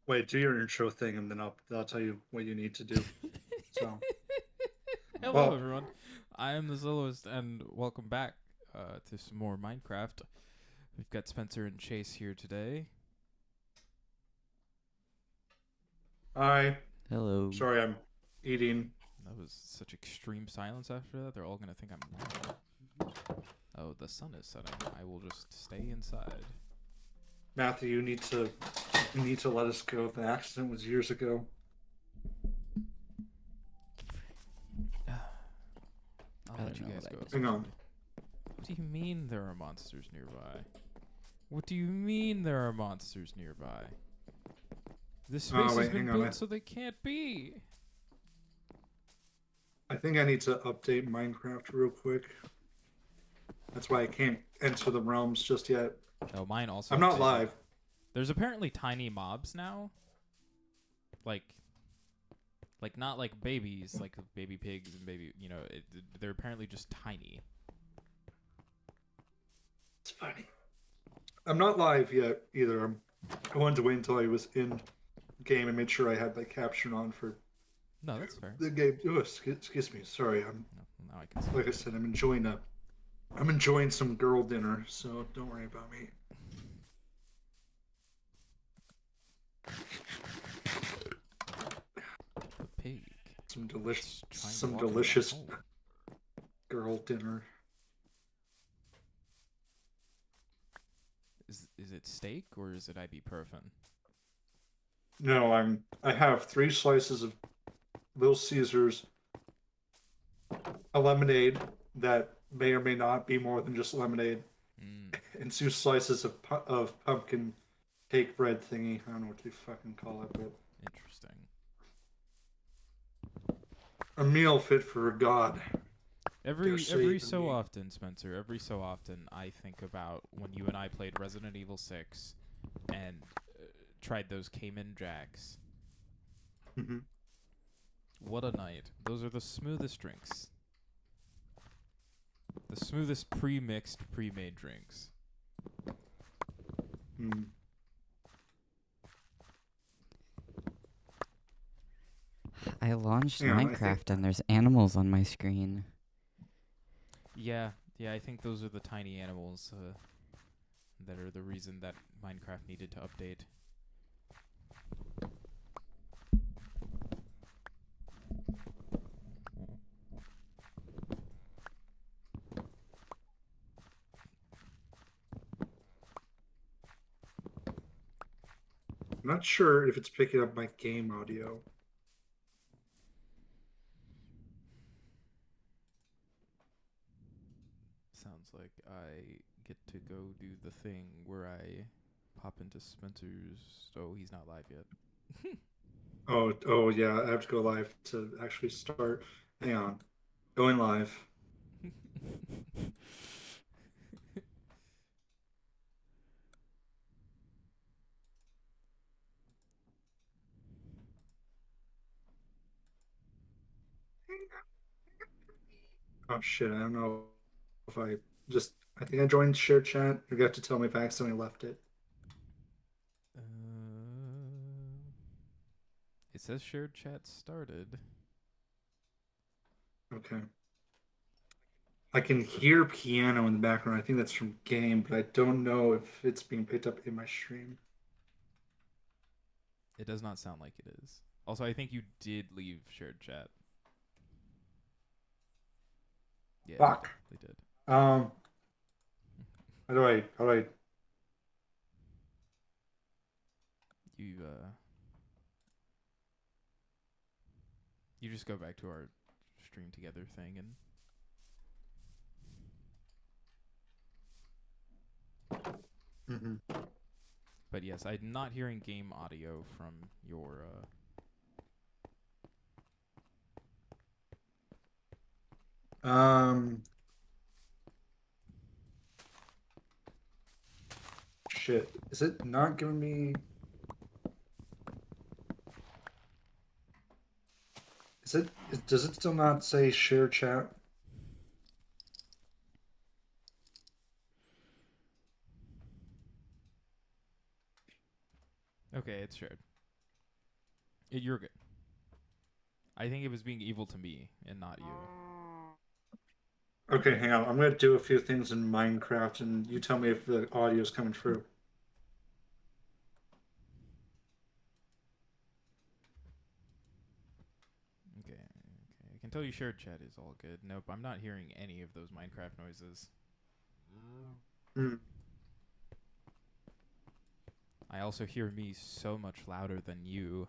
Wait, do your intro thing, and then I'll tell you what you need to do. So, Hello, well, everyone. I am the Soloist, and welcome back to some more Minecraft. We've got Spencer and Chase here today. I Hello. sorry, I'm eating. That was such extreme silence after that. They're all going to think I'm mad. Oh, the sun is setting. I will just stay inside. Matthew, you need to let us go. The accident was years ago. I'll I let don't you know guys what I go did. Hang on. eventually. What do you mean there are monsters nearby? What do you mean there are monsters nearby? This Oh space has wait, been hang on. built so they can't be. I think I need to update Minecraft real quick. That's why I can't enter the realms just yet. Oh, mine also I'm not updated. live. There's apparently tiny mobs now. Like not like babies, like baby pigs and baby, they're apparently just tiny. It's funny. I'm not live yet either. I wanted to wait until I was in game and made sure I had my caption on for No, that's fair. the game. Oh, excuse me. Sorry. I'm No, now I can see like I you. said. I'm enjoying some girl dinner, so don't worry about me. The pig. Some delicious, It's trying to some walk into my delicious hole. girl dinner. Is it steak or is it ibuprofen? No, I have 3 slices of Little Caesars, a lemonade that may or may not be more than just lemonade, Mm, and 2 slices of pumpkin cake bread thingy. I don't know what you fucking call it, but interesting. a meal fit for a god. Dare say Every even so me. often, Spencer, every so often I think about when you and I played Resident Evil 6 and tried those Cayman Jacks. Mm-hmm. What a night. Those are the smoothest drinks. The smoothest pre-mixed, pre-made drinks. Mm. I launched Hang on, I think Minecraft and there's animals on my screen. Yeah, I think those are the tiny animals that are the reason that Minecraft needed to update. I'm not sure if it's picking up my game audio. Sounds like I get to go do the thing where I pop into Spencer's. Oh, he's not live yet. Oh yeah, I have to go live to actually start. Hang on, going live. Oh shit, I don't know if I just. I think I joined share chat. You got to tell me if I accidentally left it. It says shared chat started. Okay. I can hear piano in the background. I think that's from game, but I don't know if it's being picked up in my stream. It does not sound like it is. Also, I think you did leave shared chat. Yeah, you Fuck. definitely did. Um, how do I You you just go back to our stream together thing and mm-hmm. but yes, I'm not hearing game audio from your um shit. Is it not giving me does it still not say share chat? Okay, it's shared. You're good. I think it was being evil to me and not you. Okay, hang on. I'm gonna do a few things in Minecraft, and you tell me if the audio is coming through. Okay. I can tell you shared chat is all good. Nope, I'm not hearing any of those Minecraft noises. Hmm. I also hear me so much louder than you.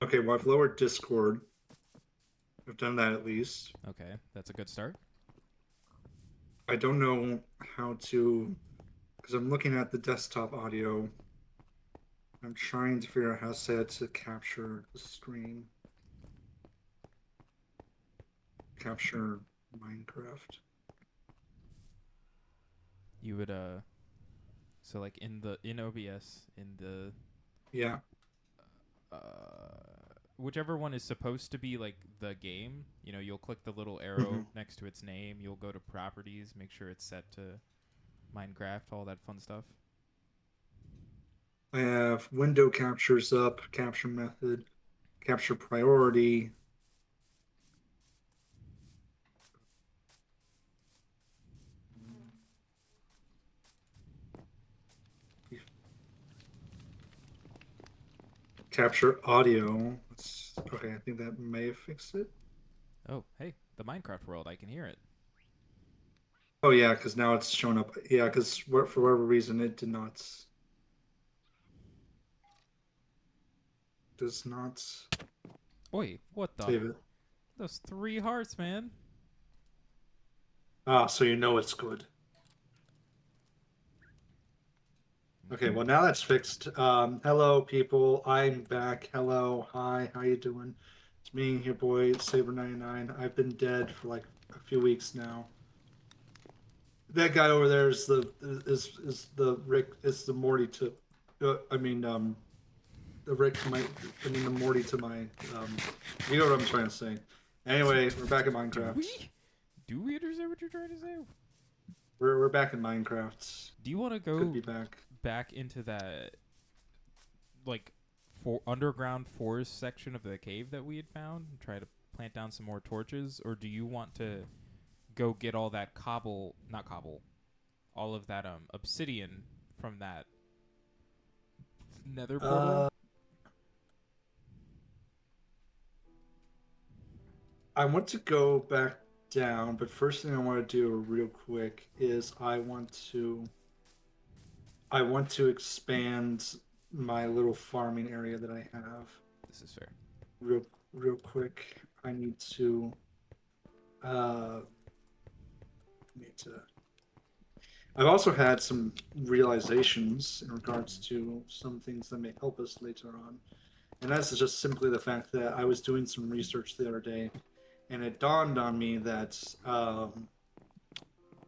Okay, well, I've lowered Discord. I've done that at least. Okay, that's a good start. I don't know how to, because I'm looking at the desktop audio. I'm trying to figure out how to set it to capture the screen. Capture Minecraft. You would so like in OBS in the Yeah. whichever one is supposed to be like the game, you'll click the little arrow next to its name, you'll go to properties, make sure it's set to Minecraft, all that fun stuff. I have window captures up, capture method, capture priority. Capture audio. Okay, I think that may have fixed it. Oh, hey, the Minecraft world, I can hear it. Oh yeah, because now it's showing up. Yeah, because for whatever reason it does not Oi, what the? save it. Those 3 hearts, man. Ah, so you know it's good. Okay, well now that's fixed. Hello people, I'm back. Hello, hi, how you doing? It's me, your boy Saber99. I've been dead for like a few weeks now. That guy over there is the Rick is the Morty to, I mean the Rick to my, I mean the Morty to my, you know what I'm trying to say. Anyway, we're back in Do Minecraft. we? Do we understand what you're trying to say? We're back in Minecraft. Do you want to Could go be back. into that like underground forest section of the cave that we had found and try to plant down some more torches, or do you want to go get all that not cobble, all of that obsidian from that nether portal? I want to go back down, but first thing I want to do real quick is I want to expand my little farming area that I have. This is fair. Real quick. I uh need to I've also had some realizations in regards to some things that may help us later on. And that's just simply the fact that I was doing some research the other day, and it dawned on me that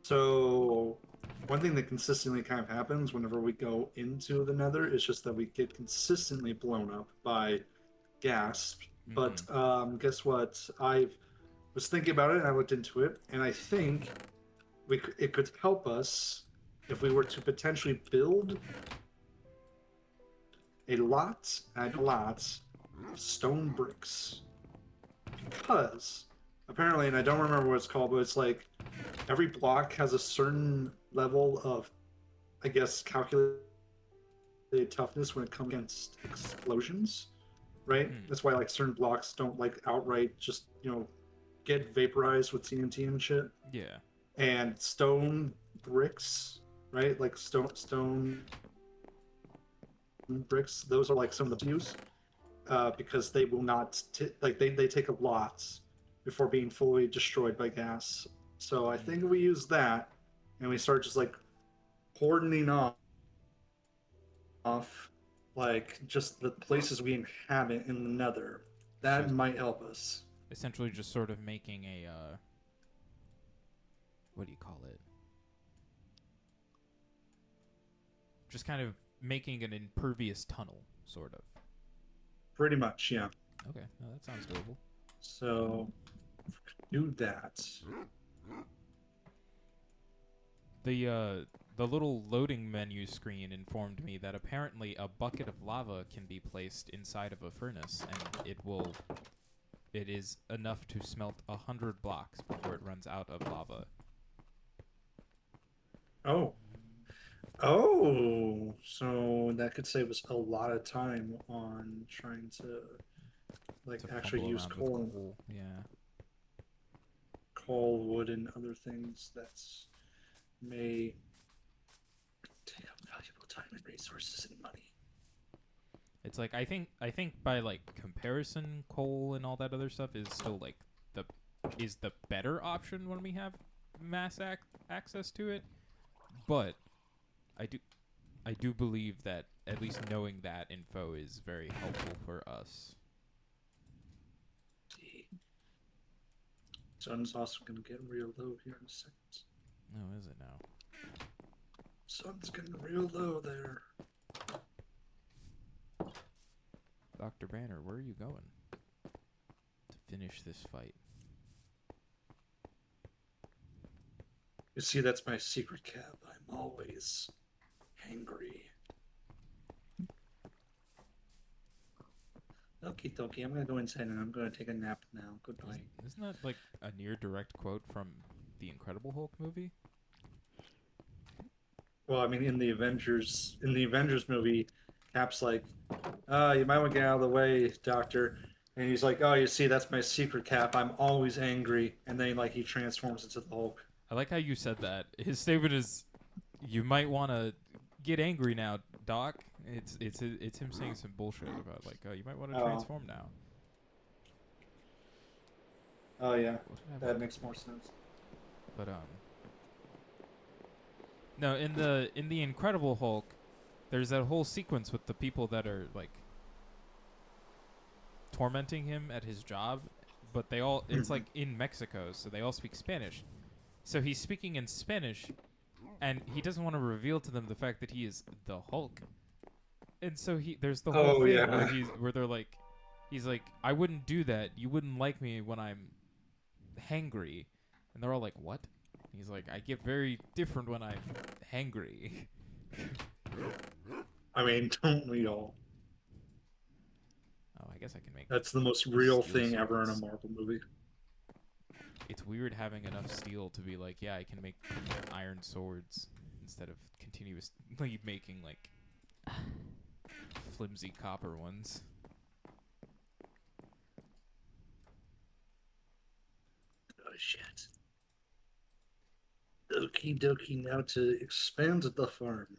so one thing that consistently kind of happens whenever we go into the nether is just that we get consistently blown up by gas. But guess what? I was thinking about it and I looked into it, and I think it could help us if we were to potentially build a lot of stone bricks. Because apparently, and I don't remember what it's called, but it's like every block has a certain level of, I guess, calculated toughness when it comes against explosions, right? That's why like certain blocks don't like outright just get vaporized with TNT and shit. Yeah. And stone bricks, right? Like stone bricks. Those are like some of the use because they will not they take a lot before being fully destroyed by gas. So I think we use that and we start just like hordening off like just the places we inhabit in the nether. That So might help us. essentially just sort of making a what do you call it? Just kind of making an impervious tunnel, sort of. Pretty much, yeah. Okay, no, that sounds doable. So do that. The little loading menu screen informed me that apparently a bucket of lava can be placed inside of a furnace, and it is enough to smelt 100 blocks before it runs out of lava. Oh. Oh, so that could save us a lot of time on trying to To actually fumble use around with coal. Yeah. coal, wood, and other things that may take up valuable time and resources and money. It's like I think by like comparison, coal and all that other stuff is still like the the better option when we have access to it. But I do I do believe that at least knowing that info is very helpful for us. See, sun's also going to get real low here in a second. Oh, is it now? Sun's getting real low there. Dr. Banner, where are you going to finish this fight? You see, that's my secret cab. I'm always hangry. Okie dokie, I'm gonna go inside and I'm gonna take a nap now. Goodbye. Isn't that like a near direct quote from the Incredible Hulk movie? Well, I mean, in the Avengers movie, Cap's like, you might want to get out of the way, Doctor. And he's like, oh, you see, that's my secret, Cap. I'm always angry. And then he transforms into the Hulk. I like how you said that. His statement is, "You might want to get angry now, Doc." It's him saying some bullshit about like, "Oh, you might want to transform now." Oh yeah, What did I that want makes to more do? sense. But no, in the Incredible Hulk, there's that whole sequence with the people that are like tormenting him at his job, but they all it's like in Mexico, so they all speak Spanish. So he's speaking in Spanish, and he doesn't want to reveal to them the fact that he is the Hulk. And so there's the whole thing yeah. where they're like, he's like, I wouldn't do that. You wouldn't like me when I'm hangry. And they're all like, what? He's like, I get very different when I'm hangry. I mean, don't we all? Oh, I guess I can make. That's the most real steel thing ever in a swords. Marvel movie. It's weird having enough steel to be like, yeah, I can make iron swords instead of continuously making like flimsy copper ones. Oh shit. Okie dokie, now to expand the farm.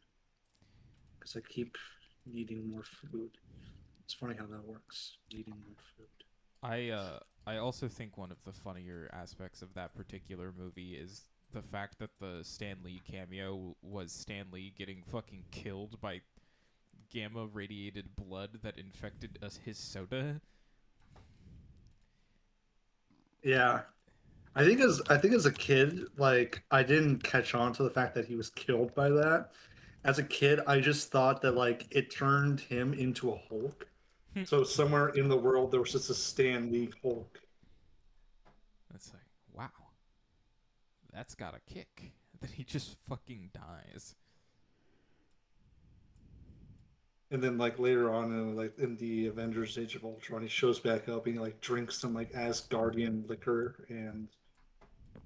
Because I keep needing more food. It's funny how that works, needing more food. I also think one of the funnier aspects of that particular movie is the fact that the Stan Lee cameo was Stan Lee getting fucking killed by gamma radiated blood that infected his soda. Yeah. I think as a kid, I didn't catch on to the fact that he was killed by that. As a kid, I just thought that it turned him into a Hulk. So somewhere in the world there was just a Stan Lee Hulk. It's like, wow, that's got a kick. Then he just fucking dies. And then later on in the Avengers Age of Ultron, he shows back up and he drinks some Asgardian liquor and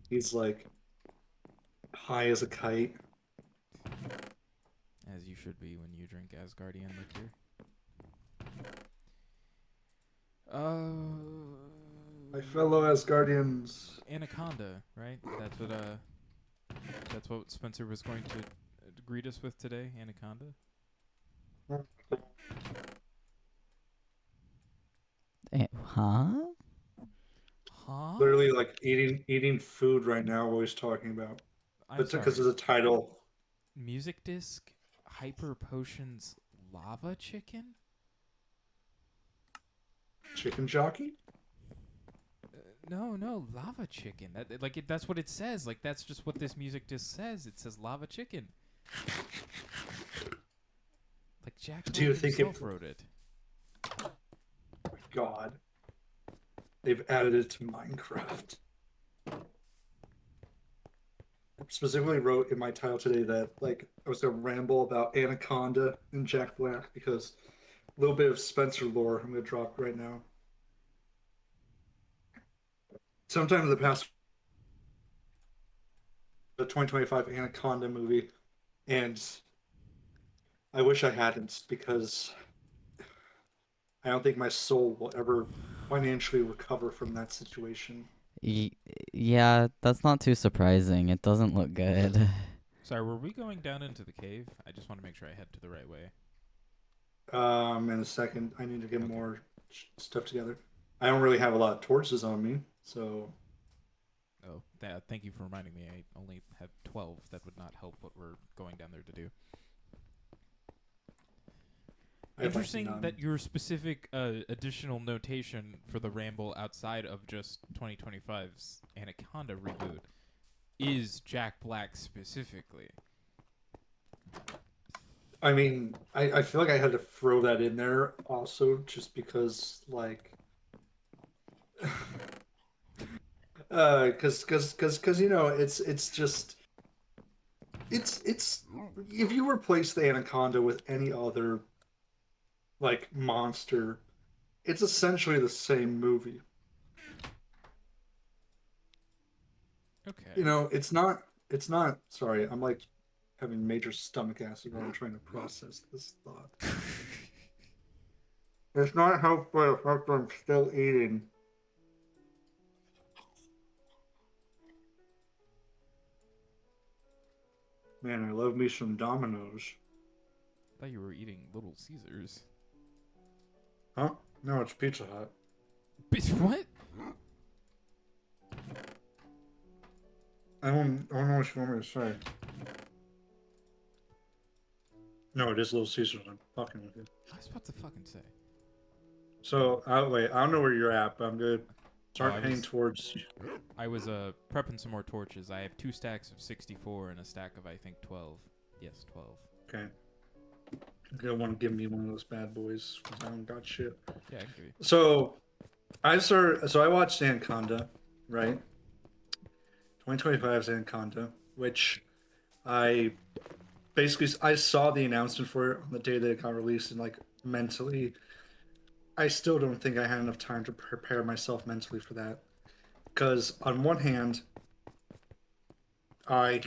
he's high as a kite. As you should be when you drink Asgardian liquor. My fellow Asgardians. Anaconda, right? That's what Spencer was going to greet us with today, Anaconda. Huh? Huh? Literally eating food right now what he's talking about. I'm But because of sorry. the title. Music disc, hyper potions, lava chicken. Chicken jockey? No, lava chicken. That's what it says. Like that's just what this music disc says. It says lava chicken. Like Jack Do you think himself wrote it. God. They've added it to Minecraft. specifically wrote in my title today that like I was gonna ramble about Anaconda and Jack Black because a little bit of Spencer lore I'm gonna drop right now. Sometime in the past, the 2025 Anaconda movie, and I wish I hadn't because I don't think my soul will ever financially recover from that situation. Y- yeah, that's not too surprising. It doesn't look good. Sorry, were we going down into the cave? I just want to make sure I head to the right way. In a second, I need to get Okay. more stuff together. I don't really have a lot of torches on me, so Oh, thank you for reminding me. I only have 12. That would not help what we're going down there to do. I have like Interesting none. that your specific additional notation for the ramble outside of just 2025's Anaconda reboot is Jack Black specifically. I mean, I feel like I had to throw that in there also just because like because you know it's just it's if you replace the anaconda with any other like monster, it's essentially the same movie. You Okay. know, it's not sorry, I'm like having major stomach acid while I'm trying to process this thought. It's not helpful the fact I'm still eating. Man, I love me some Dominoes. I thought you were eating Little Caesars. Huh? No, it's Pizza Hut. Bitch, what? I don't know what you want me to say. No, it is Little Caesars. I'm fucking with you. I was about to fucking say. So, wait, I don't know where you're at, but I'm gonna Oh, start heading towards. I was prepping some more torches. I have 2 stacks of 64 and a stack of I think 12. Yes, 12. Okay. You're gonna want to give me one of those bad boys because I don't got shit. Yeah, I can give you. So, I watched Anaconda, right? 2025's Anaconda, which I I saw the announcement for it on the day that it got released, and like mentally, I still don't think I had enough time to prepare myself mentally for that. Because on one hand, I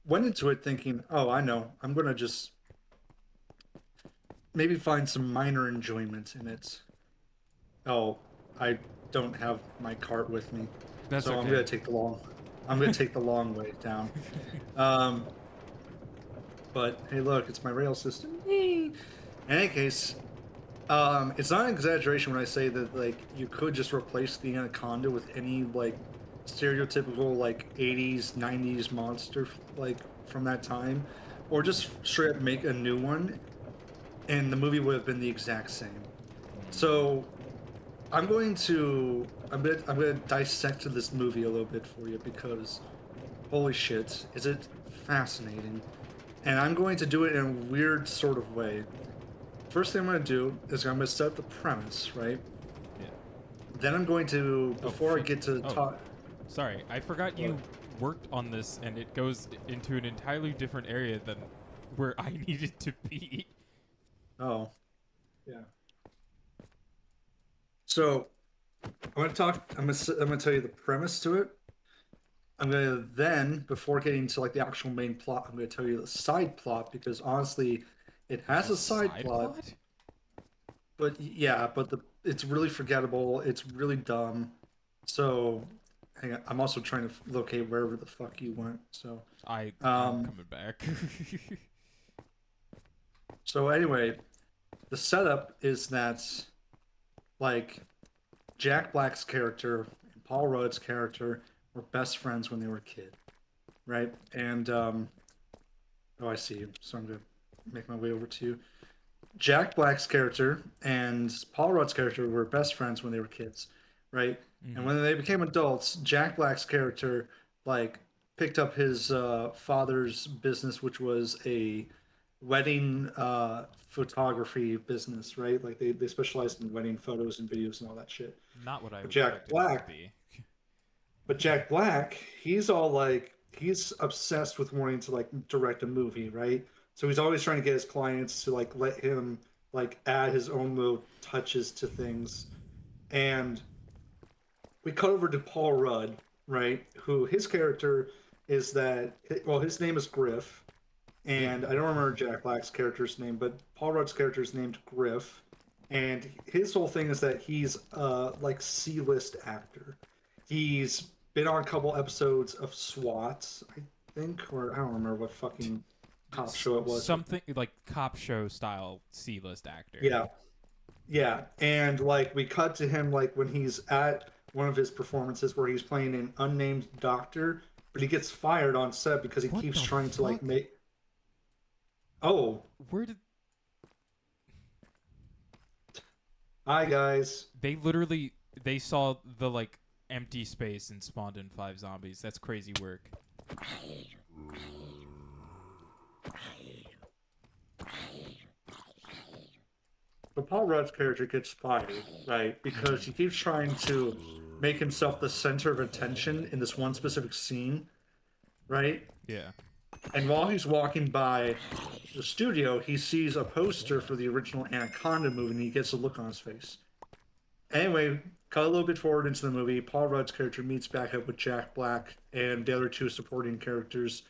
went into it thinking, oh, I know, I'm gonna just maybe find some minor enjoyment in it. Oh, I don't have my cart with me, That's so okay. I'm gonna take the long way down. Um, but hey, look, it's my rail system. In any case, it's not an exaggeration when I say that like you could just replace the anaconda with any like stereotypical like 80s 90s monster like from that time, or just straight up make a new one, and the movie would have been the exact same. So I'm gonna dissect this movie a little bit for you because holy shit, is it fascinating? And I'm going to do it in a weird sort of way. First thing I'm going to do is I'm going to set up the premise, right? Yeah. Then I'm going to, before I shit. get to Oh. talk. Sorry, I forgot you worked on this and it goes into an entirely different area than where I needed to be. Oh, yeah. So I'm going to talk. I'm going to tell you the premise to it. I'm going to then, before getting to like the actual main plot, I'm going to tell you the side plot because honestly, it has a side plot. But yeah, but it's really forgettable. It's really dumb. So, hang on. I'm also trying to locate wherever the fuck you went. So, I'm um, coming back. so anyway, the setup is that like Jack Black's character and Paul Rudd's character were best friends when they were a kid, right? And oh, I see you. So I'm gonna make my way over to you. Jack Black's character and Paul Rudd's character were best friends when they were kids, right? And when they became adults, Jack Black's character like picked up his father's business, which was a wedding photography business, right? Like they specialized in wedding photos and videos and all that shit. Not what I But expected it to be. Jack Black, he's all like he's obsessed with wanting to like direct a movie, right? So he's always trying to get his clients to like let him like add his own little touches to things. And we cut over to Paul Rudd, right? Who his character is that well, his name is Griff, Yeah. and I don't remember Jack Black's character's name, but Paul Rudd's character is named Griff, and his whole thing is that he's like C-list actor. He's been on a couple episodes of SWAT, I think, or I don't remember what fucking cop show it was. Something like cop show style C-list actor. Yeah, yeah, and like we cut to him like when he's at one of his performances where he's playing an unnamed doctor, but he gets fired on set because he What keeps the trying to like fuck? make. Oh, Where did hi guys. they literally they saw the like empty space and spawned in 5 zombies? That's crazy work. But Paul Rudd's character gets fired, right? Because he keeps trying to make himself the center of attention in this one specific scene, right? Yeah. And while he's walking by the studio, he sees a poster for the original Anaconda movie, and he gets a look on his face. Anyway, cut a little bit forward into the movie. Paul Rudd's character meets back up with Jack Black and the other 2 supporting characters.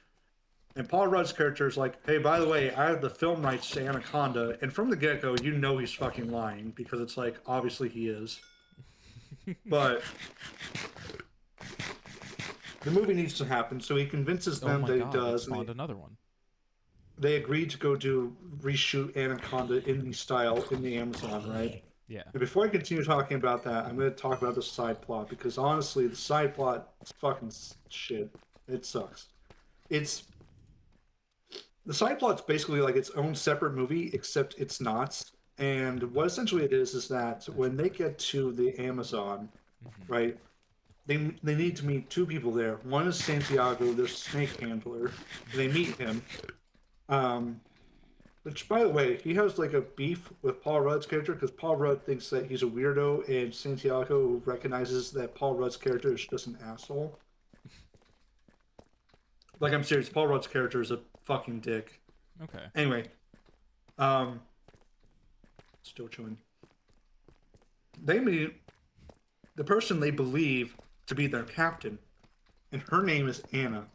And Paul Rudd's character is like, hey, by the way, I have the film rights to Anaconda. And from the get-go, you know he's fucking lying, because it's like, obviously he is. But the movie needs to happen, so he convinces them oh my that god, he does. it And spawned another one. they agreed to go reshoot Anaconda in the style in the Amazon, right? Yeah. And before I continue talking about that, I'm going to talk about the side plot, because honestly, the side plot is fucking shit. It sucks. The side plot's basically like its own separate movie, except it's not. And what essentially it is that when they get to the Amazon, right, they need to meet 2 people there. One is Santiago, their snake handler. They meet him. Which, by the way, he has like a beef with Paul Rudd's character because Paul Rudd thinks that he's a weirdo, and Santiago recognizes that Paul Rudd's character is just an asshole. Like, I'm serious, Paul Rudd's character is a fucking dick. Okay. Anyway, still chewing. They meet the person they believe to be their captain, and her name is Anna.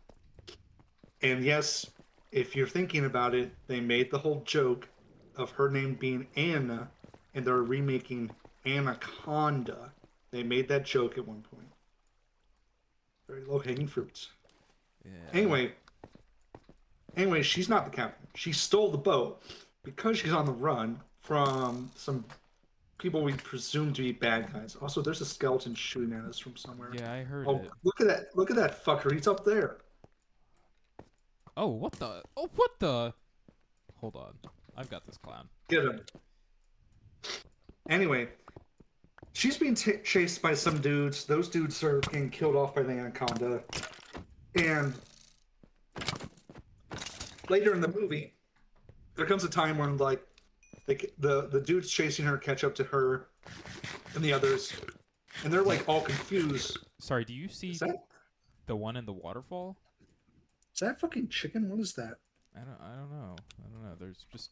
And yes, if you're thinking about it, they made the whole joke of her name being Anna, and they're remaking Anaconda. They made that joke at one point. Very low-hanging fruits. Yeah. Anyway, she's not the captain. She stole the boat because she's on the run from some people we presume to be bad guys. Also, there's a skeleton shooting at us from somewhere. Yeah, I heard Oh, it. look at that! Look at that fucker. He's up there. Oh, what the? Oh, what the? Hold on. I've got this clown. Get him. Anyway, she's being chased by some dudes. Those dudes are getting killed off by the Anaconda. And later in the movie, there comes a time when like the dudes chasing her catch up to her and the others, and they're like all confused. Sorry, do you see Is that the one in the waterfall? fucking chicken? What is that? I don't know. There's just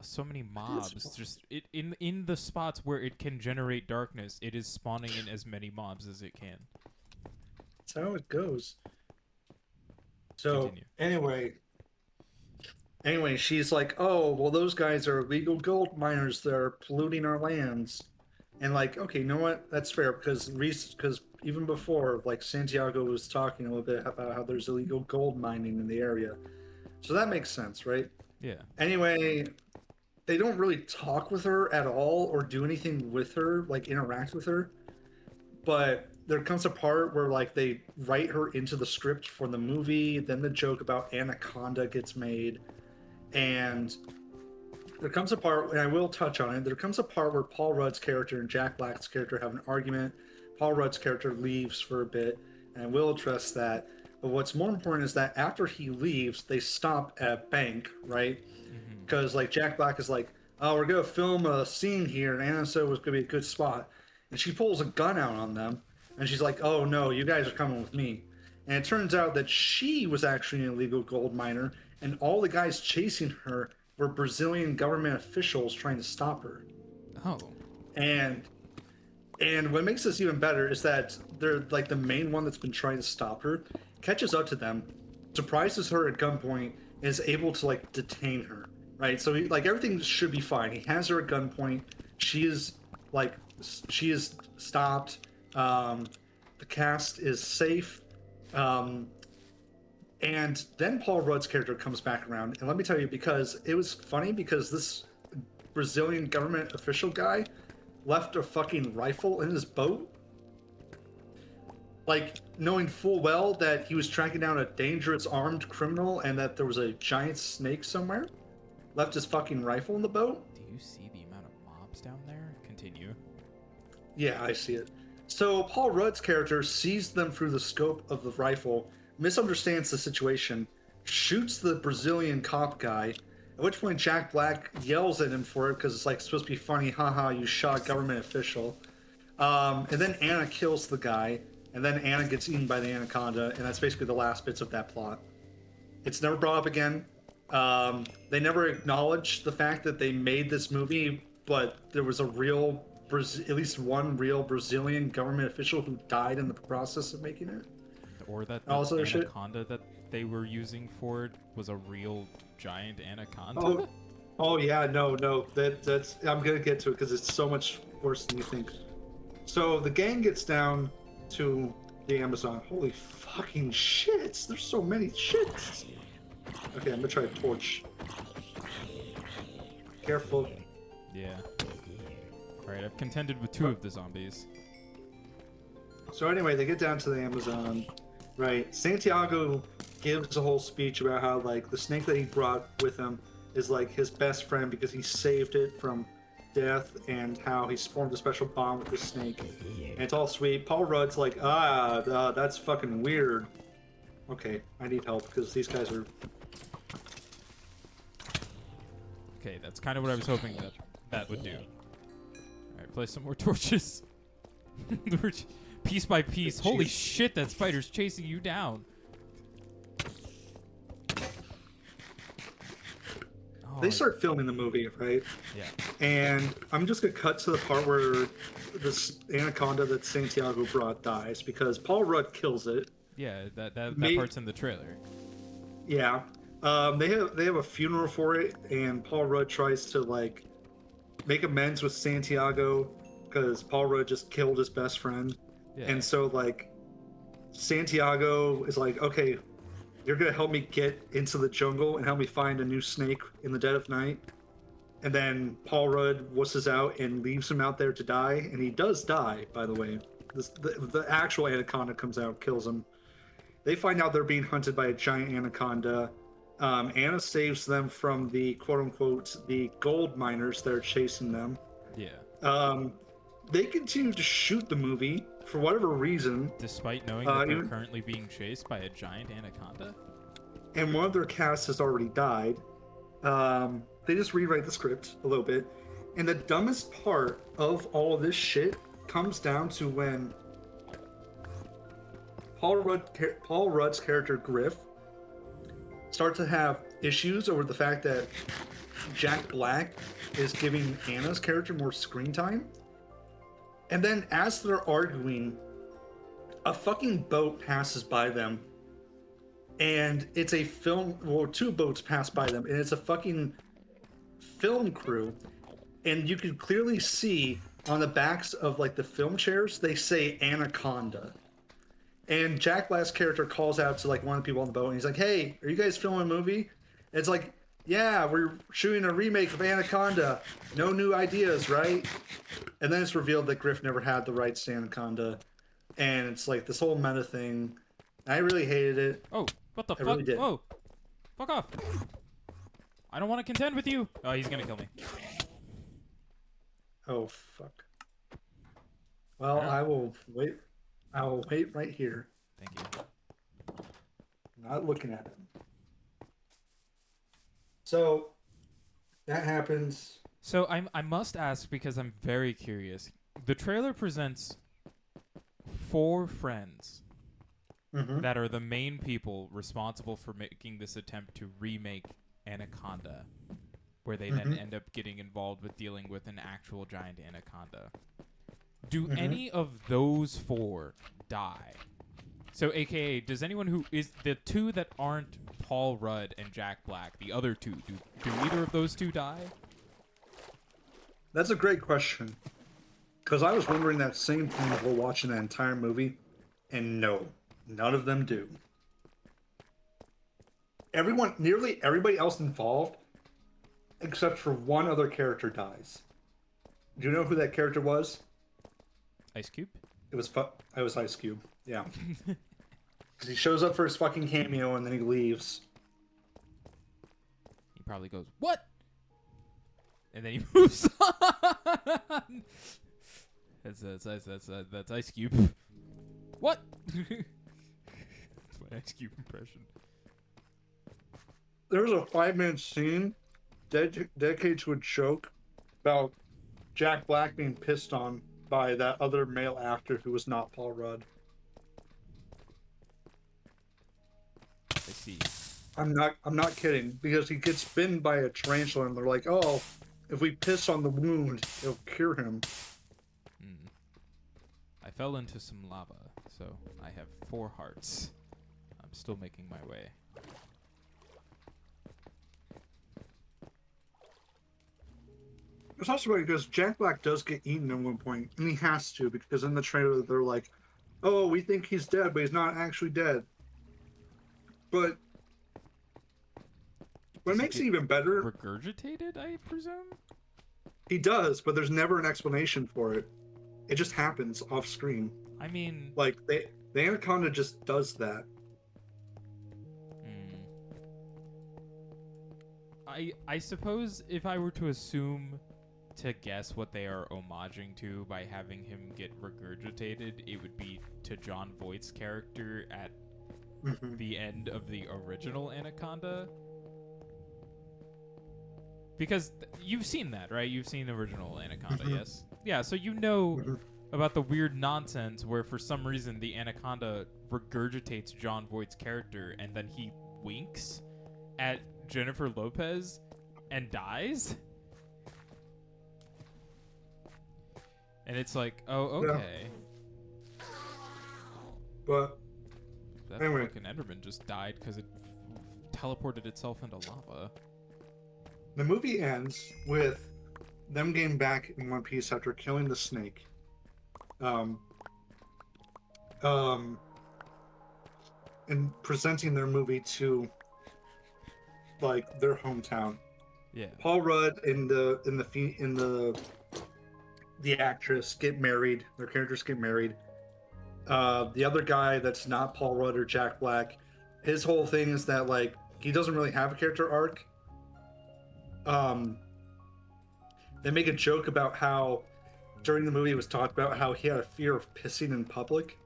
so many mobs. Just in the spots where it can generate darkness, it is spawning in as many mobs as it can. That's how it goes. So Continue. anyway, she's like, oh, well, those guys are illegal gold miners. They're polluting our lands. And like, okay, you know what? That's fair because even before, like Santiago was talking a little bit about how there's illegal gold mining in the area. So that makes sense, right? Yeah. Anyway, they don't really talk with her at all or do anything with her, like interact with her. But there comes a part where like they write her into the script for the movie, then the joke about Anaconda gets made, and there comes a part, and I will touch on it, there comes a part where Paul Rudd's character and Jack Black's character have an argument. Paul Rudd's character leaves for a bit, and I will address that. But what's more important is that after he leaves, they stop at a bank, right? Because like Jack Black is like, oh, we're gonna film a scene here, and Anna said it was gonna be a good spot, and she pulls a gun out on them, and she's like, oh no, you guys are coming with me. And it turns out that she was actually an illegal gold miner, and all the guys chasing her were Brazilian government officials trying to stop her. Oh. And what makes this even better is that they're like the main one that's been trying to stop her catches up to them, surprises her at gunpoint, and is able to like detain her. Right, so like everything should be fine. He has her at gunpoint. She is stopped. The cast is safe. And then Paul Rudd's character comes back around, and let me tell you, because it was funny because this Brazilian government official guy left a fucking rifle in his boat, like knowing full well that he was tracking down a dangerous armed criminal and that there was a giant snake somewhere. Left his fucking rifle in the boat. Do you see the amount of mobs down there? Continue. Yeah, I see it. So Paul Rudd's character sees them through the scope of the rifle, misunderstands the situation, shoots the Brazilian cop guy, at which point Jack Black yells at him for it because it's like supposed to be funny, haha, you shot a government official. And then Anna kills the guy, and then Anna gets eaten by the anaconda, and that's basically the last bits of that plot. It's never brought up again. They never acknowledged the fact that they made this movie, but there was at least one real Brazilian government official who died in the process of making it. Or that the Also, anaconda that they were using for it was a real giant anaconda. Oh yeah, no, that's I'm gonna get to it because it's so much worse than you think. So the gang gets down to the Amazon. Holy fucking shit! There's so many shits. Okay, I'm gonna try a torch. Careful. Yeah. Alright, I've contended with 2 of the zombies. So anyway, they get down to the Amazon, right? Santiago gives a whole speech about how like the snake that he brought with him is like his best friend because he saved it from death, and how he's formed a special bond with the snake. And it's all sweet. Paul Rudd's like, that's fucking weird. Okay, I need help because these guys are... Okay, that's kind of what I was hoping that would do. Alright, place some more torches. Piece by piece. Holy shit, that spider's chasing you down. They start filming the movie, right? Yeah. And I'm just gonna cut to the part where this anaconda that Santiago brought dies because Paul Rudd kills it. Yeah, that part's in the trailer. Yeah. They have a funeral for it, and Paul Rudd tries to like make amends with Santiago because Paul Rudd just killed his best friend. Yeah. And so like Santiago is like, okay, you're gonna help me get into the jungle and help me find a new snake in the dead of night. And then Paul Rudd wusses out and leaves him out there to die, and he does die, by the way. The actual anaconda comes out, kills him. They find out they're being hunted by a giant anaconda. Anna saves them from the quote-unquote the gold miners that are chasing them. Yeah. They continue to shoot the movie for whatever reason. Despite knowing that they're currently being chased by a giant anaconda? And one of their cast has already died. They just rewrite the script a little bit. And the dumbest part of all of this shit comes down to when Paul Rudd's character Griff starts to have issues over the fact that Jack Black is giving Anna's character more screen time. And then as they're arguing, a fucking boat passes by them. And it's a film, well, 2 boats pass by them, and it's a fucking film crew. And you can clearly see on the backs of like the film chairs, they say Anaconda. And Jack Black's character calls out to like one of the people on the boat, and he's like, "Hey, are you guys filming a movie?" And it's like, "Yeah, we're shooting a remake of Anaconda. No new ideas, right?" And then it's revealed that Griff never had the rights to Anaconda, and it's like this whole meta thing. I really hated it. Oh, what the fuck? Really did. Oh, fuck off! I don't want to contend with you. Oh, he's gonna kill me. Oh fuck. Well, I will wait. I will wait right here. Thank you. Not looking at him. So that happens. So I must ask because I'm very curious. The trailer presents 4 friends. Mm-hmm. that are the main people responsible for making this attempt to remake Anaconda, where they then Mm-hmm. end up getting involved with dealing with an actual giant anaconda. Do Mm-hmm. any of those four die? So, AKA, does anyone who is the two that aren't Paul Rudd and Jack Black, the other two, do either of those two die? That's a great question. Because I was wondering that same thing while watching that entire movie, and no, none of them do. Nearly everybody else involved, except for one other character, dies. Do you know who that character was? Ice Cube? It was Ice Cube. Yeah, because he shows up for his fucking cameo and then he leaves. He probably goes, "What?" And then he moves on. That's Ice Cube. What? That's my Ice Cube impression. There was a 5-minute scene dedicated to a joke about Jack Black being pissed on by that other male actor who was not Paul Rudd. I see. I'm not kidding, because he gets bitten by a tarantula and they're like, "Oh, if we piss on the wound, it'll cure him." I fell into some lava, so I have 4 hearts. I'm still making my way. It's also weird because Jack Black does get eaten at one point, and he has to, because in the trailer they're like, "Oh, we think he's dead, but he's not actually dead." But what Does he makes it get even better, regurgitated, I presume? he does, but there's never an explanation for it. It just happens off screen. I mean, Like the anaconda just does that. I suppose if I were to assume, to guess what they are homaging to by having him get regurgitated, it would be to Jon Voight's character at the end of the original Anaconda. Because you've seen that, right? You've seen the original Anaconda, yes? Yeah, so you know about the weird nonsense where for some reason the Anaconda regurgitates Jon Voight's character and then he winks at Jennifer Lopez and dies. And it's like, oh, okay. Yeah. But That anyway. fucking Enderman just died because it teleported itself into lava. The movie ends with them getting back in one piece after killing the snake. And presenting their movie to like their hometown. Yeah. Paul Rudd and the actress get married. Their characters get married. The other guy that's not Paul Rudd or Jack Black, his whole thing is that like he doesn't really have a character arc. They make a joke about how during the movie it was talked about how he had a fear of pissing in public,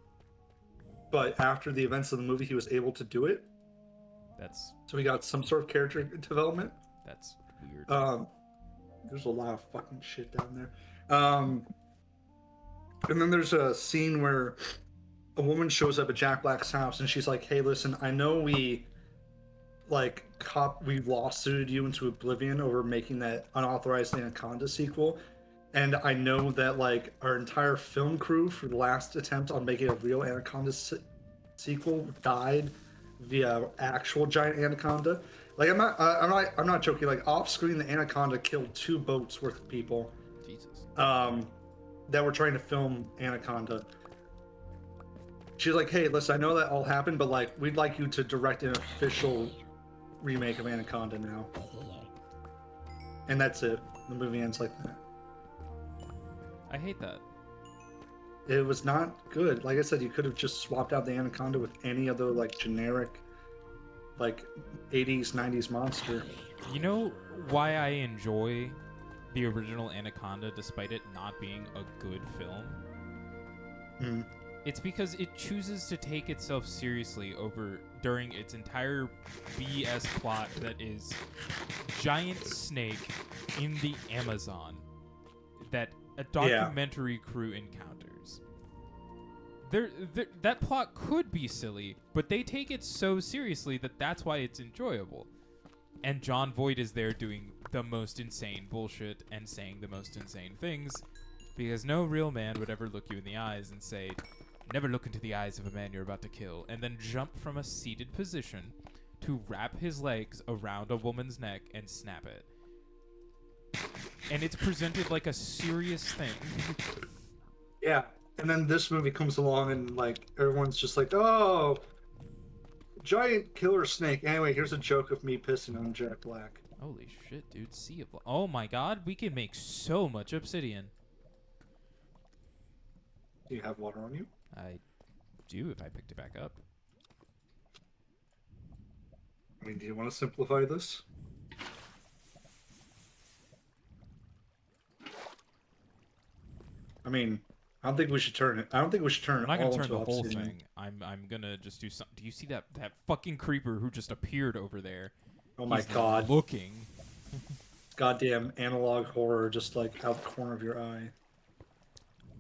but after the events of the movie he was able to do it. So we got some sort of character development. That's weird. There's a lot of fucking shit down there. And then there's a scene where a woman shows up at Jack Black's house and she's like, "Hey, listen, I know we lawsuited you into oblivion over making that unauthorized Anaconda sequel, and I know that like our entire film crew for the last attempt on making a real Anaconda sequel died via actual giant anaconda. Like I'm not joking. Like off screen, the anaconda killed 2 boats worth of people. Jesus. That were trying to film Anaconda." She's like, "Hey, listen, I know that all happened, but like we'd like you to direct an official remake of Anaconda now." And that's it. The movie ends like that. I hate that. It was not good. Like I said, you could have just swapped out the Anaconda with any other like generic like 80s 90s monster. You know why I enjoy the original Anaconda despite it not being a good film? It's because it chooses to take itself seriously during its entire BS plot that is giant snake in the Amazon that a documentary crew encounters. that plot could be silly, but they take it so seriously that that's why it's enjoyable. And John Voight is there doing the most insane bullshit and saying the most insane things, because no real man would ever look you in the eyes and say, "Never look into the eyes of a man you're about to kill," and then jump from a seated position to wrap his legs around a woman's neck and snap it. And it's presented like a serious thing. Yeah. And then this movie comes along and like everyone's just like, oh, giant killer snake. Anyway, here's a joke of me pissing on Jack Black. Holy shit, dude. Sea of... Oh my god, we can make so much obsidian. Do you have water on you? I do if I picked it back up. I mean, do you want to simplify this? I mean, I don't think we should turn it. I don't think we should turn it I'm not all gonna turn into the whole obsidian. thing. I'm gonna just do some. Do you see that fucking creeper who just appeared over there? Oh my He's god. looking. Goddamn analog horror just like out the corner of your eye.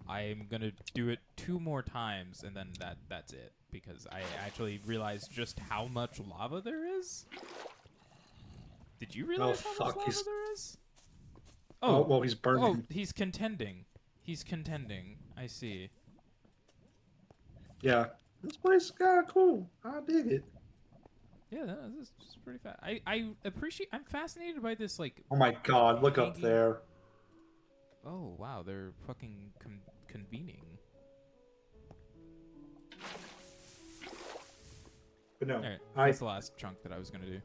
I'm gonna do it 2 more times and then that's it, because I actually realized just how much lava there is. Did you realize how much lava there is? Oh, well, he's burning. Oh, he's contending. He's contending. I see. Yeah. This place is kind of cool. I dig it. Yeah, this is pretty fast. I appreciate. I'm fascinated by this, like. Oh my god, look up hanging- there. Oh wow, they're fucking convening. But no, All right, I that's the last chunk that I was gonna do.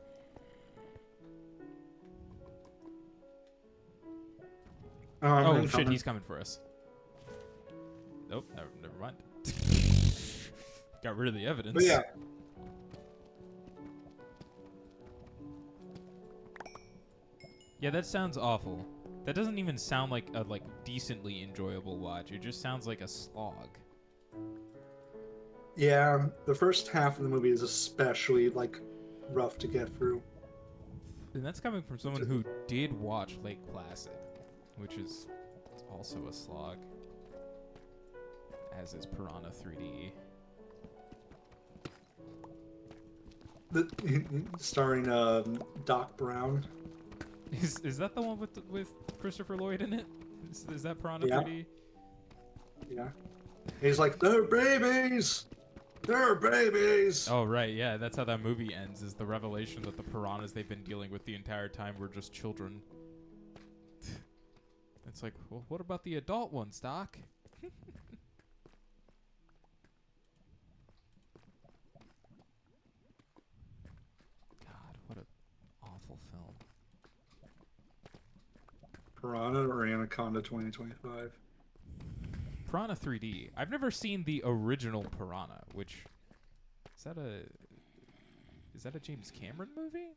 Oh shit, coming. he's coming for us. Nope, never mind. Got rid of the evidence. But yeah, Yeah, that sounds awful. That doesn't even sound like a decently enjoyable watch. It just sounds like a slog. yeah. The first half of the movie is especially like rough to get through. And that's coming from someone who did watch Lake Placid, which is also a slog. As is Piranha 3D. Starring Doc Brown. Is that the one with Christopher Lloyd in it? Is that Piranha Yeah. 3D? Yeah. He's like, they're babies! They're babies! Oh right, yeah, that's how that movie ends, is the revelation that the piranhas they've been dealing with the entire time were just children. It's like, well, what about the adult ones, Doc? God, what an awful film. Piranha or Anaconda 2025? Piranha 3D. I've never seen the original Piranha, which is that a James Cameron movie?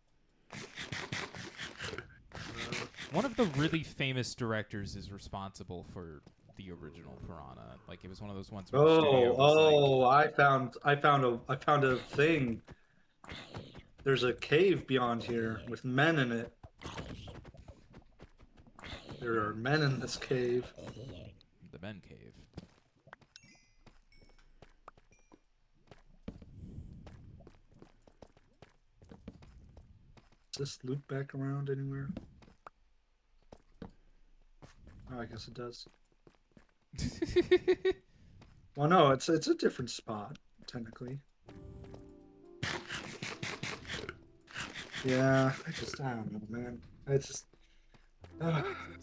One of the really famous directors is responsible for the original Piranha. Like, it was one of those ones where the studio was I found a thing. There's a cave beyond here with men in it. There are men in this cave. like, the Men Cave. Does this loop back around anywhere? Oh, I guess it does. Well, no, it's a different spot, technically. Yeah, I don't know, man. This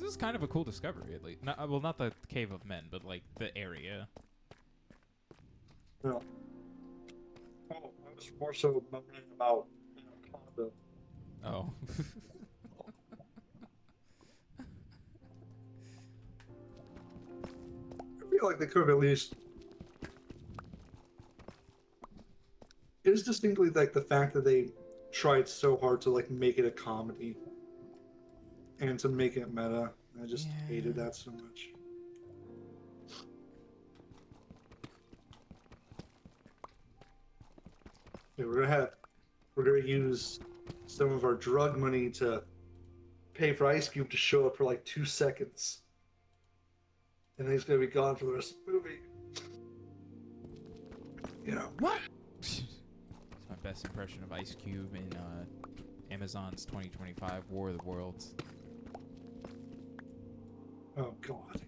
is kind of a cool discovery, at least. Well, not the Cave of Men, but like the area. well, I was more so moaning about Anaconda. Oh. I feel like they could have at least. It was distinctly like the fact that they tried so hard to like make it a comedy and to make it meta. I just hated that so much. Yeah, we're gonna use some of our drug money to pay for Ice Cube to show up for like 2 seconds, and then he's gonna be gone for the rest of the movie. You know. What? It's my best impression of Ice Cube in Amazon's 2025 War of the Worlds. Oh God.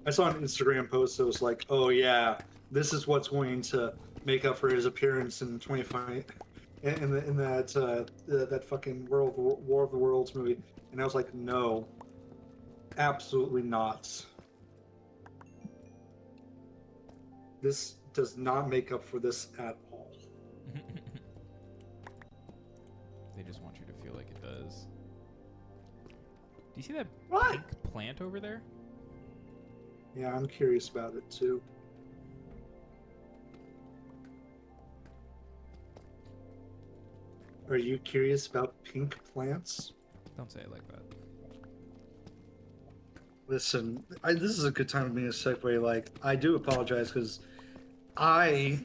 I saw an Instagram post that was like, "Oh yeah, this is what's going to make up for his appearance in 25 in that fucking War of the Worlds movie," and I was like, "No, absolutely not. This does not make up for this at all." They just want you to feel like it does. Do you see that What? pink plant over there? Yeah, I'm curious about it too. Are you curious about pink plants? Don't say it like that. Listen, this is a good time for me to segue. Like, I do apologize because I,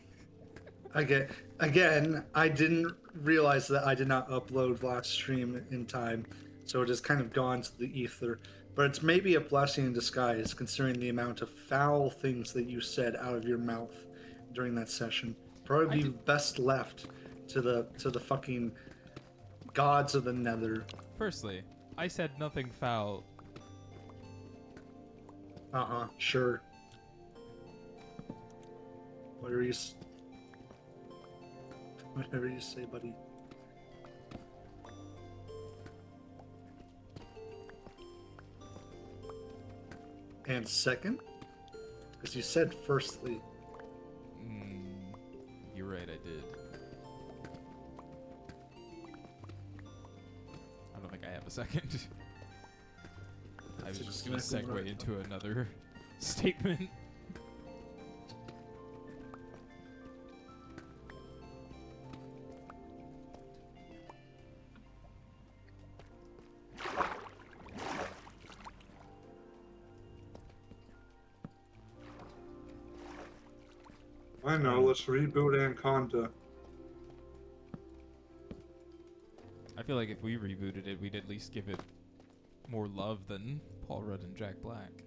again, I didn't realize that I did not upload last stream in time, so it has kind of gone to the ether. But it's maybe a blessing in disguise, considering the amount of foul things that you said out of your mouth during that session. Probably best left to the fucking gods of the Nether. Firstly, I said nothing foul. Sure. Whatever you say, buddy. And second, because you said firstly. You're right, I did. I don't think I have a second. I was just gonna segue into another statement. I know, let's reboot Anaconda. I feel like if we rebooted it, we'd at least give it more love than Paul Rudd and Jack Black.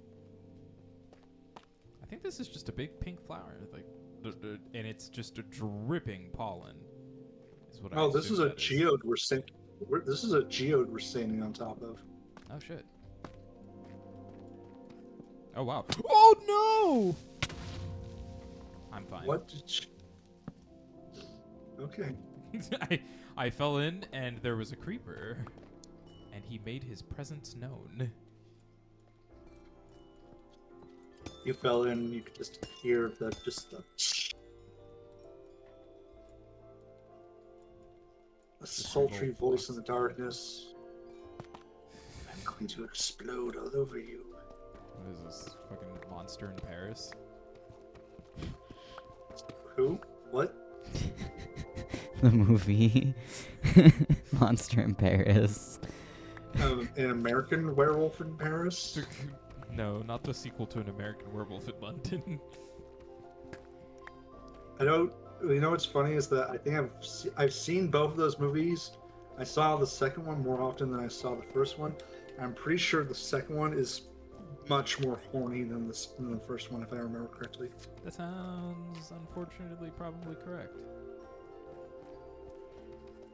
I think this is just a big pink flower, like, and it's just a dripping pollen. Is what I Oh, this is assume a that geode this is a geode we're standing on top of. Oh shit! Oh wow! Oh no! I'm fine. What did you... Okay. I fell in and there was a creeper, and he made his presence known. You fell in, you could just hear the a sultry voice in the darkness. I'm going to explode all over you. What is this? Fucking monster in Paris? Who? What? The movie Monster in Paris. An American Werewolf in Paris? No, not the sequel to An American Werewolf in London. I don't. You know what's funny is that I think I've seen both of those movies. I saw the second one more often than I saw the first one. I'm pretty sure the second one is much more horny than the first one, if I remember correctly. That sounds unfortunately probably correct.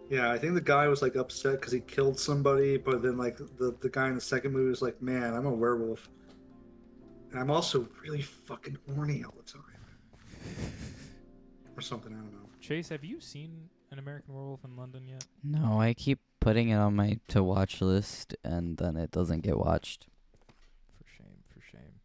Yeah, I think the guy was like upset because he killed somebody, but then like the guy in the second movie was like, "Man, I'm a werewolf, and I'm also really fucking horny all the time," or something. I don't know. Chase, have you seen An American Werewolf in London yet? No, I keep putting it on my to watch list and then it doesn't get watched. For shame, for shame.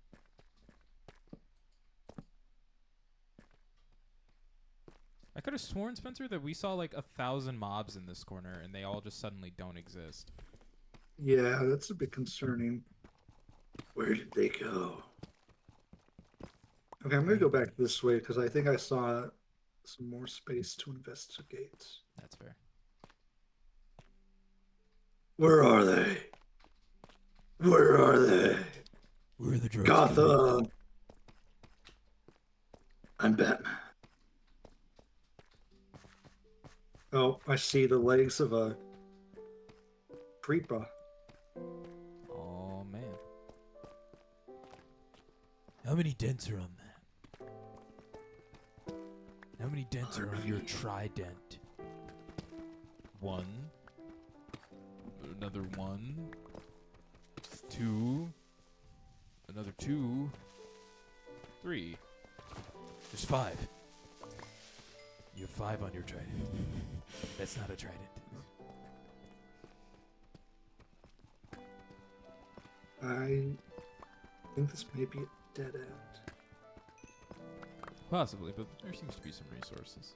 I could have sworn, Spencer, that we saw like 1,000 mobs in this corner and they all just suddenly don't exist. Yeah, that's a bit concerning. Where did they go? Okay, I'm gonna go back this way because I think I saw some more space to investigate. That's fair. Where are they? Where are they? Where are the drugs? Gotham! I'm Batman. Oh, I see the legs of a creeper. Oh man. How many dents are on that? How many dents are on your trident? 1. Another 1. 2. Another 2. 3. There's 5. You have 5 on your trident. That's not a trident. I think this may be a dead end. Possibly, but there seems to be some resources.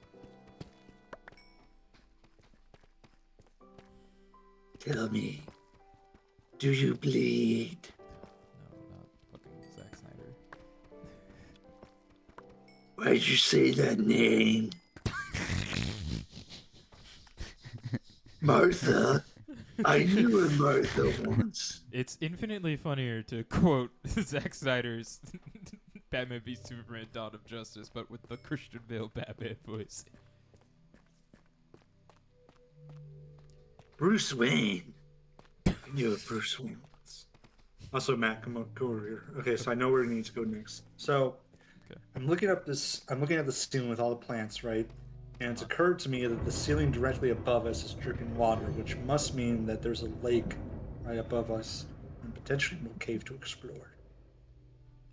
Tell me, do you bleed? No, not fucking Zack Snyder. Why'd you say that name? Martha. I knew a Martha once. It's infinitely funnier to quote Zack Snyder's Batman v Superman: Dawn of Justice, but with the Christian Bale Batman voice. Bruce Wayne. I knew a Bruce Wayne once. Also, Matt, go over here. Okay, so I know where we need to go next. So, Okay. I'm looking at the ceiling with all the plants, right? And it's occurred to me that the ceiling directly above us is dripping water, which must mean that there's a lake right above us and potentially no cave to explore.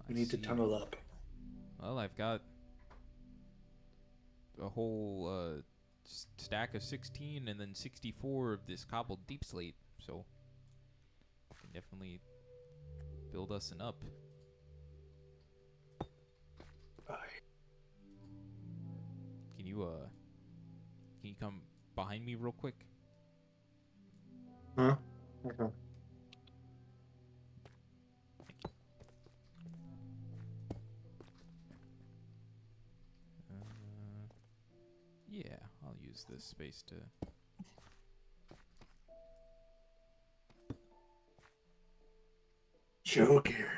We need to tunnel up. Well, I've got a whole stack of 16 and then 64 of this cobbled deep slate, so I can definitely build us an up. Can you come behind me real quick? Huh? Okay. Yeah, I'll use this space to... Joker.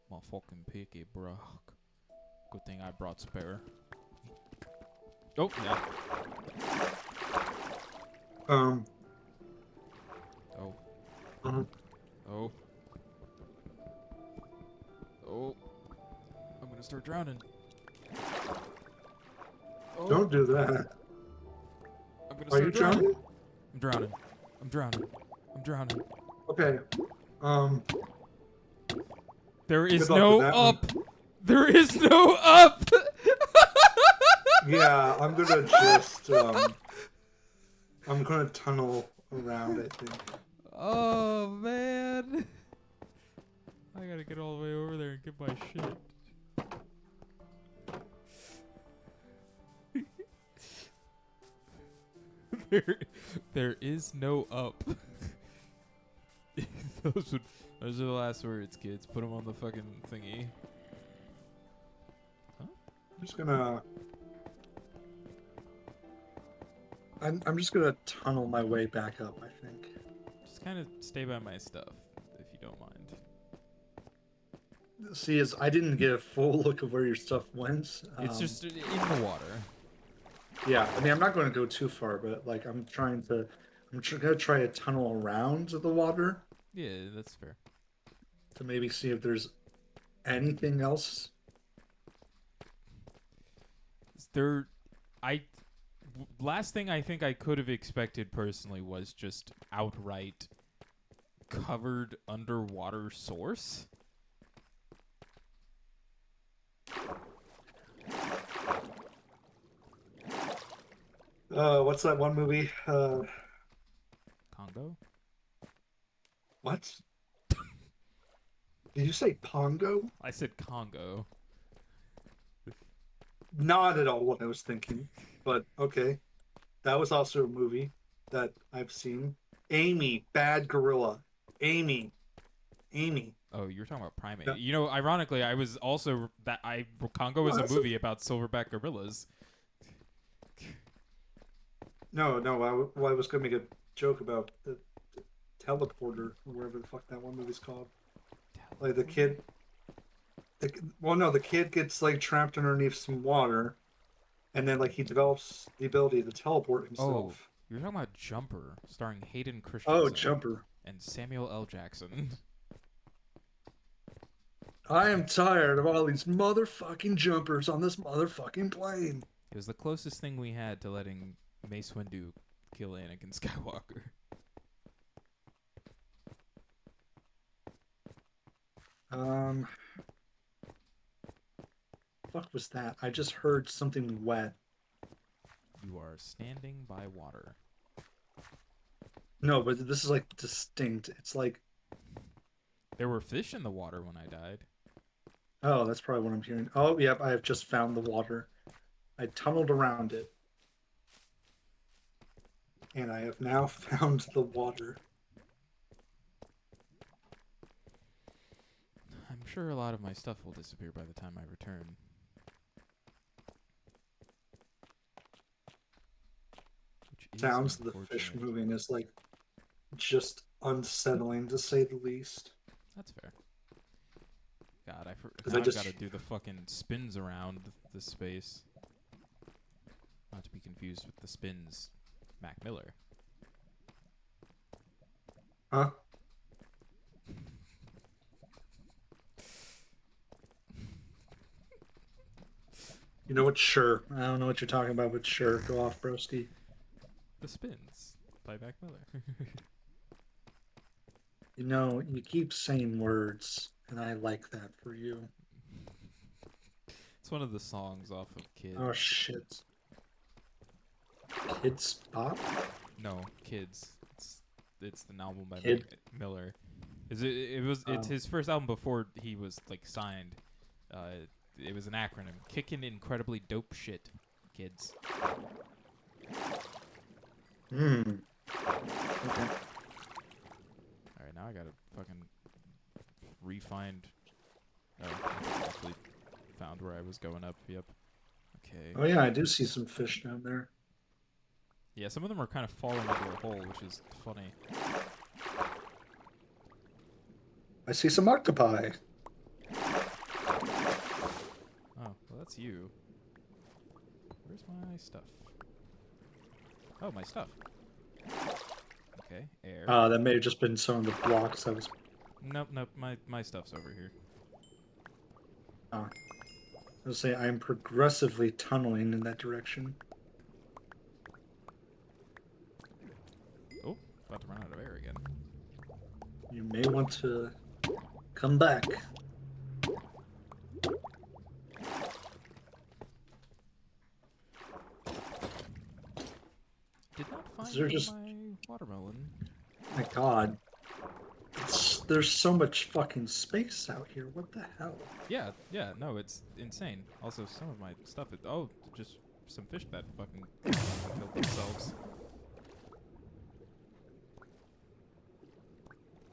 My fucking picky, bro. Good thing I brought spare. Oh, yeah. Oh. Oh. Oh. I'm gonna start drowning. Oh. Don't do that. I'm gonna Are you start drowning. drowning? I'm drowning. I'm drowning. I'm drowning. Okay. There is Good luck no with that one. up. There is no up. Yeah, I'm gonna just I'm gonna tunnel around, I think. Oh man. I gotta get all the way over there and get my shit. There is no up. Those are the last words, kids. Put them on the fucking thingy. I'm just gonna tunnel my way back up, I think. Just kind of stay by my stuff, if you don't mind. See, as I didn't get a full look of where your stuff went. It's just in the water. Yeah, I mean, I'm not going to go too far, but like I'm gonna try to tunnel around the water Yeah, that's fair. to maybe see if there's anything else. Last thing I think I could have expected personally was just outright covered underwater source. What's that one movie? Congo? What? Did you say Pongo? I said Congo. Not at all what I was thinking, but okay. That was also a movie that I've seen. Amy, Bad Gorilla. Amy. Oh, you're talking about primate. No. You know, ironically, I was also Congo is a movie about silverback gorillas. No, I was going to make a joke about the teleporter, or whatever the fuck that one movie's called. Like the kid. The kid gets like trapped underneath some water, and then like he develops the ability to teleport himself. Oh, you're talking about Jumper, starring Hayden Christensen. Oh, Jumper. And Samuel L. Jackson. I am tired of all these motherfucking jumpers on this motherfucking plane. It was the closest thing we had to letting Mace Windu kill Anakin Skywalker. Fuck was that? I just heard something wet. You are standing by water. No, but this is like distinct. It's like, There were fish in the water when I died. oh, that's probably what I'm hearing. Oh, yep, I have just found the water. I tunneled around it. And I have now found the water. I'm sure a lot of my stuff will disappear by the time I return. Which is Sounds of the fish unfortunate. moving is like just unsettling to say the least. That's fair. God, Because now I I've just got to do the fucking spins around this space. Not to be confused with the spins Mac Miller. huh? You know what? Sure. I don't know what you're talking about, but sure. Go off, broski. The spins by Mac Miller. You know, you keep saying words, and I like that for you. It's one of the songs off of Kid. Oh, shit. Kids Pop? No, Kids. It's the album by Kid? Mac Miller. It's his first album before he was like signed. It was an acronym. Kickin' incredibly dope shit, kids. Hmm. Okay. Alright, now I gotta fucking re-find. Oh, I actually found where I was going up. Yep. Okay. Oh, yeah, I do see some fish down there. Yeah, some of them are kind of falling into a hole, which is funny. I see some octopi. Oh, well, that's you. Where's my stuff? Oh, my stuff. Okay, air. That may have just been some of the blocks I was. Nope, my stuff's over here. I was gonna say I'm progressively tunneling in that direction. Oh, about to run out of air again. You may want to come back. Did not find there just- my watermelon. My God, there's so much fucking space out here. What the hell? Yeah, no, it's insane. Also, some of my stuff is just some fish that fucking killed themselves.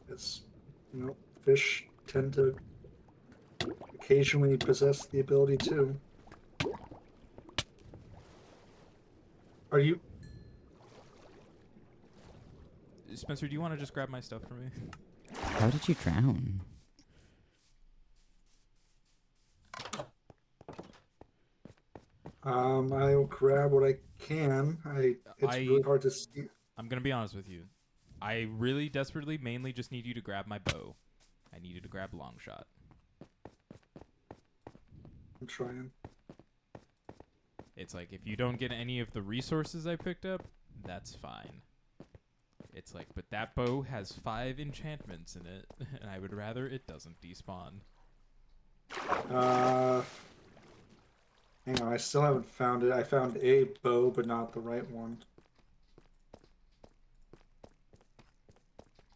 It's, you know, fish tend to occasionally possess the ability to. Are you? Spencer, do you want to just grab my stuff for me? How did you drown? I'll grab what I can. It's really hard to see. I'm gonna be honest with you. I really desperately mainly just need you to grab my bow. I need you to grab long shot. I'm trying. It's like if you don't get any of the resources I picked up, that's fine. It's like, but that bow has 5 enchantments in it, and I would rather it doesn't despawn. Hang on, I still haven't found it. I found a bow, but not the right one.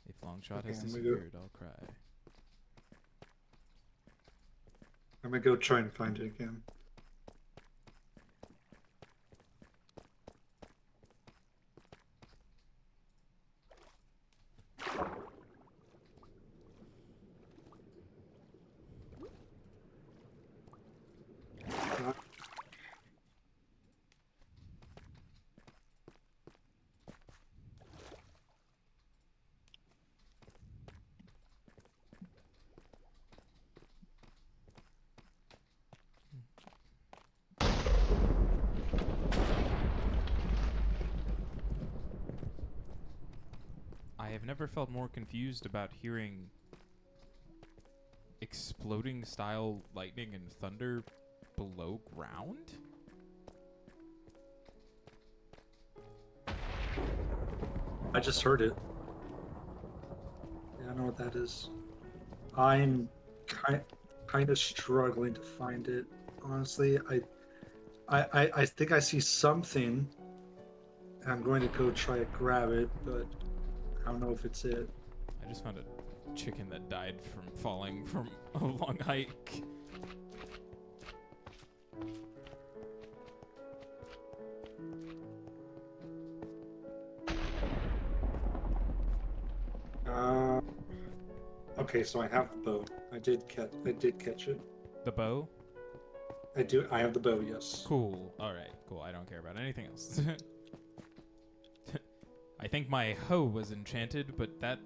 If long shot Okay, has I'm gonna disappeared, I'll cry. I'm gonna go try and find it again. I have never felt more confused about hearing exploding style lightning and thunder below ground? I just heard it. Yeah, I know what that is. I'm kind of struggling to find it. Honestly, I think I see something. And I'm going to go try to grab it, but I don't know if it's it. I just found a chicken that died from falling from a long hike. Uh, okay, so I have the bow. I did catch it. The bow? I do. I have the bow. Yes. Cool. Alright, cool. I don't care about anything else. I think my hoe was enchanted, but that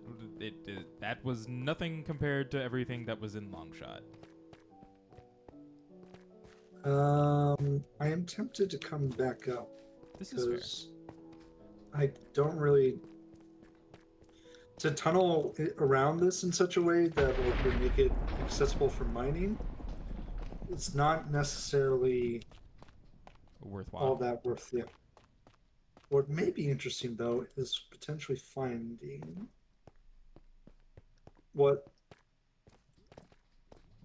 was nothing compared to everything that was in Longshot. I am tempted to come back up This is fair. because I don't really to tunnel around this in such a way that would make it accessible for mining. It's not necessarily Worthwhile. all that worth it. What may be interesting though is potentially finding what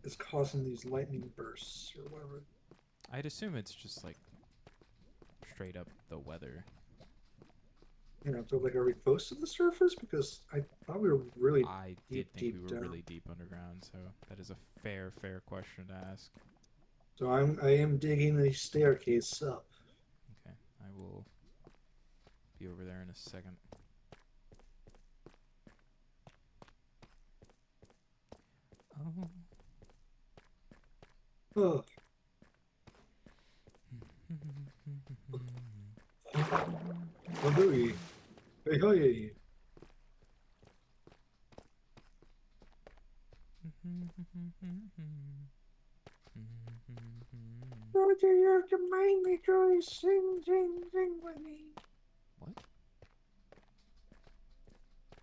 is causing these lightning bursts or whatever. I'd assume it's just like straight up the weather. You know, so like, are we close to the surface? Because I thought we were really I did think we deep were down. really deep underground, so that is a fair question to ask. So I am digging a staircase up. Okay, I will be over there in a second. Oh. Oh. What do we? Hey, hey. Roger, you have to mind me, Joey. Sing with me. What?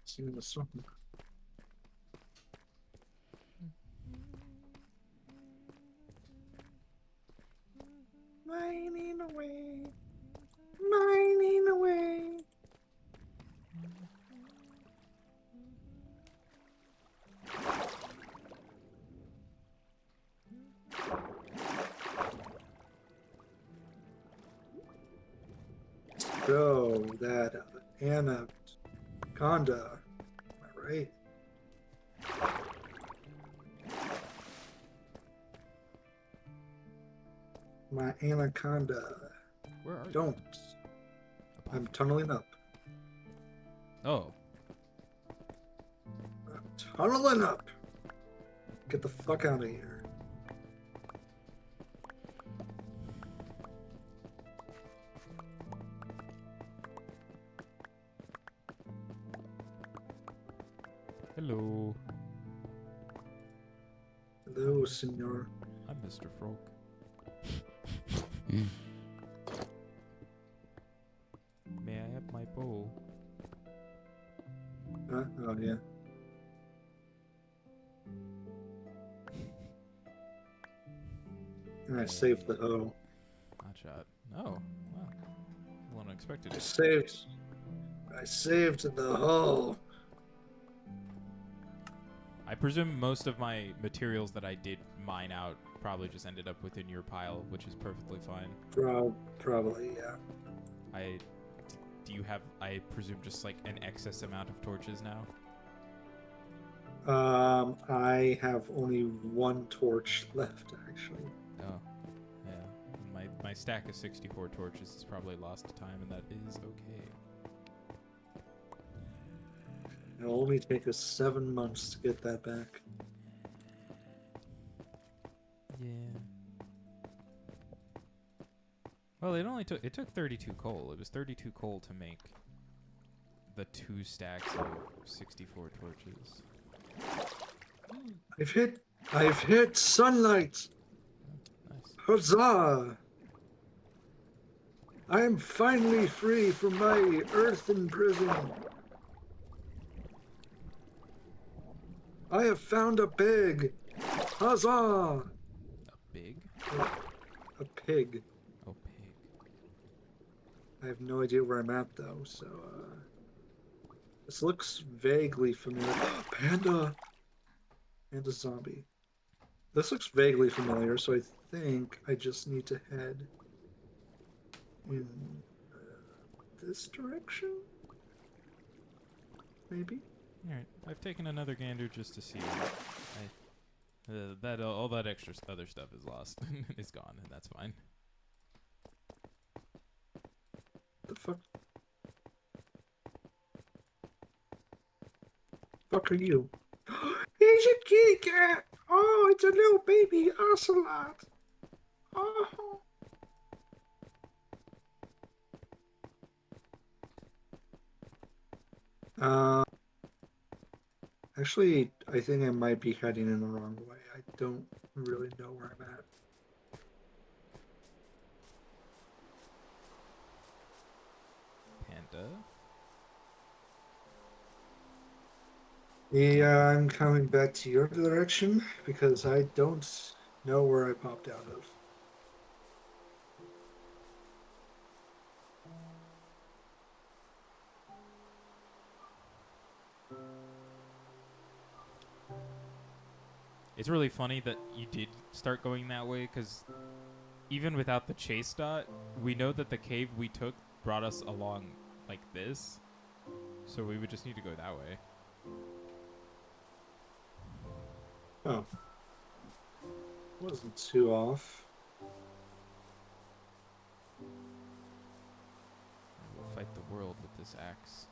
Singing a song. Mining away. Mining away. So that anaconda, am I right? My anaconda. Where are you? Don't. Above. I'm tunneling up. Oh. I'm tunneling up. Get the fuck out of here. Hello. Hello, senor. I'm Mr. Frog. May I have my bow? Huh? Oh, yeah. And I saved the hoe. Hot shot. Oh, wow. A little unexpected. I saved the hoe. I presume most of my materials that I did mine out probably just ended up within your pile, which is perfectly fine. Probably, yeah. Do you have, I presume, just like an excess amount of torches now? I have only one torch left, actually. Oh, yeah. My stack of 64 torches is probably lost to time, and that is okay. It'll only take us 7 months to get that back. Yeah. Well, it took 32 coal. It was 32 coal to make the 2 stacks of 64 torches. I've hit sunlight. Nice. Huzzah! I am finally free from my earthen prison. I have found a pig. Huzzah! A big? A pig. Oh, pig. I have no idea where I'm at though, so this looks vaguely familiar. Panda! And a zombie. This looks vaguely familiar, so I think I just need to head in this direction? Maybe? Alright, I've taken another gander just to see. That all that extra other stuff is lost. It's gone, and that's fine. The fuck? Fuck are you? He's a kitty cat! Oh, it's a little baby ocelot! Oh. Uh, Actually, I think I might be heading in the wrong way. I don't really know where I'm at. Panda. Yeah, I'm coming back to your direction because I don't know where I popped out of. It's really funny that you did start going that way, because even without the chase dot, we know that the cave we took brought us along like this. So we would just need to go that way. Oh. Wasn't too off. We'll fight the world with this axe.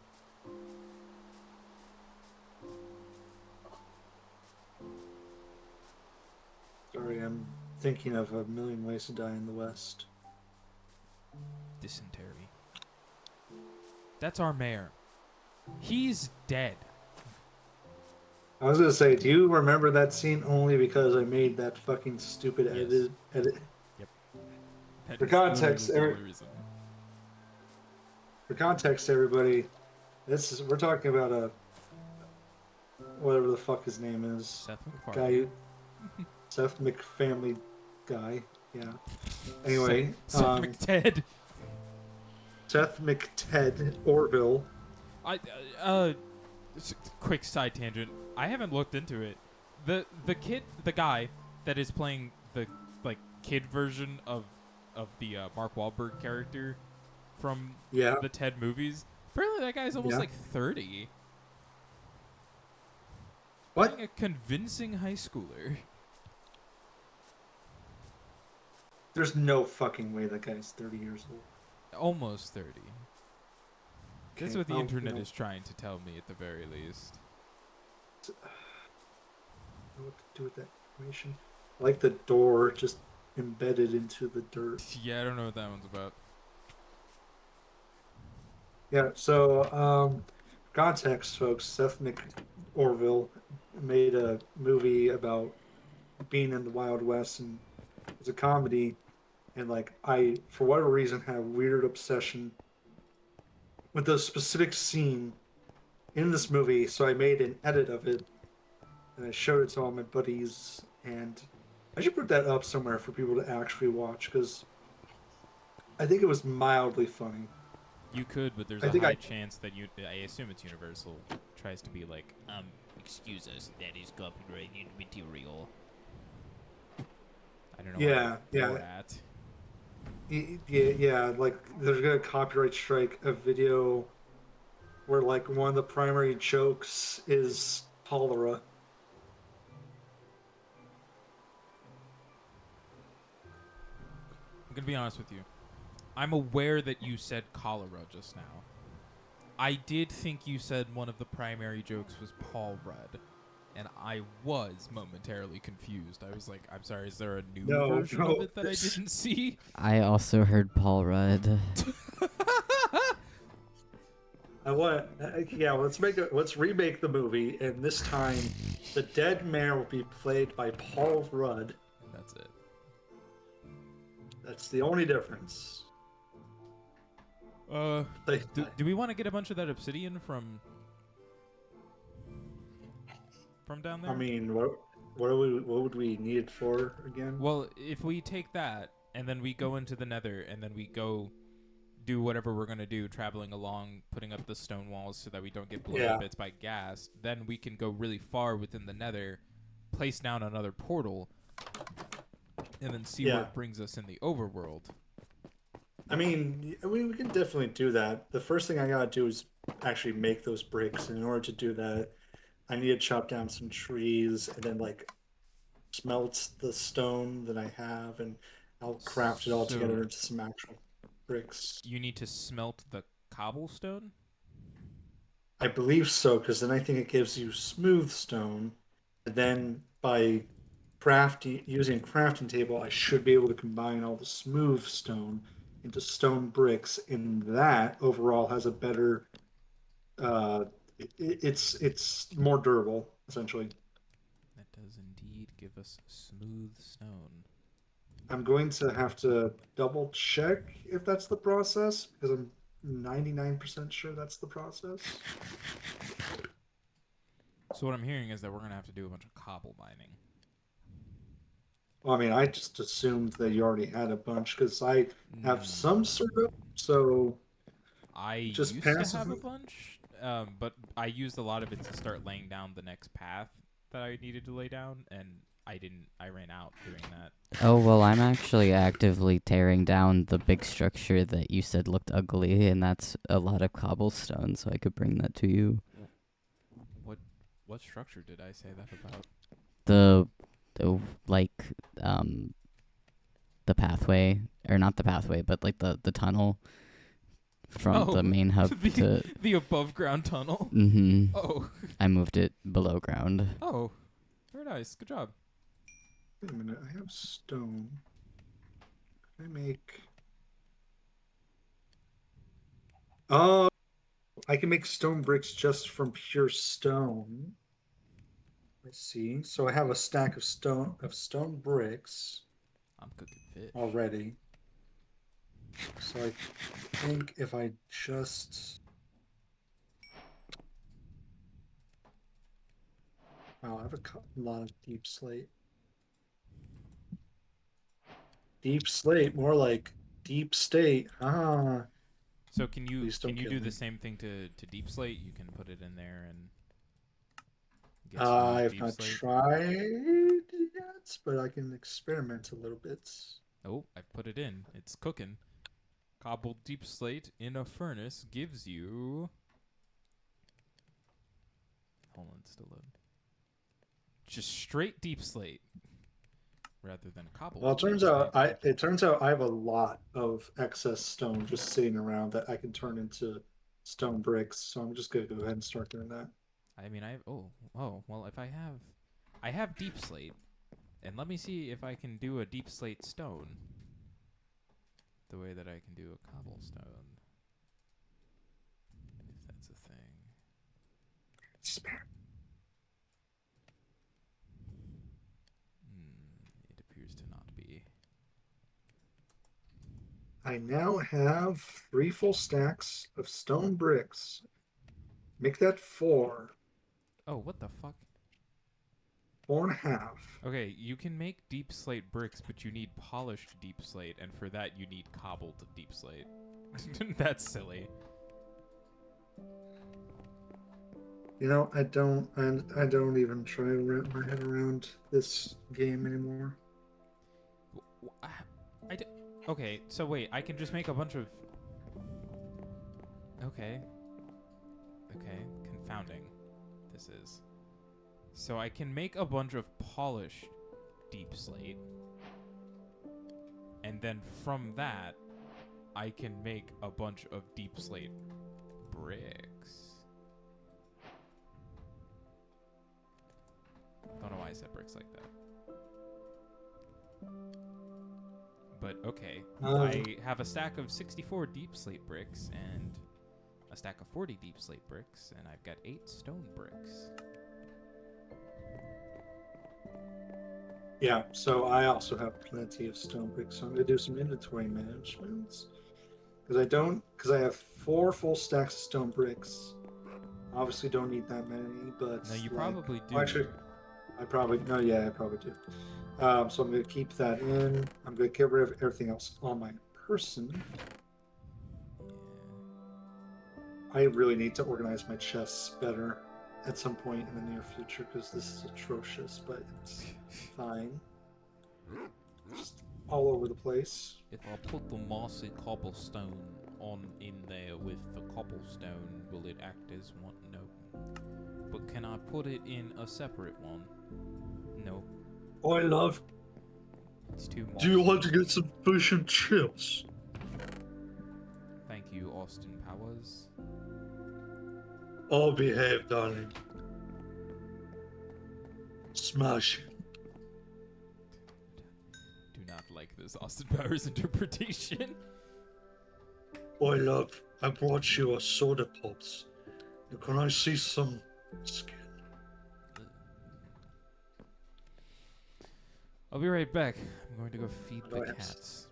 Sorry, I'm thinking of a million ways to die in the West. Dysentery. That's our mayor. He's dead. I was gonna say, do you remember that scene only because I made that fucking stupid Yes. edit? That For is context, literally the only reason. For context, everybody, we're talking about a whatever the fuck his name is, Seth MacFarlane. guy, Seth McFamily guy, yeah. Anyway, Seth McTed. Seth McTed Orville. Quick side tangent. I haven't looked into it. The guy that is playing the kid version of the Mark Wahlberg character from the Ted movies. Apparently, that guy's almost like 30. What? Playing a convincing high schooler. There's no fucking way that guy's 30 years old. Almost 30. That's what the well, internet is trying to tell me, at the very least. I don't know what to do with that information. I like the door just embedded into the dirt. Yeah, I don't know what that one's about. Yeah, so context, folks. Seth McOrville made a movie about being in the Wild West, and it's a comedy. And like, I, for whatever reason, had a weird obsession with a specific scene in this movie, so I made an edit of it and I showed it to all my buddies. And I should put that up somewhere for people to actually watch because I think it was mildly funny. You could, but there's a high chance that I assume it's Universal tries to be like, excuse us, that is copyrighted material. I don't know. Yeah. At. Yeah, like there's gonna copyright strike a video where like one of the primary jokes is cholera. I'm gonna be honest with you. I'm aware that you said cholera just now. I did think you said one of the primary jokes was Paul Rudd, and I was momentarily confused. I was like, I'm sorry, is there a new version of it that I didn't see? I also heard Paul Rudd. Let's remake the movie, and this time the dead mayor will be played by Paul Rudd. That's it. That's the only difference. Do we want to get a bunch of that obsidian from down there? I mean, What would we need it for again? Well, if we take that and then we go into the Nether and then we go do whatever we're gonna do, traveling along, putting up the stone walls so that we don't get blown to Yeah. bits by gas, then we can go really far within the Nether, place down another portal, and then see where Yeah. it brings us in the overworld. I mean, we can definitely do that. The first thing I gotta do is actually make those bricks. And in order to do that, I need to chop down some trees and then like smelt the stone that I have, and I'll craft it all So together into some actual bricks. you need to smelt the cobblestone. I believe so, because then I think it gives you smooth stone. And then by crafting using a crafting table, I should be able to combine all the smooth stone into stone bricks, and that overall has a better it's more durable essentially. That does indeed give us smooth stone. I'm going to have to double check if that's the process because I'm 99% sure that's the process. So what I'm hearing is that we're gonna have to do a bunch of cobble mining. Well, I mean, I just assumed that you already had a bunch because I have some sort of, so I just used to have a passively. bunch, but I used a lot of it to start laying down the next path that I needed to lay down, and I didn't. I ran out doing that. Oh, well, I'm actually actively tearing down the big structure that you said looked ugly, and that's a lot of cobblestone, so I could bring that to you. What structure did I say that about? The, the like, um, the pathway, or not the pathway, but like the tunnel from the main hub to. the above ground tunnel. Mm-hmm. Oh, I moved it below ground. oh, very nice. Good job. Wait a minute, I have stone. Can I make? Oh, I can make stone bricks just from pure stone. I see. So I have a stack of stone bricks I'm cooking fish. already. So I think if I just wow, I have a lot of deep slate. Deep slate, more like deep state. Ah, So can you please don't kill do the me. same thing to deep slate? You can put it in there and get smooth I've deep not slate. tried yet, but I can experiment a little bit. Oh, I've put it in. It's cooking. Cobbled deep slate in a furnace gives you. Hold on, it's still loading. Just straight deep slate rather than cobbled Well, it deep turns slate. out I have a lot of excess stone just sitting around that I can turn into stone bricks. So I'm just gonna go ahead and start doing that. I mean, well, if I have deep slate, and let me see if I can do a deep slate stone the way that I can do a cobblestone, if that's a thing. It appears to not be. I now have 3 full stacks of stone bricks. Make that 4, Oh, what the fuck? 4.5. Okay, you can make deep slate bricks, but you need polished deep slate, and for that you need cobbled deep slate. That's silly. You know, I don't even try to wrap my head around this game anymore. Okay, so wait, I can just make a bunch of. Okay. Okay, confounding. This is. So I can make a bunch of polished deep slate, and then from that, I can make a bunch of deep slate bricks. Don't know why I said bricks like that. But okay, I have a stack of 64 deep slate bricks and a stack of 40 deep slate bricks, and I've got 8 stone bricks. Yeah, so I also have plenty of stone bricks. So I'm gonna do some inventory management because I have 4 full stacks of stone bricks. Obviously, don't need that many, but No, you like, probably do. well, actually, I probably no, yeah, I probably do. So I'm gonna keep that in. I'm gonna get rid of everything else on my person. I really need to organize my chests better at some point in the near future because this is atrocious, but it's fine. Just all over the place. If I put the mossy cobblestone on in there with the cobblestone, will it act as one? No. But can I put it in a separate one? No. Oh, I love. It's too mossy. Do you want to get some fish and chips? Thank you, Austin Powers. I'll behave, darling. Smash. Do not like this Austin Powers interpretation. Oh, I love. I brought you a soda pops. Can I see some skin? I'll be right back. I'm going to go feed the Alright. cats.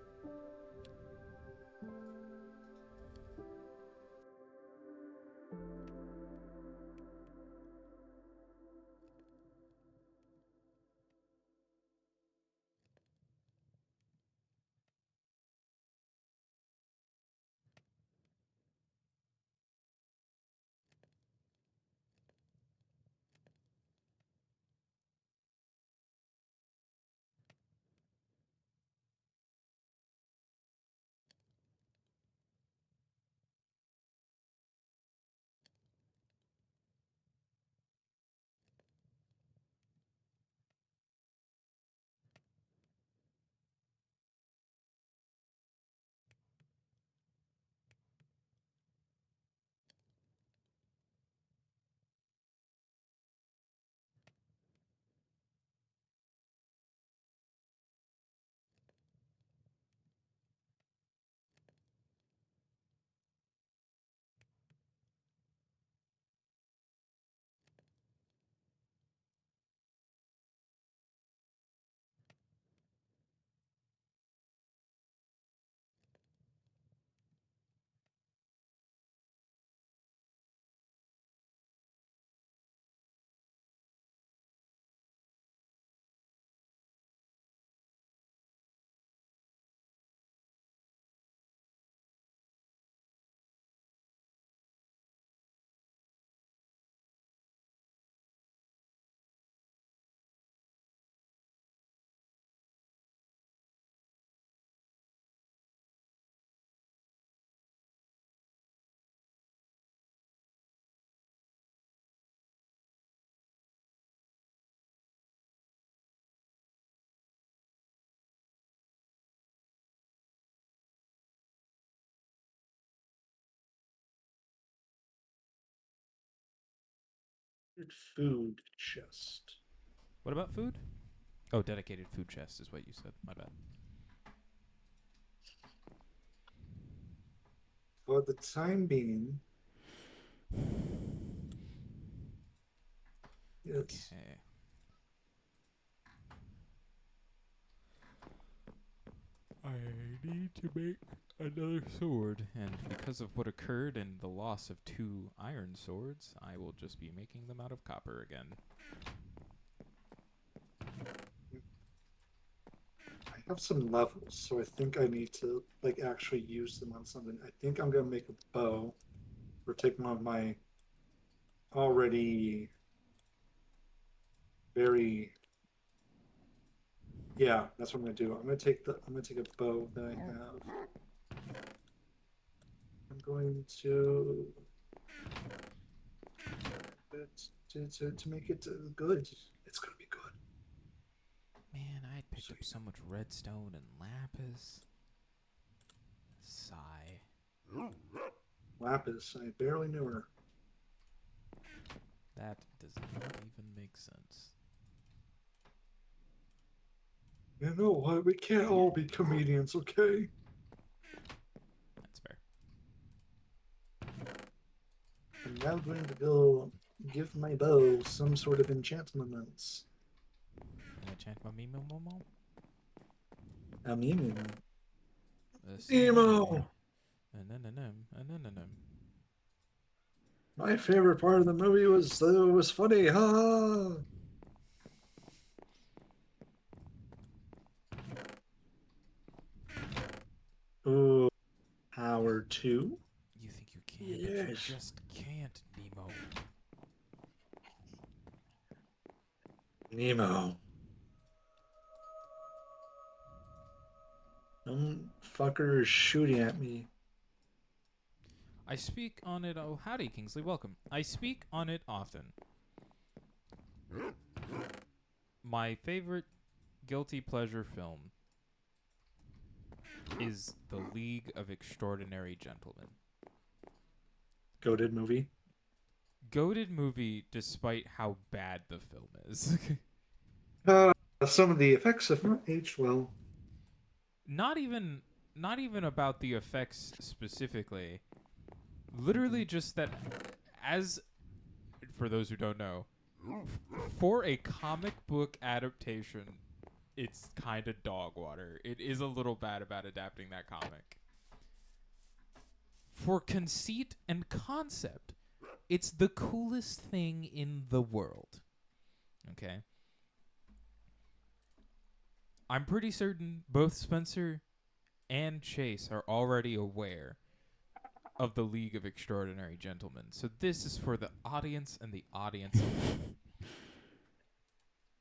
Food chest. What about food? Oh, dedicated food chest is what you said. My bad. For the time being, yes. Okay. I need to make another sword, and because of what occurred and the loss of 2 iron swords, I will just be making them out of copper again. I have some levels, so I think I need to like actually use them on something. I think I'm gonna make a bow, or take one of my already very. Yeah, that's what I'm gonna do. I'm gonna take a bow that I have. I'm going to make it good. It's gonna be good. Man, I picked up so much redstone and lapis. Sigh. Lapis, I barely knew her. That does not even make sense. You know what? We can't all be comedians, okay? That's fair. I'm now going to go give my bow some sort of enchantments. Can I chant my Mimo Momo? A meme. Emo! My favorite part of the movie was funny. Ha! Ooh, Power 2? You think you can, but you Yes. just can't, Nemo. Nemo. Some fucker is shooting at me. I speak on it. Oh, howdy, Kingsley. Welcome. I speak on it often. My favorite guilty pleasure film is The League of Extraordinary Gentlemen. Goated movie. Goated movie, despite how bad the film is. Some of the effects have not aged well. not even, not even about the effects specifically. Literally, just that, as for those who don't know, for a comic book adaptation, it's kind of dog water. It is a little bad about adapting that comic. For conceit and concept, it's the coolest thing in the world. Okay? I'm pretty certain both Spencer and Chase are already aware of the League of Extraordinary Gentlemen. So this is for the audience and the audience alone.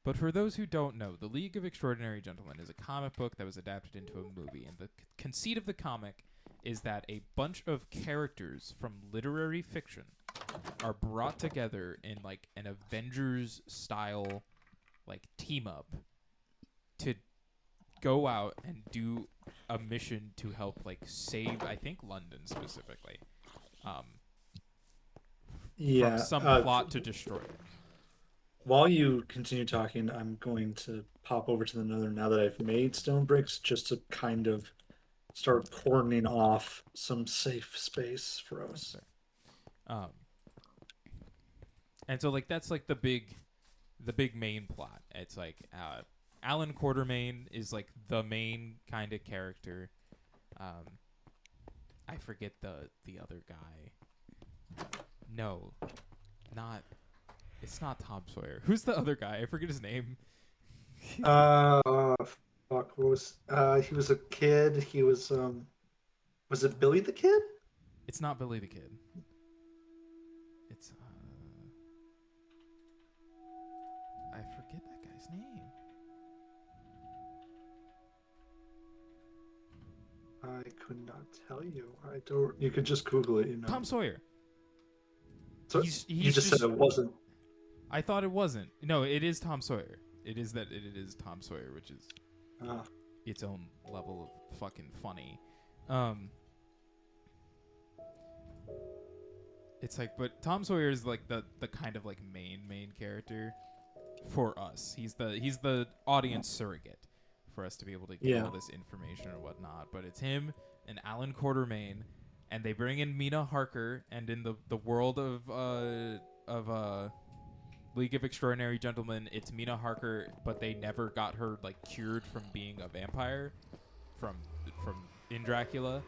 But for those who don't know, the League of Extraordinary Gentlemen is a comic book that was adapted into a movie. And the conceit of the comic is that a bunch of characters from literary fiction are brought together in like an Avengers style like team up to go out and do a mission to help like save, I think, London specifically, from some plot to destroy it. While you continue talking, I'm going to pop over to the nether now that I've made stone bricks, just to kind of start cordoning off some safe space for us. Um, and so like that's like the big main plot. It's like Alan Quartermain is like the main kind of character. I forget the other guy. No, not. It's not Tom Sawyer. Who's the other guy? I forget his name. Uh, Fuck, what was he was a kid. He was it Billy the Kid? It's not Billy the Kid. It's I forget that guy's name. I could not tell you. I don't. You could just Google it. You know. Tom Sawyer. So he's you just said it wasn't. I thought it wasn't. No, it is Tom Sawyer. It is that it is Tom Sawyer, which is its own level of fucking funny. It's like, but Tom Sawyer is like the kind of like main character for us. He's the audience surrogate for us to be able to get all this information or whatnot. But it's him and Alan Quartermain, and they bring in Mina Harker, and in the world of League of Extraordinary Gentlemen, it's Mina Harker, but they never got her like cured from being a vampire from in Dracula,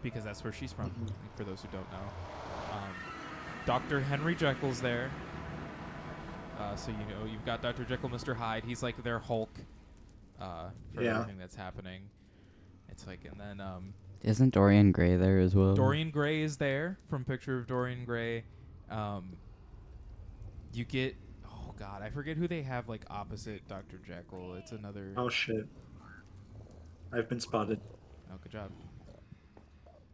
because that's where she's from. For those who don't know, Dr. Henry Jekyll's there. So you know you've got Dr. Jekyll, Mr. Hyde. He's like their Hulk for everything that's happening. It's like, and then isn't Dorian Gray there as well? Dorian Gray is there from Picture of Dorian Gray. You get, oh god, I forget who they have like opposite Dr. Jekyll. It's another. Oh shit! I've been spotted. Oh, good job.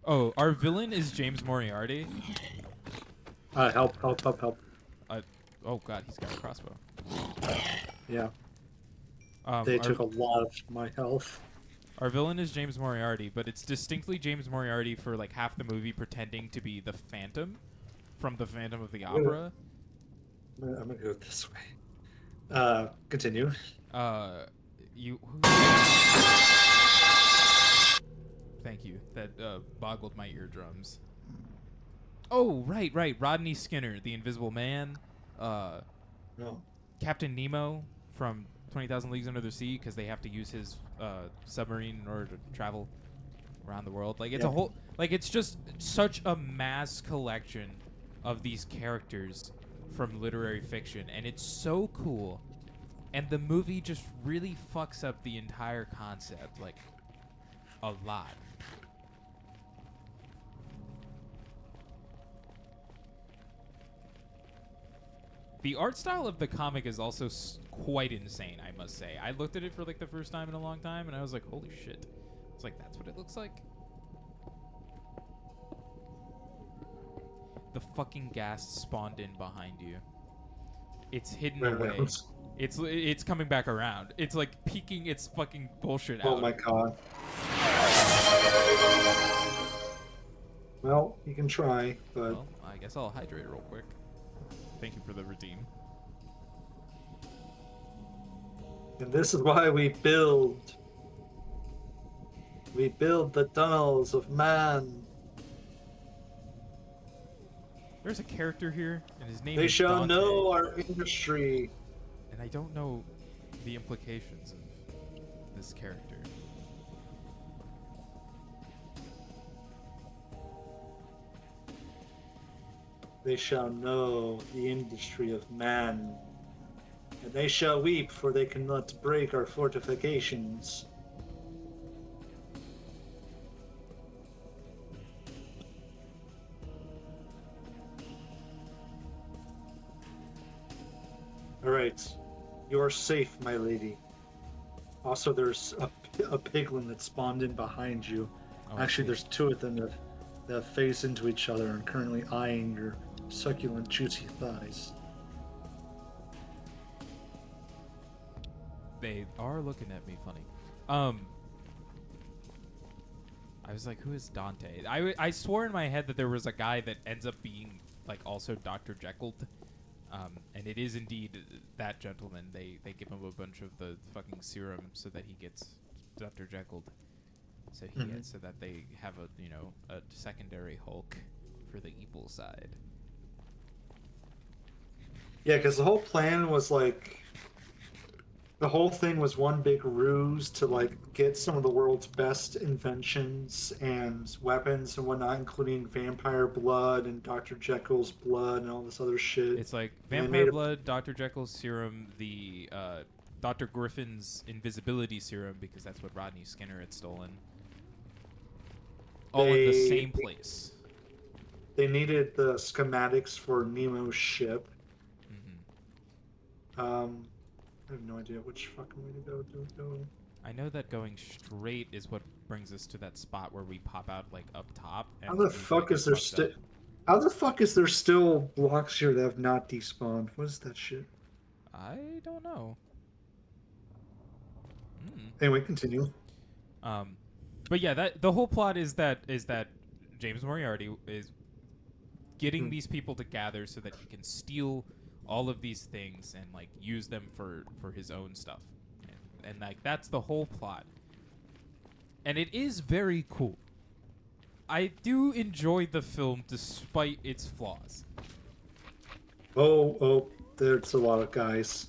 Oh, our villain is James Moriarty. Help! Oh god, he's got a crossbow. Yeah. They took a lot of my health. Our villain is James Moriarty, but it's distinctly James Moriarty for like half the movie, pretending to be the Phantom from the Phantom of the Opera. I'm gonna go this way. Continue. Thank you. That boggled my eardrums. Oh, right. Rodney Skinner, the Invisible Man. No. Captain Nemo from 20,000 Leagues Under the Sea, because they have to use his submarine in order to travel around the world. Like it's a whole, like it's just such a mass collection of these characters from literary fiction, and it's so cool. And the movie just really fucks up the entire concept, like a lot. The art style of the comic is also quite insane, I must say. I looked at it for like the first time in a long time, and I was like, holy shit. It's like, that's what it looks like? The fucking ghast spawned in behind you. It's hidden Where away. else? It's coming back around. It's like peeking its fucking bullshit out. Oh my god. Well, you can try, but... Well, I guess I'll hydrate real quick. Thank you for the redeem. And this is why we build. We build the tunnels of man. There's a character here, and his name They is shall Dante, know our industry. and I don't know the implications of this character. They shall know the industry of man. And they shall weep, for they cannot break our fortifications. Alright. You are safe, my lady. Also, there's a piglin that spawned in behind you. Oh, I Actually, see. there's two of them that face into each other and currently eyeing your succulent, juicy thighs. They are looking at me funny. I was like, who is Dante? I swore in my head that there was a guy that ends up being like also Dr. Jekyll. And it is indeed that gentleman. They give him a bunch of the fucking serum so that he gets Dr. Jekyll. So he Mhm. so that they have a secondary Hulk for the evil side. Yeah, because the whole plan was like... The whole thing was one big ruse to like get some of the world's best inventions and weapons and whatnot, including vampire blood and Dr. Jekyll's blood and all this other shit. It's like And they vampire made blood, Dr. Jekyll's serum, the Dr. Griffin's invisibility serum because that's what Rodney Skinner had stolen. All in the same place. They needed the schematics for Nemo's ship. Hmm. I have no idea which fucking way to go. I know that going straight is what brings us to that spot where we pop out like up top. And How the usually fuck get is there fucked still? up. How the fuck is there still blocks here that have not despawned? What is that shit? I don't know. Anyway, continue. But yeah, that the whole plot is that James Moriarty is getting these people to gather so that he can steal all of these things and like use them for his own stuff, and like that's the whole plot. And it is very cool. I do enjoy the film despite its flaws. Oh, there's a lot of guys.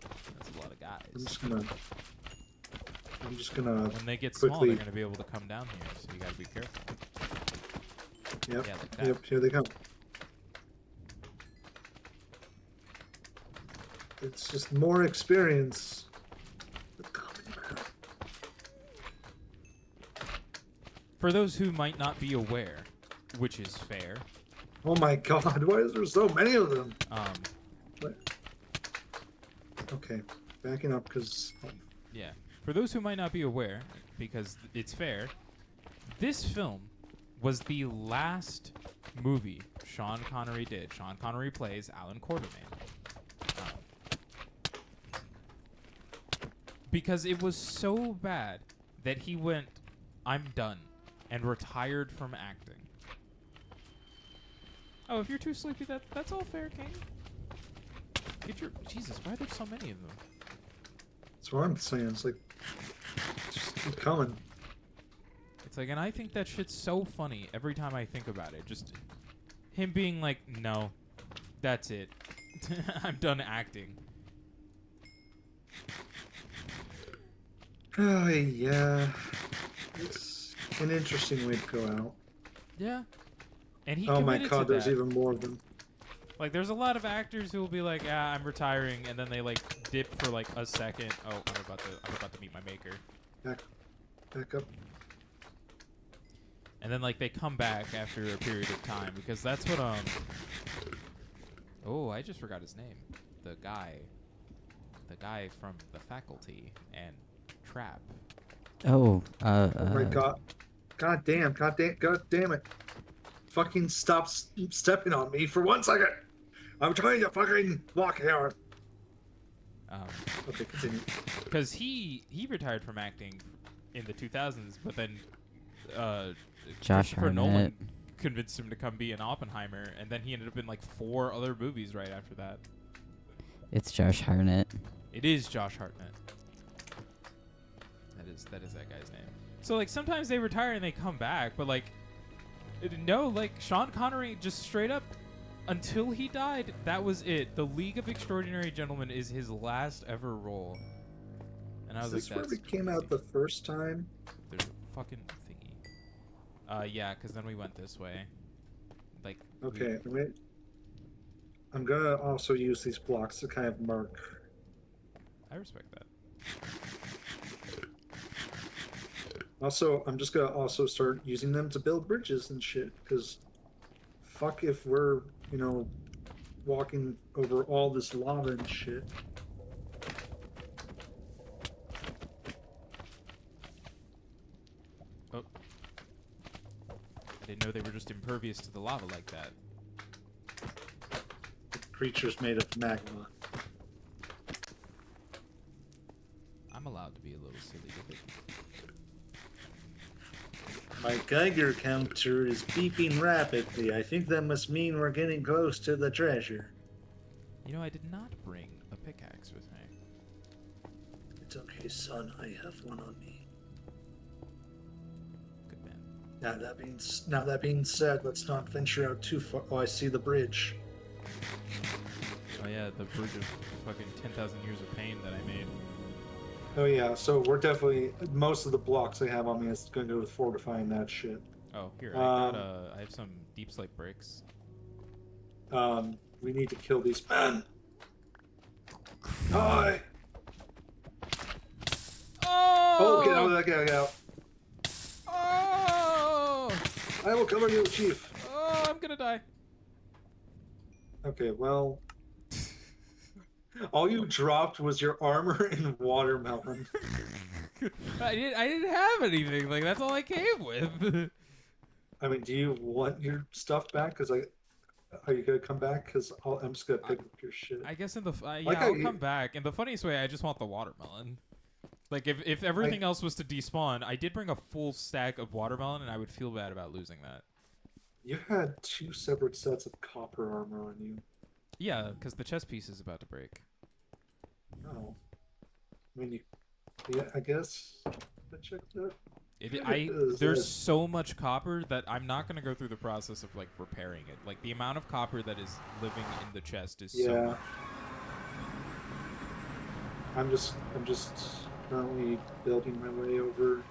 That's a lot of guys. I'm just gonna When they get small, quickly. they're gonna be able to come down here, so you gotta be careful. Yep. Yeah, like that. Yep. Here they come. It's just more experience. For those who might not be aware, which is fair, Oh my god! Why is there so many of them? What? Okay, backing up because. yeah. For those who might not be aware, because it's fair, this film was the last movie Sean Connery did. Sean Connery plays Alan Quartermain. Because it was so bad that he went, I'm done, and retired from acting. Oh, if you're too sleepy, that's all fair, King. Get your... Jesus, why are there so many of them? That's what I'm saying. It's like, just keep coming. It's like, and I think that shit's so funny every time I think about it. Just him being like, no, that's it. I'm done acting. Oh yeah, it's an interesting way to go out. Yeah. And he Oh my committed god, to there's that. even more of them. Like, there's a lot of actors who will be like, "Ah, I'm retiring," and then they like dip for like a second. Oh, I'm about to meet my maker. Back up. and then like they come back after a period of time because that's what Oh, I just forgot his name. The guy from the faculty and Trap. Oh, Oh my god. God damn it. Fucking stop stepping on me for 1 second. I'm trying to fucking walk here. Okay, continue. Because he retired from acting in the 2000s, but then Josh Christopher Nolan Hartnett. convinced him to come be in Oppenheimer, and then he ended up in like 4 other movies right after that. It's Josh Hartnett. It is Josh Hartnett. That is that guy's name. So like sometimes they retire and they come back, but like no, like Sean Connery just straight up until he died, that was it. The League of Extraordinary Gentlemen is his last ever role. And I was Is this like, where that's we came out the first time? There's a fucking thingy. Yeah, because then we went this way. Like. Okay, I'm gonna also use these blocks to kind of mark. I respect that. Also, I'm just gonna also start using them to build bridges and shit, because fuck if we're, walking over all this lava and shit. Oh. I didn't know they were just impervious to the lava like that. Creatures made of magma. I'm allowed to be a little silly with it. My Geiger counter is beeping rapidly. I think that must mean we're getting close to the treasure. You know, I did not bring a pickaxe with me. It's okay, son. I have one on me. Good man. Now that being said, let's not venture out too far. Oh, I see the bridge. Oh yeah, the bridge of fucking 10,000 years of pain that I made. Oh yeah, so we're definitely most of the blocks I have on me is going to go with fortifying that shit. Oh, here I have some deep slate bricks. We need to kill these men. Die! Oh, get out of that guy! Get out! Oh! I will cover you, Chief. Oh, I'm gonna die. Okay, well, all you dropped was your armor and watermelon. I didn't have anything. Like that's all I came with. I mean, do you want your stuff back? Are you gonna come back? Because I'm just gonna pick up your shit. I guess in the Like I'll come back. In the funniest way, I just want the watermelon. Like if everything else was to despawn, I did bring a full stack of watermelon, and I would feel bad about losing that. You had 2 separate sets of copper armor on you. Yeah, because the chest piece is about to break. Oh. I mean, yeah, I guess. I checked that. There's so much copper that I'm not gonna go through the process of like repairing it. Like the amount of copper that is living in the chest is so much. I'm just currently building my way over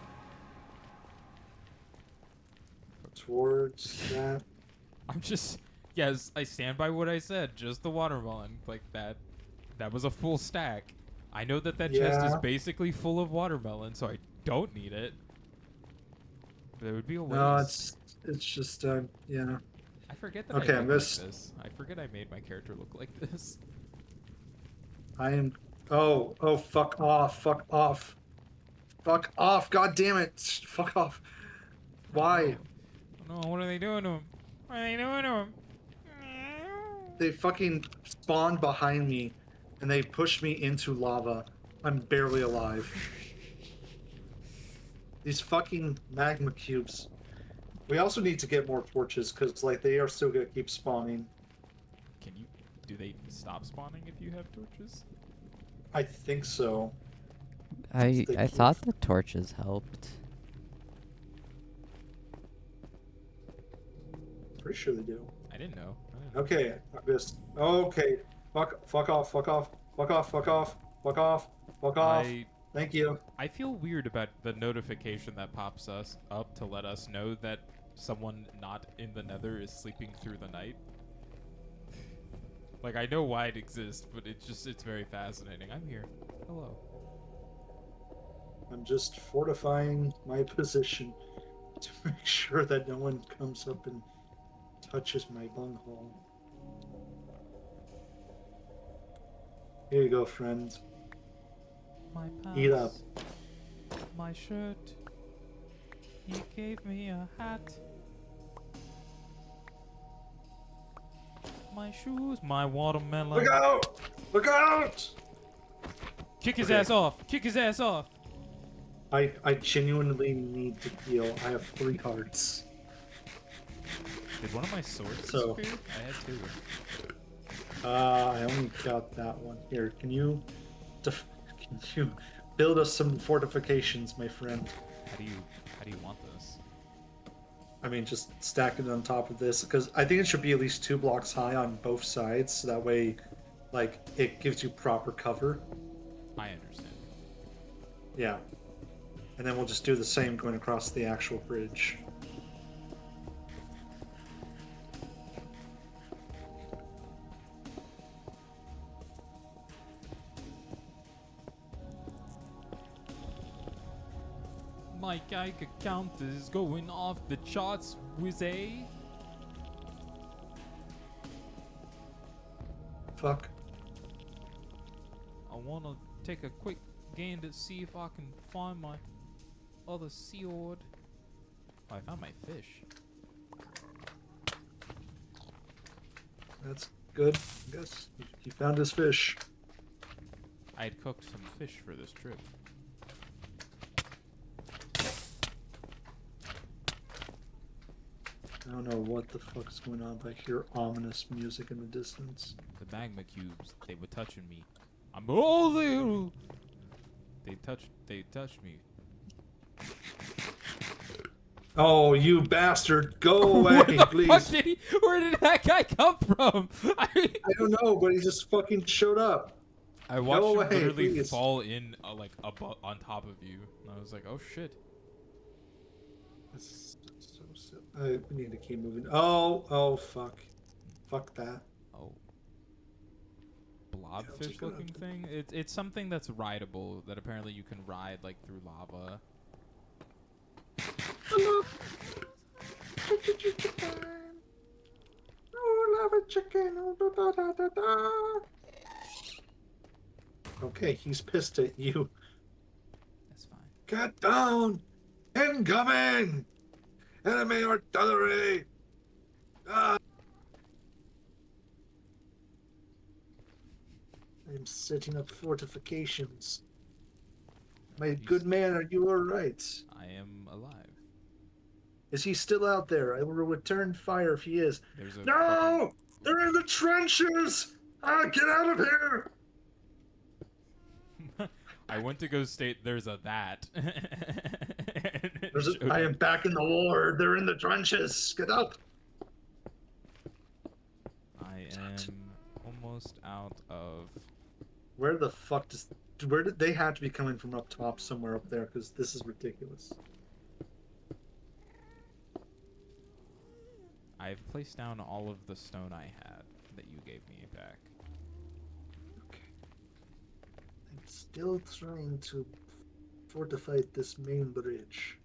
towards that. Yes, I stand by what I said. Just the watermelon, like that was a full stack. I know that chest is basically full of watermelon, so I don't need it. But it would be a waste. No, it's just yeah. I forget that okay, I I'm look just like this. I forget I made my character look like this. I am. Oh, fuck off! Fuck off! Fuck off! God damn it! Fuck off! Why? No, what are they doing to him? What are they doing to him? They fucking spawned behind me, and they pushed me into lava. I'm barely alive. These fucking magma cubes. We also need to get more torches, because like they are still gonna keep spawning. Do they stop spawning if you have torches? I think so. I thought the torches helped. Pretty sure they do. I didn't know. Okay, I'm just okay. Fuck off! Fuck off! Fuck off! Fuck off! Fuck off! Fuck off! Thank you. I feel weird about the notification that pops us up to let us know that someone not in the Nether is sleeping through the night. Like I know why it exists, but it's very fascinating. I'm here. Hello. I'm just fortifying my position. to make sure that no one comes up and touches my bunghole. Here you go, friend. My Eat up. pants, my shirt. He gave me a hat. My shoes, my watermelon. Look out! Look out! Kick his Okay. ass off! Kick his ass off! I genuinely need to heal. I have 3 hearts. Did one of my swords So- disappear? I had 2. I only got that one. Here, can you build us some fortifications, my friend? How do you want this? I mean, just stack it on top of this, because I think it should be at least 2 blocks high on both sides, so that way, like, it gives you proper cover. I understand. Yeah. And then we'll just do the same going across the actual bridge. My Geiger count is going off the charts, Wizay. Fuck. I wanna take a quick gain to see if I can find my other sword. Oh, I found my fish. That's good, I guess. He found his fish. I had cooked some fish for this trip. I don't know what the fuck is going on, but I hear ominous music in the distance. The magma cubes, they were touching me. I'm all there. They touched me. Oh, you bastard! Go away, Where the please! fuck did he? Where did that guy come from? I don't know, but he just fucking showed up. I watched Go him away, literally please. fall in like on top of you, and I was like, oh shit. That's so we need to keep moving. Oh, fuck. Fuck that. Oh. Yeah, Blobfish take it looking out. thing? It's something that's rideable that apparently you can ride like through lava. Hello. Oh, love a chicken. Oh, da, da, da, da. Okay, he's pissed at you. That's fine. Get down! Incoming! Enemy artillery! Ah! I'm setting up fortifications. My good man, are you alright? I am alive. Is he still out there? I will return fire if he is. There's a No! They're in the trenches! Ah, get out of here! fucking- I went to go state there's a that. I am back in the war. They're in the trenches. Get up! I am almost out of. Where the fuck does... Where did they have to be coming from up top somewhere up there? Because this is ridiculous. I've placed down all of the stone I had that you gave me back. Okay. I'm still trying to fortify this main bridge.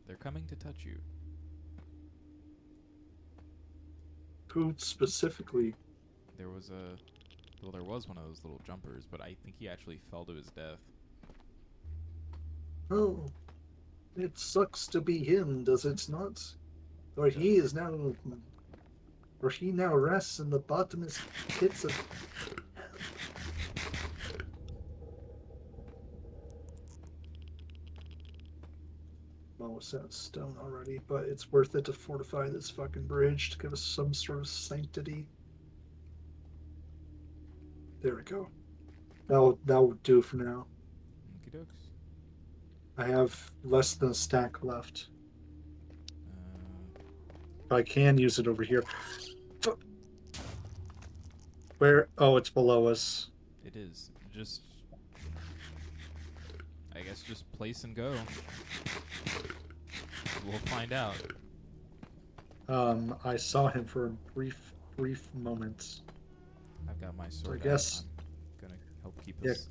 They're coming to touch you. Who specifically? There was a. Well, there was one of those little jumpers, but I think he actually fell to his death. Oh, it sucks to be him, does it not? Or he is now, or he now rests in the bottomless pits of hell. I'm almost out of stone already, but it's worth it to fortify this fucking bridge to give us some sort of sanctity. There we go. That'll do for now. Okie dokes. I have less than a stack left. Uh, But I can use it over here. Where? Oh, it's below us. it is. Just. I guess just place and go. We'll find out. I saw him for a brief moment. I've got my sword. guess- I'm gonna help keep Yeah. us.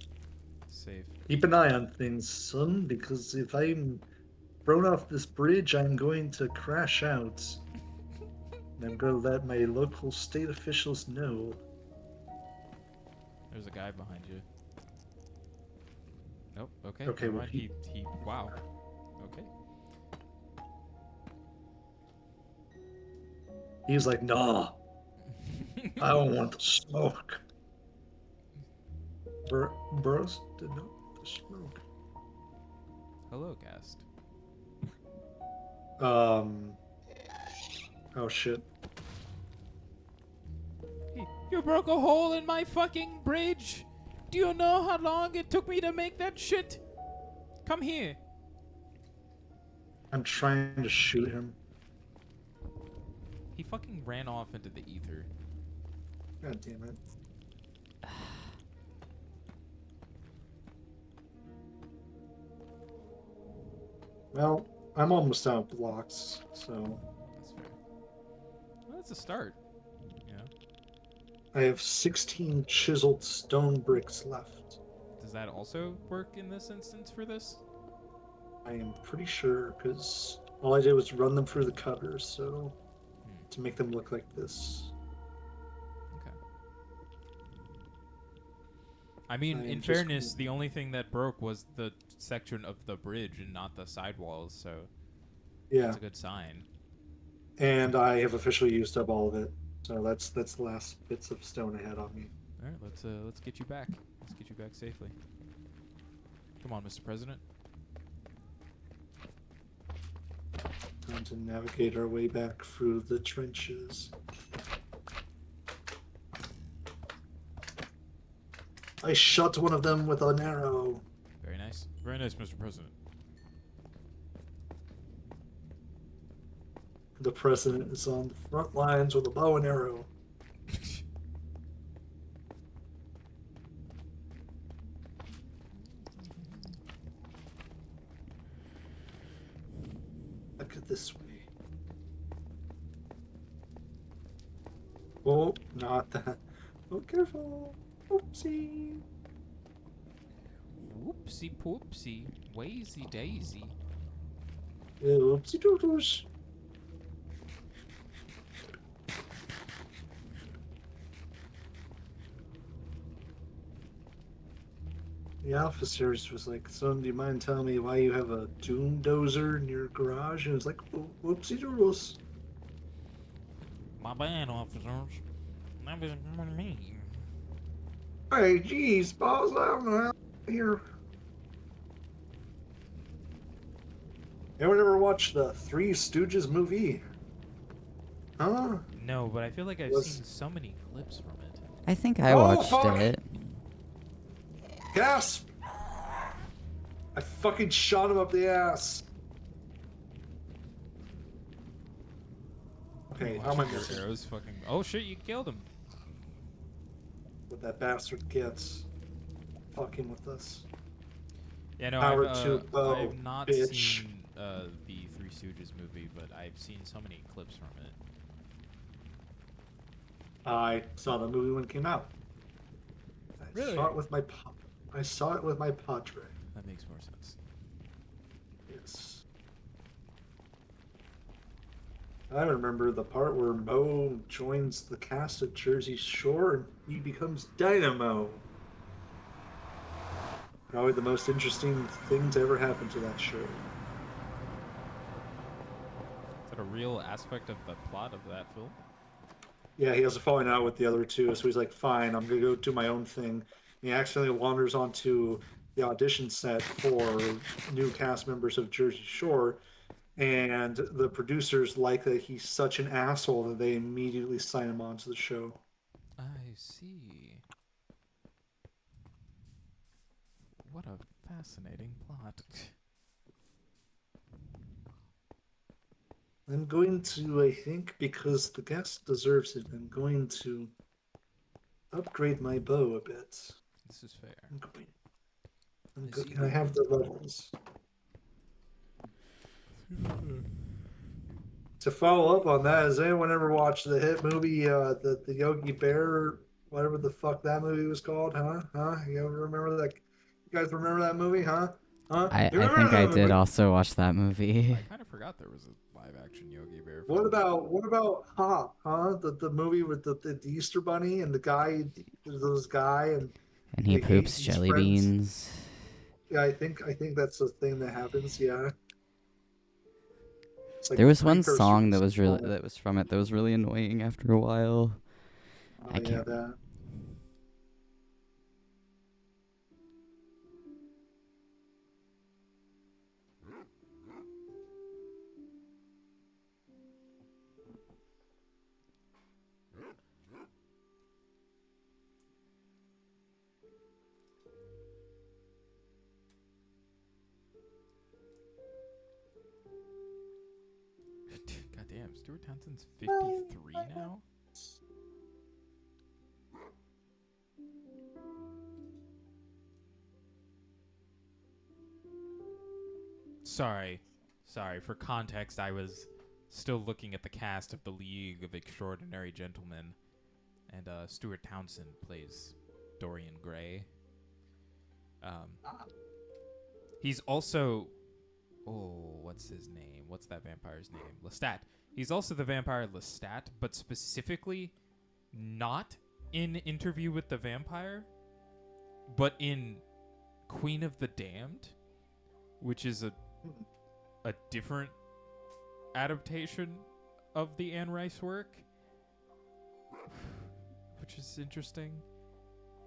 Safe. Keep an eye on things, son, because if I'm thrown off this bridge, I'm going to crash out. And I'm going to let my local state officials know. There's a guy behind you. Nope. Okay. Okay, Never well, mind. He. Wow. Okay. He's like, nah, I don't want the smoke. Bros did not want the smoke. Hello, Gast. Oh shit. You broke a hole in my fucking bridge. Do you know how long it took me to make that shit? Come here. I'm trying to shoot him. He fucking ran off into the ether. God damn it. Well, I'm almost out of blocks, so That's fair. Well, that's a start. You know? I have 16 chiseled stone bricks left. Does that also work in this instance for this? I am pretty sure, because all I did was run them through the cutter, so to make them look like this. Okay. I mean, I am in just fairness, gonna- the only thing that broke was the section of the bridge and not the sidewalls, so Yeah, that's a good sign. and I have officially used up all of it, so that's the last bits of stone I had on me. All right, let's get you back. Let's get you back safely. Come on, Mr. President. Time to navigate our way back through the trenches. I shot one of them with an arrow. Very nice. Very nice, Mr. President. The president is on the front lines with a bow and arrow. Look at this way. Oh, not that. Oh, careful. Oopsie. Whoopsie poopsie. Wazy daisy. Oopsie doodles. The officers was like, son, do you mind telling me why you have a doom dozer in your garage? And it was like, oh, whoopsie doodles. My bad, officers. That was me. Hey, geez, boss, I'm here. Anyone ever watched the Three Stooges movie? Huh? No, but I feel like I've Was- seen so many clips from it. I think I Oh, watched fuck. it. Gasp! I fucking shot him up the ass. Okay, how am I Watching your missing? arrows fucking. Oh shit! You killed him. What that bastard gets. Fucking with us. Yeah, no, Power I've, to bow, I've not bitch. seen the Three Stooges movie, but I've seen so many clips from it. I saw the movie when it came out. Really? I saw it with my padre. That makes more sense. Yes. I remember the part where Mo joins the cast of Jersey Shore and he becomes Dynamo. Probably the most interesting thing to ever happen to that show. Is that a real aspect of the plot of that film? Yeah, he has a falling out with the other two, so he's like, fine, I'm gonna go do my own thing. And he accidentally wanders onto the audition set for new cast members of Jersey Shore, and the producers like that he's such an asshole that they immediately sign him onto the show. I see. What a fascinating plot. I'm going to, I think, because the guest deserves it, I'm going to upgrade my bow a bit. This is fair. Can I have the levels? To follow up on that, has anyone ever watched the hit movie, the Yogi Bear, whatever the fuck that movie was called? Huh? You ever remember that? You guys remember that movie, huh? Huh? I You I remember think I that did movie? also watch that movie. I kind of forgot there was a live action Yogi Bear What film. about Hop, huh? The movie with the Easter Bunny and the guy, there's this guy and And he poops he's jelly friends. beans. Yeah, I think that's the thing that happens. Yeah, it's like There a was one precursor song to that was really Spawn. that was from it that was really annoying after a while. Oh I yeah, can't. that. God damn, Stuart Townsend's 53 now? Sorry. Sorry, for context, I was still looking at the cast of The League of Extraordinary Gentlemen, and Stuart Townsend plays Dorian Gray. He's also... Oh, what's his name? What's that vampire's name? Lestat. He's also the vampire Lestat, but specifically not in Interview with the Vampire, but in Queen of the Damned, which is a different adaptation of the Anne Rice work, which is interesting.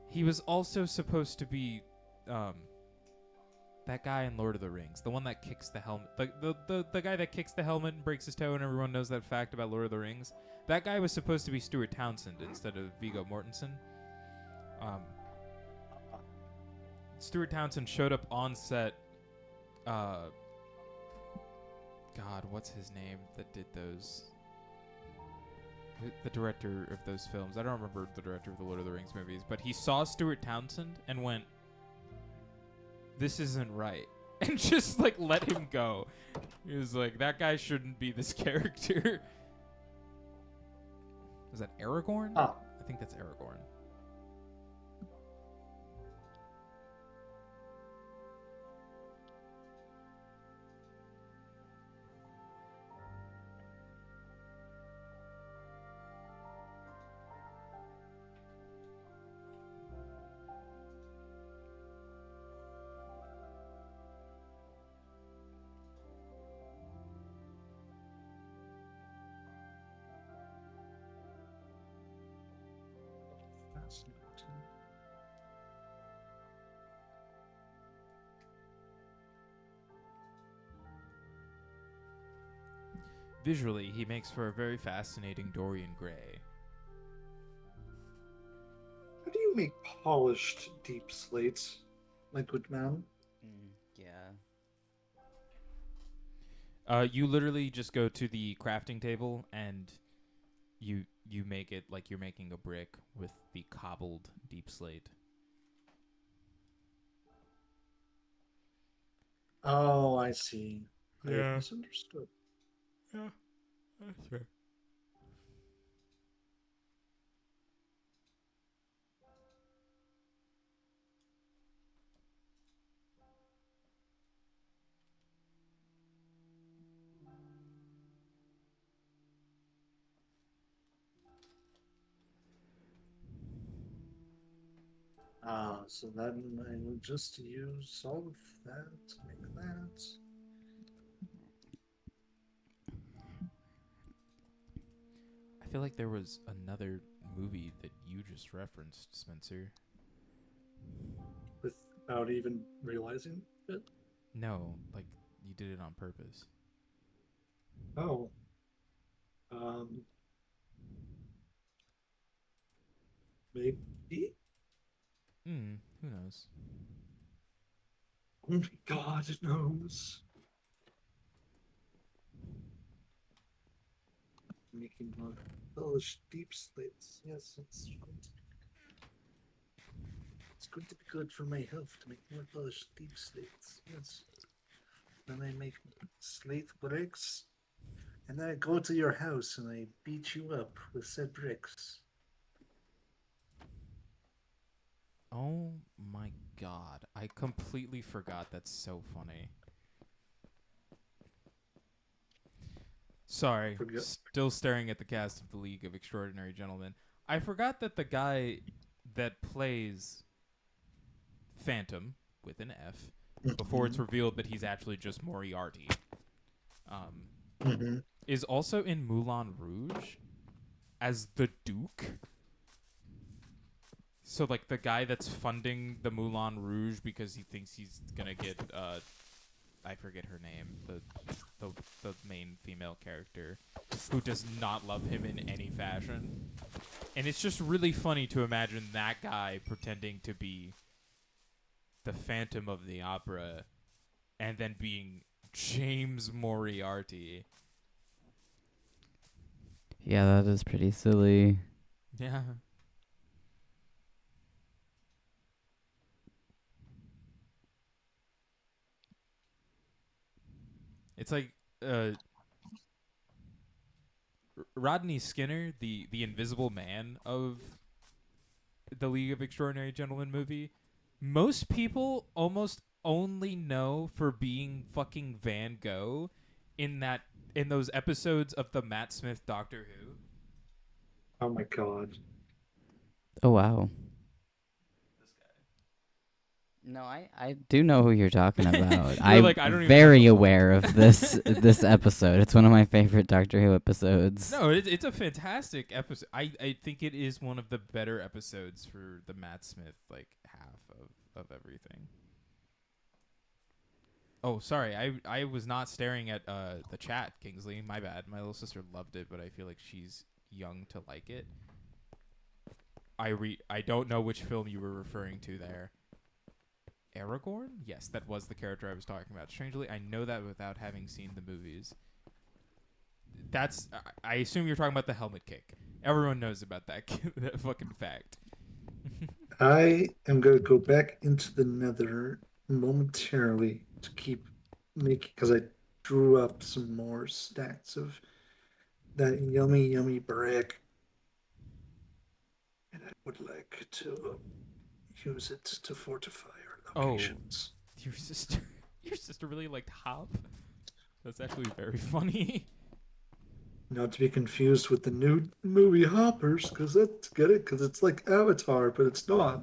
He was also supposed to be that guy in Lord of the Rings, the one that kicks the helmet, the guy that kicks the helmet and breaks his toe, and everyone knows that fact about Lord of the Rings. That guy was supposed to be Stuart Townsend instead of Viggo Mortensen. Stuart Townsend showed up on set. God, what's his name that did those? The director of those films. I don't remember the director of the Lord of the Rings movies, but he saw Stuart Townsend and went, "This isn't right," and just like let him go. He was like, "That guy shouldn't be this character." Is that Aragorn? Oh, I think that's Aragorn. fascinating. Visually, he makes for a very fascinating Dorian Gray. How do you make polished deep slates, Liquid Man? Yeah. You literally just go to the crafting table and you make it like you're making a brick with the cobbled deep slate. Oh, I see. I have Yeah. misunderstood. Yeah, that's right. So then I will just use all of that to make that. I feel like there was another movie that you just referenced, Spencer. Without even realizing it. No, like you did it on purpose. Oh. Um, maybe? Who knows? Only God knows. Making more hellish deep slates. Yes, it's going to be good for my health to make more hellish deep slates. Yes. Then I make slate bricks, and then I go to your house and I beat you up with said bricks. Oh my god. I completely forgot. That's so funny. Sorry. Forget. Still staring at the cast of The League of Extraordinary Gentlemen. I forgot that the guy that plays Phantom with an F before it's revealed that he's actually just Moriarty Mm-hmm. is also in Moulin Rouge as the Duke. So like the guy that's funding the Moulin Rouge because he thinks he's gonna get I forget her name, the main female character who does not love him in any fashion. And it's just really funny to imagine that guy pretending to be the Phantom of the Opera and then being James Moriarty. Yeah, that is pretty silly. Yeah. It's like Rodney Skinner, the Invisible Man of the League of Extraordinary Gentlemen movie. Most people almost only know for being fucking Van Gogh in those episodes of the Matt Smith Doctor Who. Oh my god. Oh wow. This guy. No, I do know who you're talking about. You're I'm like, I don't even very have a aware of this episode. It's one of my favorite Doctor Who episodes. No, it's a fantastic episode. I think it is one of the better episodes for the Matt Smith like half of everything. Oh, sorry. I was not staring at the chat, Kingsley. My bad. My little sister loved it, but I feel like she's young to like it. I don't know which film you were referring to there. Aragorn? Yes, that was the character I was talking about. Strangely, I know that without having seen the movies. That's I assume you're talking about the helmet kick. Everyone knows about that that fucking fact. I am going to go back into the nether momentarily to keep making, because I drew up some more stacks of that yummy, yummy brick. And I would like to use it to fortify our locations. Your sister really liked Hop. That's actually very funny. Not to be confused with the new movie Hoppers, because that's get it, because it's like Avatar, but it's not.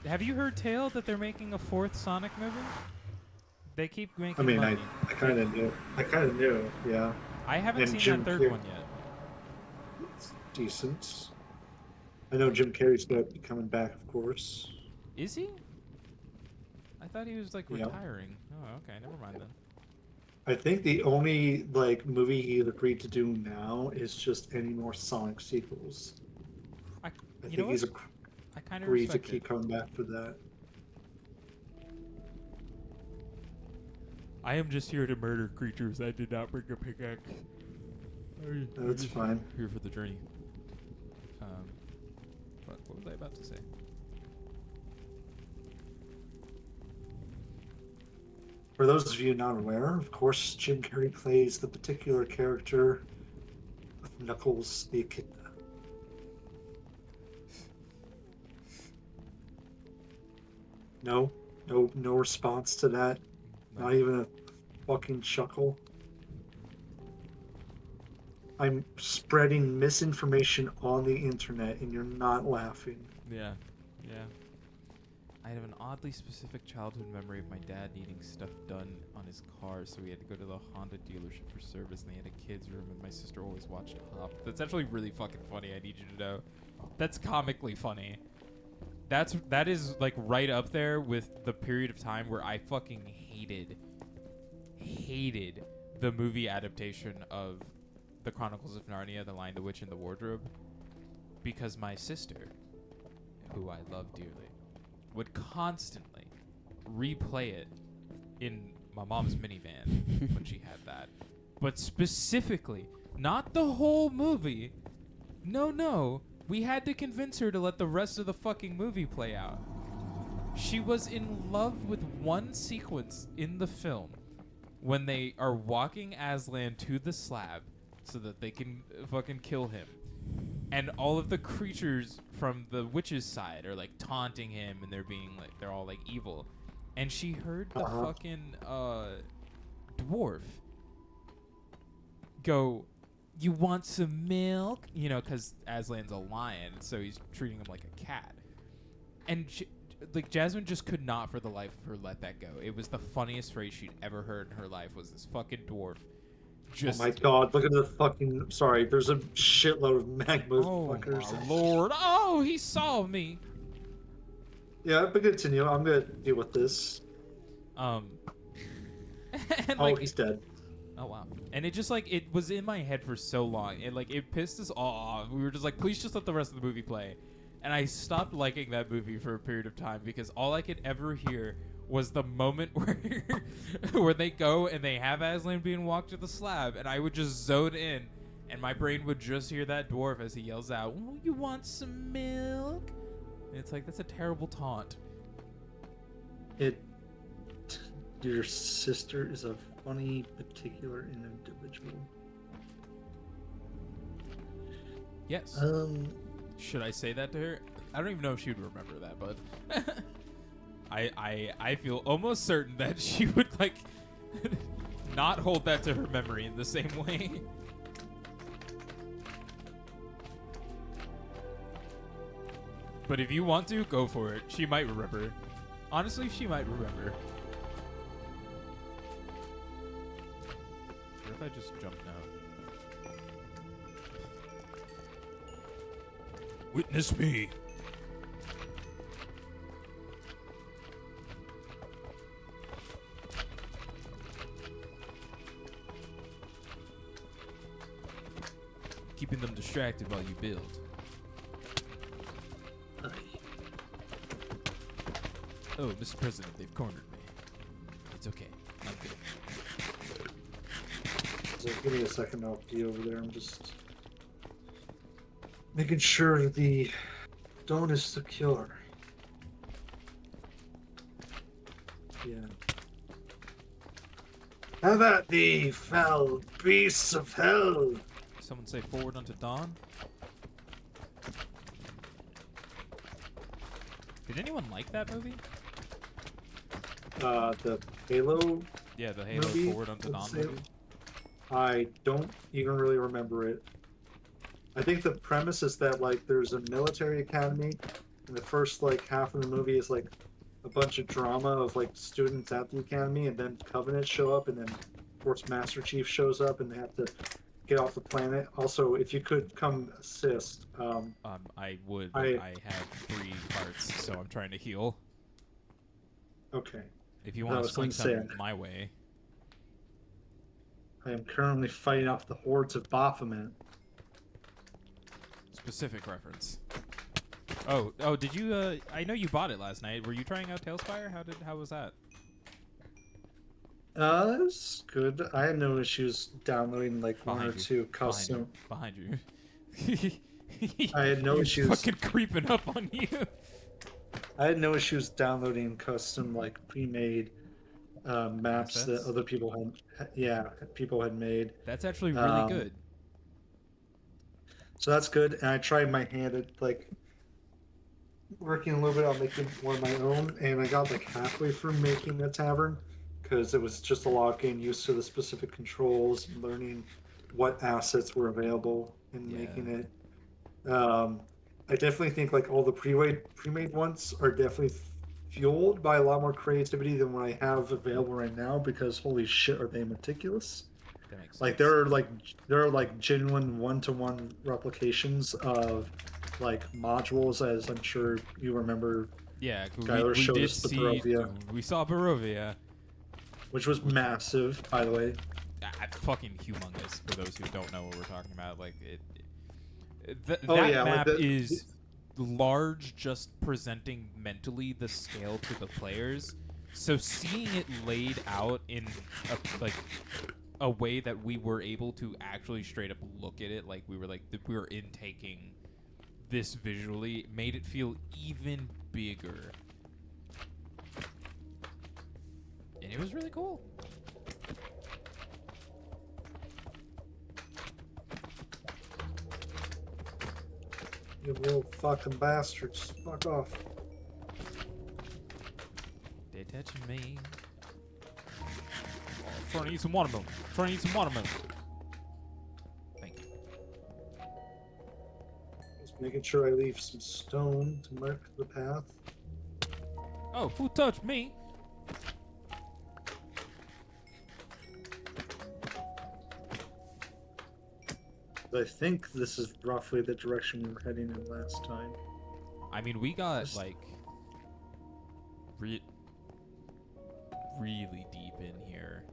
Have you heard tale that they're making a fourth Sonic movie? They keep making. I mean, money. I kind of knew. I kind of knew, yeah. I haven't And seen Jim that third Carrey- one yet. It's decent. I know Jim Carrey's going to be coming back, of course. Is he? I thought he was like Yeah. retiring. Oh, okay. Never mind then. I think the only like movie he agreed to do now is just any more Sonic sequels. I You think know he's what? I kind of agreed to respect keep it. coming back for that. I am just here to murder creatures. I did not bring a pickaxe. That's fine. Here for the journey. What was I about to say? For those of you not aware, of course, Jim Carrey plays the particular character of Knuckles the Echidna. No response to that. No. Not even a fucking chuckle. I'm spreading misinformation on the internet and you're not laughing. Yeah. I have an oddly specific childhood memory of my dad needing stuff done on his car, so we had to go to the Honda dealership for service, and they had a kid's room, and my sister always watched Hop. That's actually really fucking funny, I need you to know. That's comically funny. That is like right up there with the period of time where I fucking hated the movie adaptation of The Chronicles of Narnia, The Lion, the Witch, and the Wardrobe, because my sister, who I love dearly, would constantly replay it in my mom's minivan when she had that. But specifically, not the whole movie. No. We had to convince her to let the rest of the fucking movie play out. She was in love with one sequence in the film when they are walking Aslan to the slab so that they can fucking kill him. and all of the creatures from the witch's side are like taunting him, and they're all like evil. And she heard the fucking dwarf go, "You want some milk?" You know, because Aslan's a lion, so he's treating him like a cat. And like Jasmine just could not, for the life of her, let that go. It was the funniest phrase she'd ever heard in her life. Was this fucking dwarf? Just, oh my god! Look at the fucking. Sorry, there's a shitload of magma fuckers. Oh my lord! Oh, he saw me. Yeah, but continue. I'm gonna deal with this. And Oh, like, he's dead. oh wow. And it just like, it was in my head for so long. And like, it pissed us all off. We were just like, please just let the rest of the movie play. And I stopped liking that movie for a period of time because all I could ever hear was the moment where they go and they have Aslan being walked to the slab, and I would just zone in, and my brain would just hear that dwarf as he yells out, "Oh, you want some milk?" And it's like, that's a terrible taunt. Your sister is a funny, particular individual. Yes. Should I say that to her? I don't even know if she would remember that, but I feel almost certain that she would like not hold that to her memory in the same way. But if you want to, go for it. She might remember. Honestly, she might remember. What if I just jumped out? Witness me. Keeping them distracted while you build. Oh, Mr. President, they've cornered me. It's okay. I'm good. So give me a second, I'll be over there. I'm just making sure the dome is secure. Yeah. Have at thee, foul beasts of hell! Someone say forward unto dawn. Did anyone like that movie? The Halo. Yeah, the Halo movie, Forward Unto Dawn movie. I don't even really remember it. I think the premise is that like there's a military academy, and the first like half of the movie is like a bunch of drama of like students at the academy, and then Covenant show up, and then of course Master Chief shows up, and they have to get off the planet. Also, if you could come assist. I would. But I have 3 parts, so I'm trying to heal. Okay. If you want to swing something my way. I am currently fighting off the hordes of Baphomet. Specific reference. Oh, did you, I know you bought it last night. Were you trying out Tailspire? How was that? It was good. I had no issues downloading like Behind one or you. two custom. Behind you. I had no issues. Fucking creeping up on you. I had no issues downloading custom like pre-made maps Assets? that other people had made. That's actually really good. So that's good. And I tried my hand at like working a little bit on making one of my own, and I got like halfway through making a tavern because it was just a lot of getting used to the specific controls and learning what assets were available in making it. I definitely think like all the pre-made ones are definitely fueled by a lot more creativity than what I have available right now, because holy shit are they meticulous. That makes sense. Like there are like genuine one-to-one replications of like modules, as I'm sure you remember. Yeah, Skylar we showed did us the see. Barovia. We saw Barovia. Which was massive, by the way. Fucking humongous. For those who don't know what we're talking about, like that yeah, map like is large, just presenting mentally the scale to the players. So seeing it laid out in a way that we were able to actually straight up look at it, like we were intaking this visually, made it feel even bigger. And it was really cool. You little fucking bastards. Fuck off. They're touching me. Oh, I'm trying to eat some watermelon. Trying to eat some watermelon. Thank you. Just making sure I leave some stone to mark the path. Oh, who touched me? I think this is roughly the direction we were heading in last time. I mean, we got like really deep in here,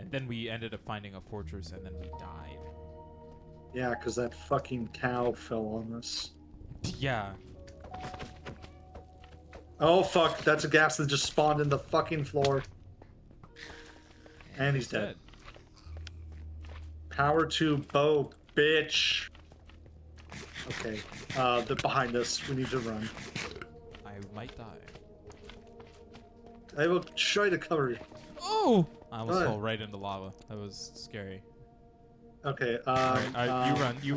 and then we ended up finding a fortress, and then we died. Yeah, because that fucking cow fell on us. Yeah. Oh fuck, that's a gas that just spawned in the fucking floor. And he's dead. Power to bow, bitch. Okay, they're behind us. We need to run. I might die. I will try to cover you. Oh! I almost What? fell right into lava. That was scary. Okay, Alright, you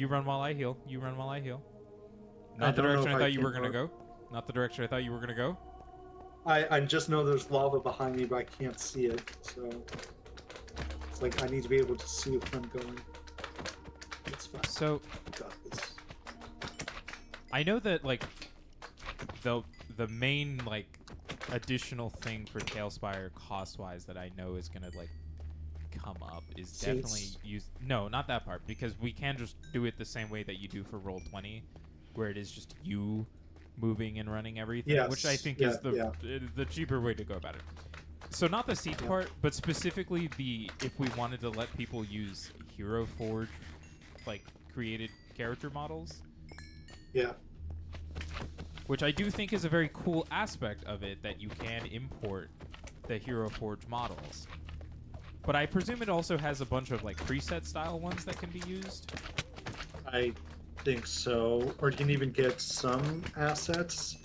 run while I heal. You run while I heal. Not the don't know direction if I I thought you can were gonna run. go. Not the direction I thought you were gonna go. I just know there's lava behind me, but I can't see it, so it's like I need to be able to see if I'm going. It's fine. So Got this. I know that like the main like additional thing for Tailspire cost wise that I know is gonna like come up is Seats. definitely use no, not that part, because we can just do it the same way that you do for Roll20, where it is just you moving and running everything, Yes. which I think Yeah, is the cheaper way to go about it. So not the seat Yeah. part, but specifically the if we wanted to let people use Hero Forge like created character models, Yeah. which I do think is a very cool aspect of it, that you can import the Hero Forge models. But I presume it also has a bunch of like preset style ones that can be used. I think so. Or you can even get some assets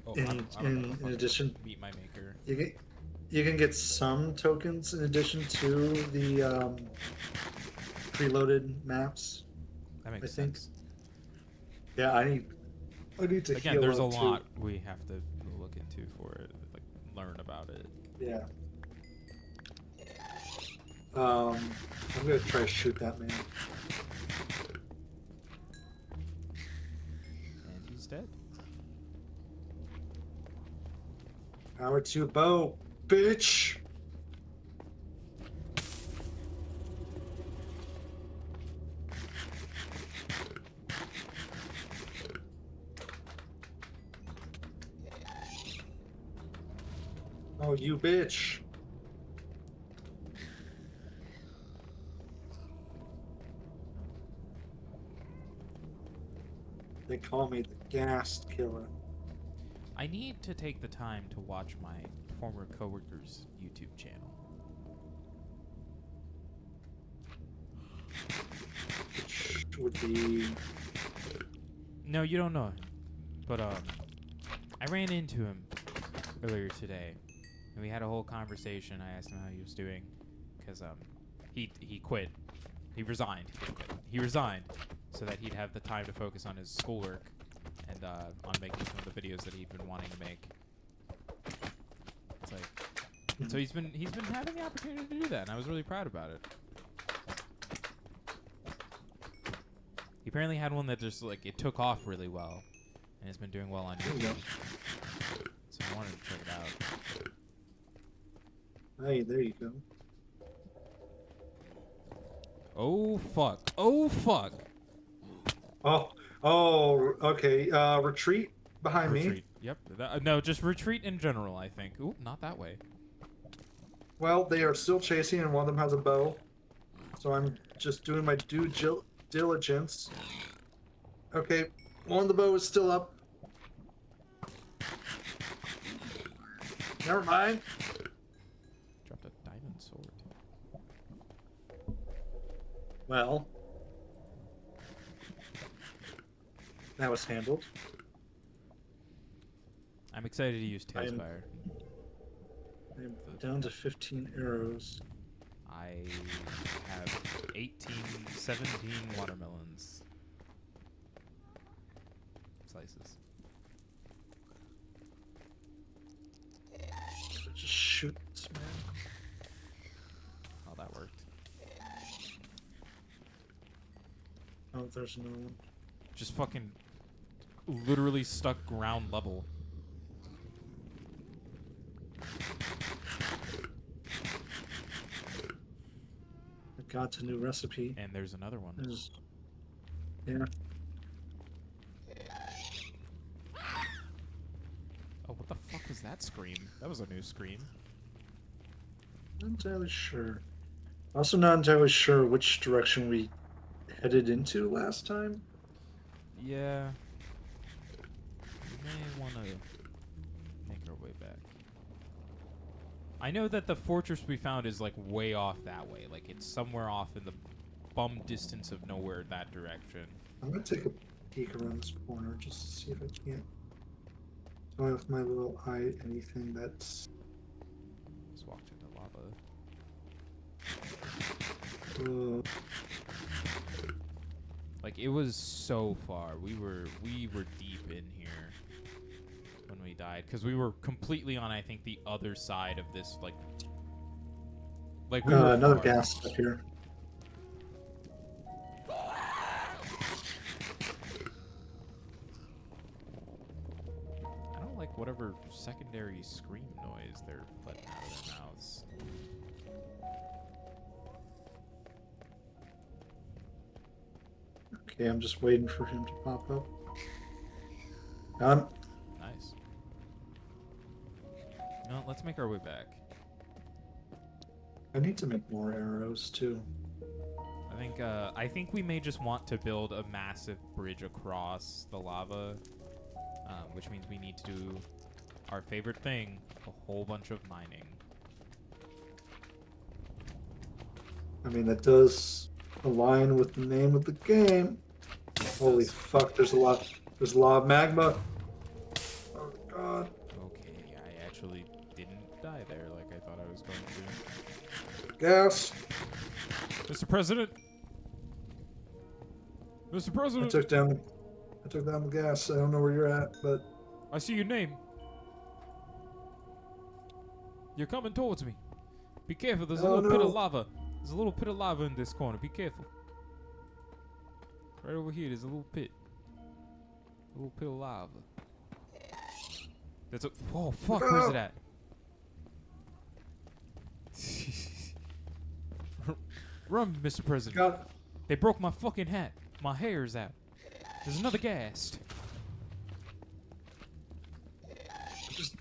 Oh, in I don't know in, if in I'll addition. meet my maker. You can get some tokens in addition to the preloaded maps. That makes I think. sense. Yeah, I need to Again, heal there's a up, too. lot we have to look into for it, like learn about it. Yeah. I'm gonna try to shoot that man. And he's dead. Power to bow, bitch. Oh, you bitch. They call me the Ghast Killer. I need to take the time to watch my former coworker's YouTube channel. Which would be... No, you don't know him. But I ran into him earlier today, and we had a whole conversation. I asked him how he was doing, because he quit. He resigned. He didn't quit. He resigned so that he'd have the time to focus on his schoolwork and on making some of the videos that he'd been wanting to make. It's like, so he's been having the opportunity to do that, and I was really proud about it. He apparently had one that just like it took off really well, and it's been doing well on There you YouTube. go. So I wanted to check it out. Hey, there you go. Oh fuck! Oh fuck! Oh, okay. Retreat behind me. Retreat. Yep. No, just retreat in general, I think. Ooh, not that way. Well, they are still chasing, and one of them has a bow. So I'm just doing my due diligence. Okay, one of the bow is still up. Never mind. Dropped a diamond sword. Well, that was handled. I'm excited to use Tailspire. I'm down to 15 arrows. I have 18, 17 watermelons. Oh, there's no one. Just fucking literally stuck ground level. I got a new recipe. And there's another one. Yeah. Oh, what the fuck was that scream? That was a new scream. Not entirely sure. Also not entirely sure which direction we headed into last time. Yeah. We may want to make our way back. I know that the fortress we found is like way off that way. Like it's somewhere off in the bum distance of nowhere that direction. I'm gonna take a peek around this corner just to see if I can't tell with my little eye anything that's Just walked into lava. Like it was so far. We were deep in here when we died because we were completely on I think the other side of this like we were another far. gas up here. I don't like whatever secondary scream noise they're letting out of their mouths. Okay, I'm just waiting for him to pop up. Nice. No, let's make our way back. I need to make more arrows too. I think we may just want to build a massive bridge across the lava, which means we need to do our favorite thing, a whole bunch of mining. I mean, that does align with the name of the game. Holy fuck! There's a lot of magma. Oh god. Okay, I actually didn't die there like I thought I was going to. Gas. Mr. President! Mr. I President! took down the gas. I don't know where you're at, but I see your name. You're coming towards me. Be careful, there's a Oh, little pit no. of lava. There's a little pit of lava in this corner. Be careful. Right over here, there's a little pit. A little pit of lava. That's a. Oh, fuck, where's it at? Run, Mr. President. God, They broke my fucking hat. My hair's out. There's another ghast. just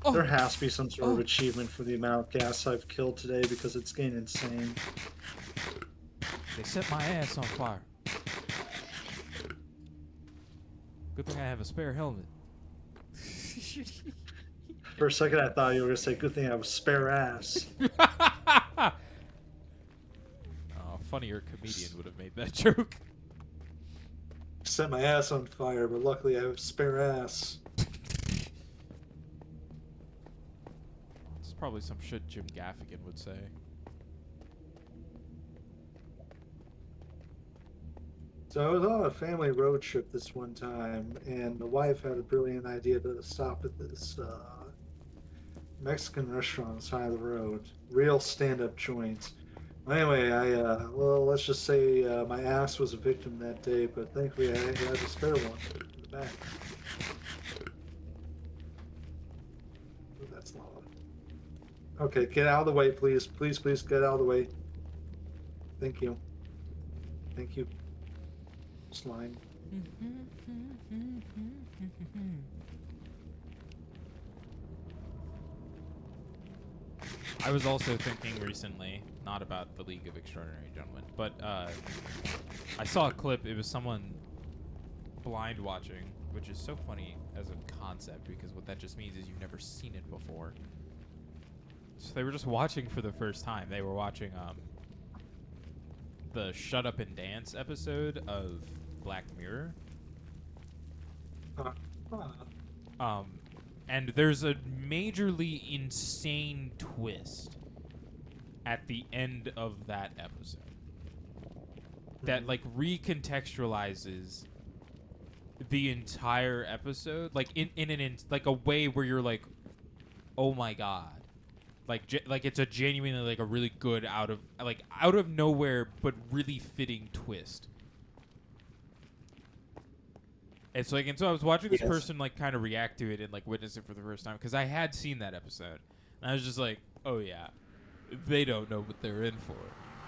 Oh. there has to be some sort of achievement for the amount of gas I've killed today because it's getting insane. They set my ass on fire. Good thing I have a spare helmet. For a second, I thought you were gonna say, "Good thing I have a spare ass." Oh, a funnier comedian would have made that joke. Set my ass on fire, but luckily I have a spare ass. It's probably some shit Jim Gaffigan would say. So I was on a family road trip this one time, and the wife had a brilliant idea to stop at this Mexican restaurant on the side of the road. Real stand-up joints. Anyway, well, let's just say my ass was a victim that day, but thankfully I had a spare one in the back. Oh, that's lava. Okay, get out of the way, please. Please, please, get out of the way. Thank you. Thank you. Slime. I was also thinking recently, not about the League of Extraordinary Gentlemen, but I saw a clip. It was someone blind watching, which is so funny as a concept because what that just means is you've never seen it before. So they were just watching for the first time. They were watching the Shut Up and Dance episode of Black Mirror. And there's a majorly insane twist at the end of that episode that like recontextualizes the entire episode, like in like a way where you're like, oh my god, like it's a genuinely like a really good out of nowhere but really fitting twist It's like, and so I was watching this Yes. person like kind of react to it and like witness it for the first time because I had seen that episode, and I was just like, oh yeah, they don't know what they're in for,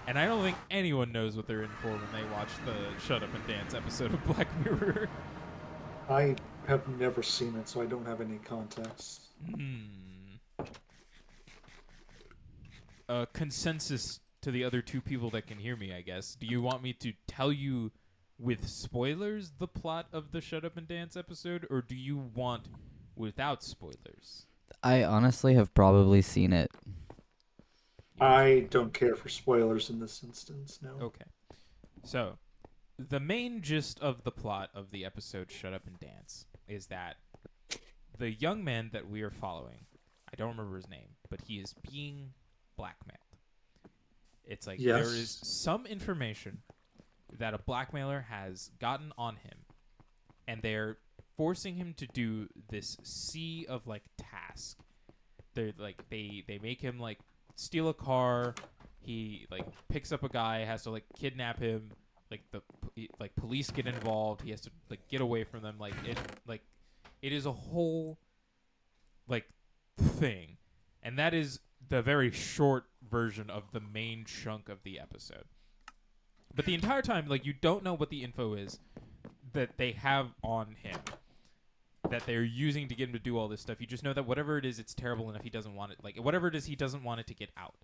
and I don't think anyone knows what they're in for when they watch the Shut Up and Dance episode of Black Mirror. I have never seen it, so I don't have any context. Consensus to the other two people that can hear me, I guess. Do you want me to tell you with spoilers the plot of the Shut Up and Dance episode, or do you want without spoilers? I honestly have probably seen it. I don't care for spoilers in this instance, no. Okay. So, the main gist of the plot of the episode Shut Up and Dance is that the young man that we are following, I don't remember his name, but he is being blackmailed. It's like Yes. there is some information that a blackmailer has gotten on him, and they're forcing him to do this sea of like task. They're like they make him like steal a car. He like picks up a guy, has to like kidnap him. Like police get involved. He has to like get away from them. It is a whole like thing, and that is the very short version of the main chunk of the episode. But the entire time, like, you don't know what the info is that they have on him, that they're using to get him to do all this stuff. You just know that whatever it is, it's terrible enough he doesn't want it. Like, whatever it is, he doesn't want it to get out.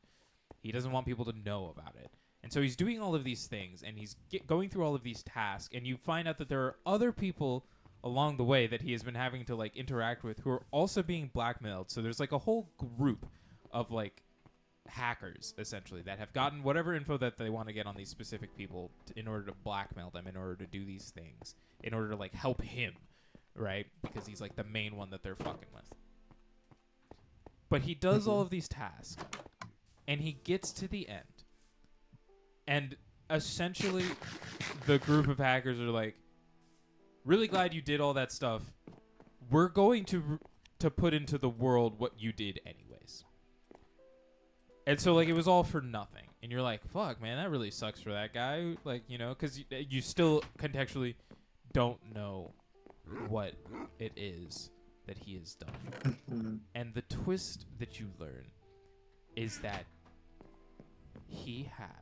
He doesn't want people to know about it. And so he's doing all of these things, and he's going through all of these tasks, and you find out that there are other people along the way that he has been having to, like, interact with who are also being blackmailed. So there's, like, a whole group of, like, hackers, essentially, that have gotten whatever info that they want to get on these specific people in order to blackmail them, in order to do these things, in order to, like, help him, right? Because he's, like, the main one that they're fucking with. But he does all of these tasks, and he gets to the end. And essentially, the group of hackers are like, really glad you did all that stuff. We're going to put into the world what you did anyways. And so, like, it was all for nothing. And you're like, fuck, man, that really sucks for that guy. Like, you know, because you still contextually don't know what it is that he has done. And the twist that you learn is that he has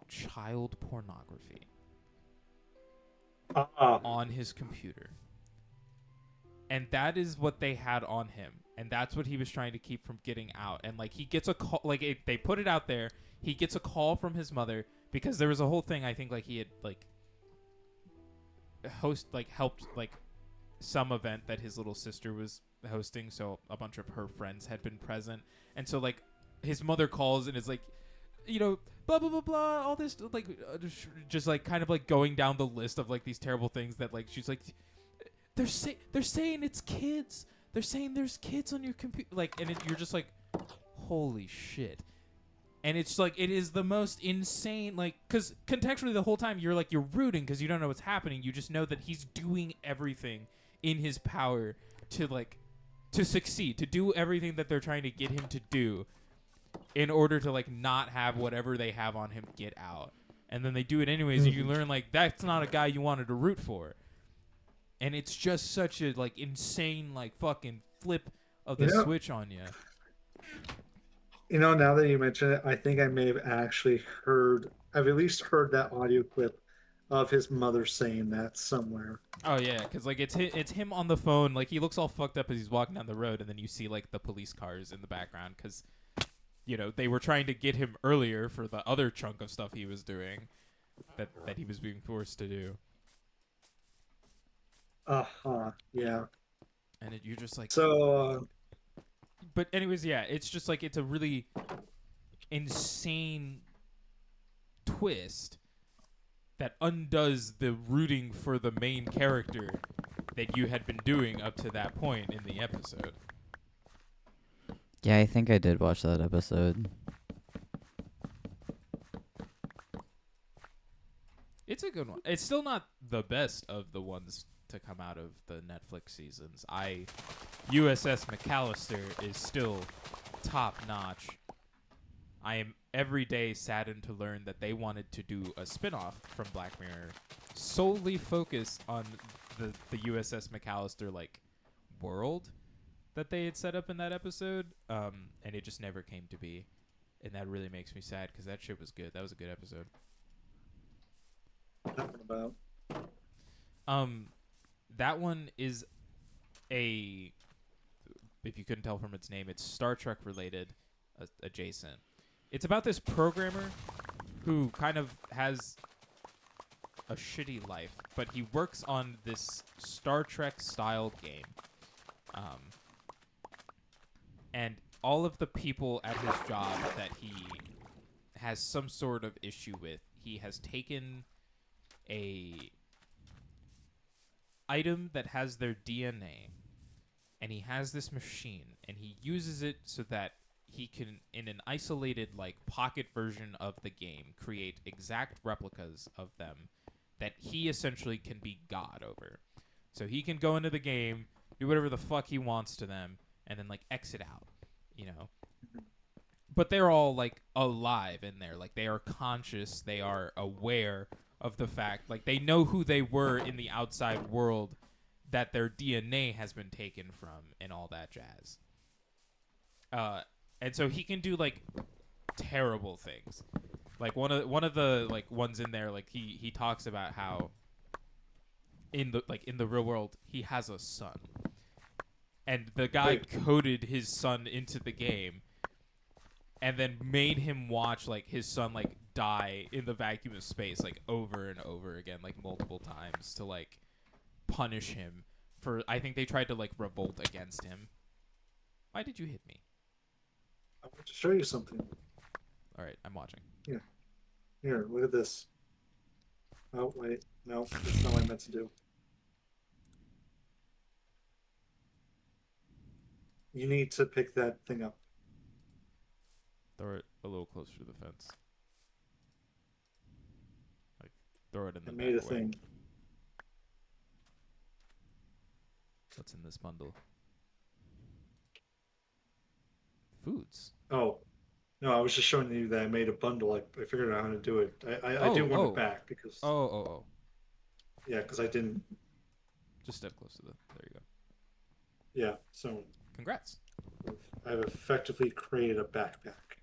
child pornography on his computer. And that is what they had on him. And that's what he was trying to keep from getting out. And, like, he gets a call. Like, they put it out there. He gets a call from his mother because there was a whole thing. I think, like, he had, like, helped, like, some event that his little sister was hosting. So a bunch of her friends had been present. And so, like, his mother calls and is like, you know, blah, blah, blah, blah, all this, like, just, like, kind of, like, going down the list of, like, these terrible things that, like, she's like, they're saying it's kids. They're saying there's kids on your computer. Like, and you're just like, holy shit. And it's like, it is the most insane, like, because contextually the whole time you're rooting because you don't know what's happening. You just know that he's doing everything in his power to, like, to succeed, to do everything that they're trying to get him to do in order to, like, not have whatever they have on him get out. And then they do it anyways, and you learn, like, that's not a guy you wanted to root for. And it's just such a, like, insane, like, fucking flip of the switch on you. You know, now that you mention it, I think I may have actually I've at least heard that audio clip of his mother saying that somewhere. Oh, yeah, because, like, it's him on the phone. Like, he looks all fucked up as he's walking down the road, and then you see, like, the police cars in the background because, you know, they were trying to get him earlier for the other chunk of stuff he was doing that he was being forced to do. Yeah. And you're just like... So, But anyways, yeah, it's just like, it's a really insane twist that undoes the rooting for the main character that you had been doing up to that point in the episode. Yeah, I think I did watch that episode. It's a good one. It's still not the best of the ones to come out of the Netflix seasons. USS McAllister is still top notch. I am every day saddened to learn that they wanted to do a spin-off from Black Mirror solely focus on the USS McAllister like world that they had set up in that episode, and it just never came to be, and that really makes me sad because that shit was good. That was a good episode. Talking about. That one is a, if you couldn't tell from its name, it's Star Trek related, adjacent. It's about this programmer who kind of has a shitty life, but he works on this Star Trek style game. And all of the people at his job that he has some sort of issue with, he has taken a item that has their DNA, and he has this machine, and he uses it so that he can, in an isolated like pocket version of the game, create exact replicas of them that he essentially can be God over. So he can go into the game, do whatever the fuck he wants to them, and then like exit out, you know. But they're all like alive in there, like they are conscious, they are aware of the fact, like they know who they were in the outside world, that their DNA has been taken from, and all that jazz. And so he can do like terrible things. Like one of the like ones in there, like he talks about how in the real world he has a son, and the guy coded his son into the game, and then made him watch like his son like die in the vacuum of space like over and over again, like multiple times, to like punish him for. I think they tried to like revolt against him. Why did you hit me? I want to show you something. All right, I'm watching. Here, look at this. Oh, wait. No, that's not what I meant to do. You need to pick that thing up. Throw it a little closer to the fence. Like, throw it in the I made a back away. thing. What's in this bundle? Foods. Oh. No, I was just showing you that I made a bundle. I figured out how to do it. I do want it back because... Oh. Yeah, because I didn't... Just step close to the... There you go. Yeah, so... Congrats. I've effectively created a backpack.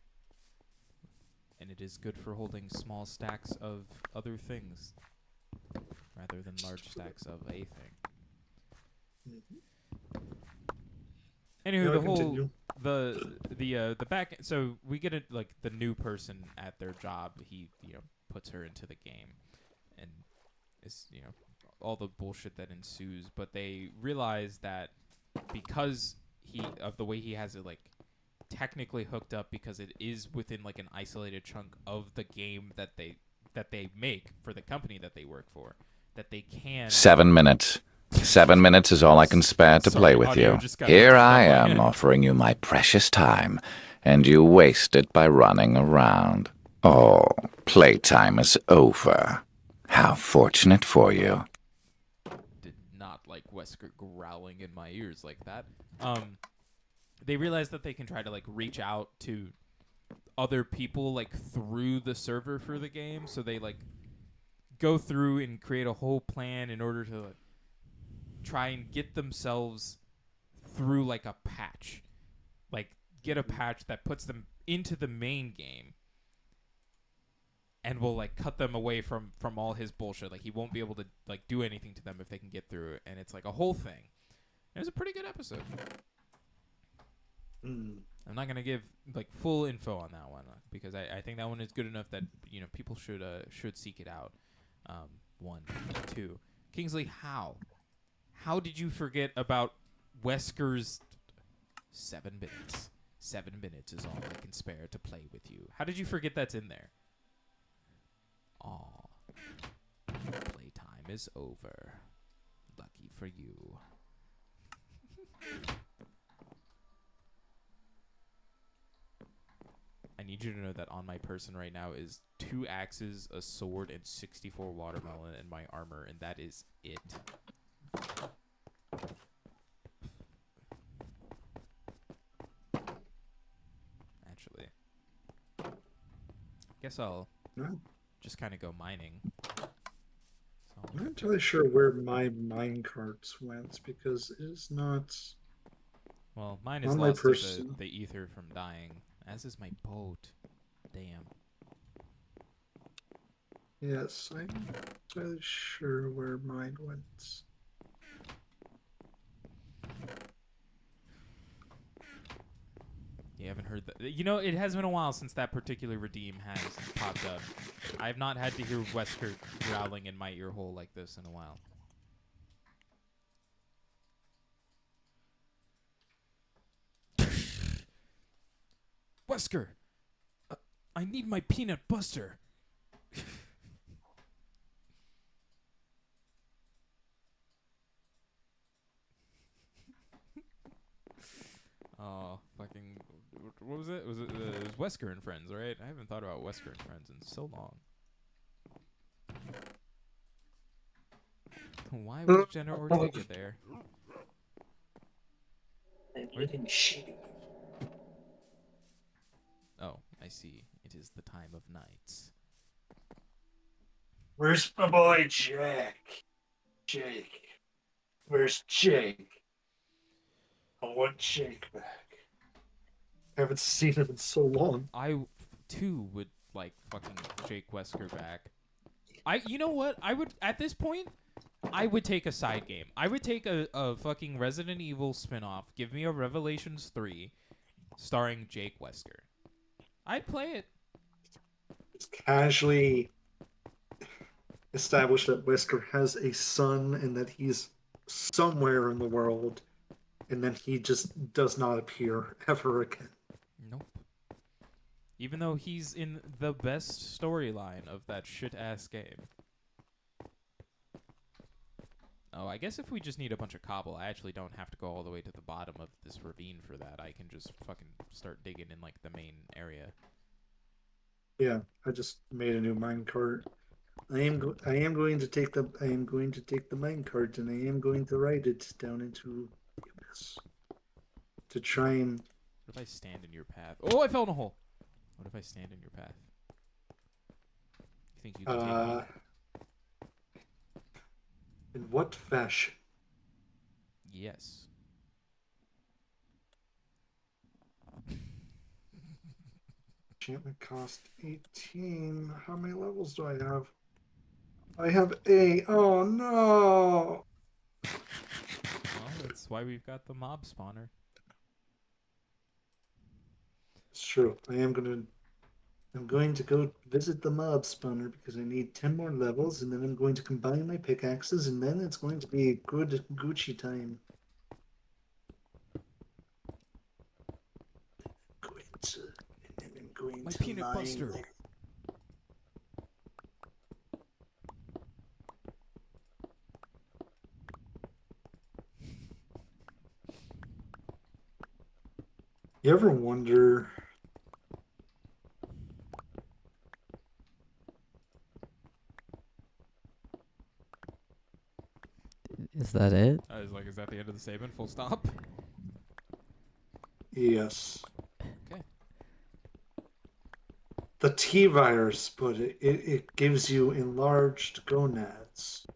And it is good for holding small stacks of other things, rather than large stacks of a thing. Anywho, Now the I whole... continue. The back, so we get like the new person at their job. He puts her into the game, and it's all the bullshit that ensues. But they realize that because of the way he has it like technically hooked up, because it is within like an isolated chunk of the game that they make for the company that they work for, that they can 7 minutes. 7 minutes is all I can spare to play with you. Here I am offering you my precious time, and you waste it by running around. Oh, playtime is over. How fortunate for you. Did not like Wesker growling in my ears like that. They realize that they can try to like reach out to other people like through the server for the game, so they like go through and create a whole plan in order to try and get themselves through like a patch, like get a patch that puts them into the main game and will like cut them away from all his bullshit. Like he won't be able to like do anything to them if they can get through it, and it's like a whole thing. It was a pretty good episode. I'm not gonna give like full info on that one because I think that one is good enough that people should seek it out. 1, 2, Kingsley, how did you forget about Wesker's 7 minutes? 7 minutes is all I can spare to play with you. How did you forget that's in there? Aw. Playtime is over. Lucky for you. I need you to know that on my person right now is 2 axes, a sword, and 64 watermelon in my armor, and that is it. Actually, I guess I'll just kind of go mining. So I'm not entirely sure where my mine carts went because it is not Well, mine is on my lost to person. the ether from dying, as is my boat. Damn. Yes, I'm not entirely sure where mine went. You haven't heard that. You know, it has been a while since that particular redeem has popped up. I have not had to hear Wesker growling in my ear hole like this in a while. Wesker! I need my peanut buster! Oh, fucking. What was it? It was Wesker and Friends, right? I haven't thought about Wesker and Friends in so long. Why was Jenna Ortega there? I'm getting shitty. Oh, I see. It is the time of nights. Where's my boy Jake? Jake. Where's Jake? I want Jake back. Haven't seen him in so long. I, too, would like fucking Jake Wesker back. You know what? I would, at this point, I would take a side game. I would take a fucking Resident Evil spinoff. Give me a Revelations 3 starring Jake Wesker. I'd play it. It's casually established that Wesker has a son and that he's somewhere in the world, and then he just does not appear ever again. Nope. Even though he's in the best storyline of that shit-ass game. Oh, I guess if we just need a bunch of cobble, I actually don't have to go all the way to the bottom of this ravine for that. I can just fucking start digging in, like, the main area. Yeah, I just made a new minecart. I am going to take the minecart and I am going to ride it down into the abyss to try and. What if I stand in your path? Oh, I fell in a hole. What if I stand in your path? You think you can take me? In what fashion? Yes. Enchantment cost 18. How many levels do I have? I have 8. Oh no! Well, that's why we've got the mob spawner. It's true. I'm going to go visit the mob spawner because I need 10 more levels, and then I'm going to combine my pickaxes, and then it's going to be a good Gucci time. I'm going My to peanut mine. buster. You ever wonder? Is that it? I was like, is that the end of the statement? Full stop? Yes. Okay. The T virus, but it gives you enlarged gonads.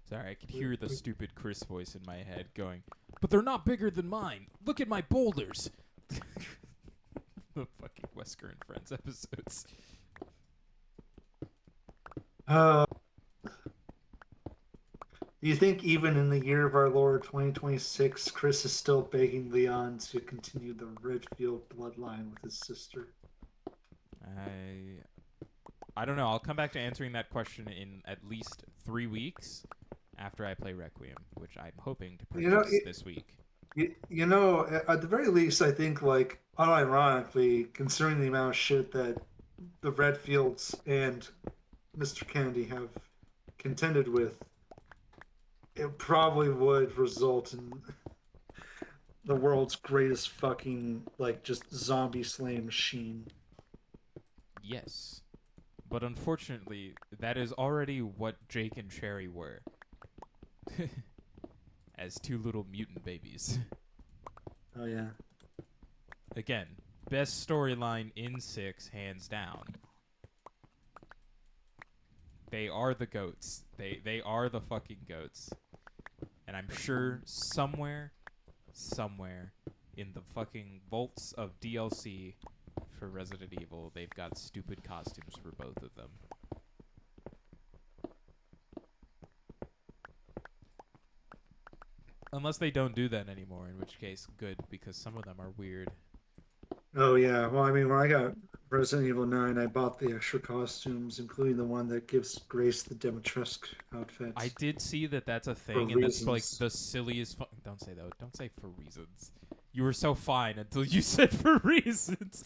Sorry, I could hear the stupid Chris voice in my head going, but they're not bigger than mine. Look at my boulders. The fucking Wesker and Friends episodes. Do you think even in the year of our Lord 2026, Chris is still begging Leon to continue the Redfield bloodline with his sister? I don't know. I'll come back to answering that question in at least 3 weeks after I play Requiem, which I'm hoping to purchase this week. You know, at the very least, I think, like, unironically, considering the amount of shit that the Redfields and Mr. Kennedy have contended with, it probably would result in the world's greatest fucking, like, just zombie slaying machine. Yes. But unfortunately, that is already what Jake and Cherry were. As two little mutant babies. Oh, yeah. Again, best storyline in 6, hands down. They are the goats. They are the fucking goats. And I'm sure somewhere in the fucking vaults of DLC for Resident Evil, they've got stupid costumes for both of them. Unless they don't do that anymore, in which case, good, because some of them are weird. Oh yeah, well I mean when I got Resident Evil 9, I bought the extra costumes, including the one that gives Grace the Demetresque outfit. I did see that that's a thing, and that's like the silliest. Don't say that. Don't say for reasons. You were so fine until you said for reasons.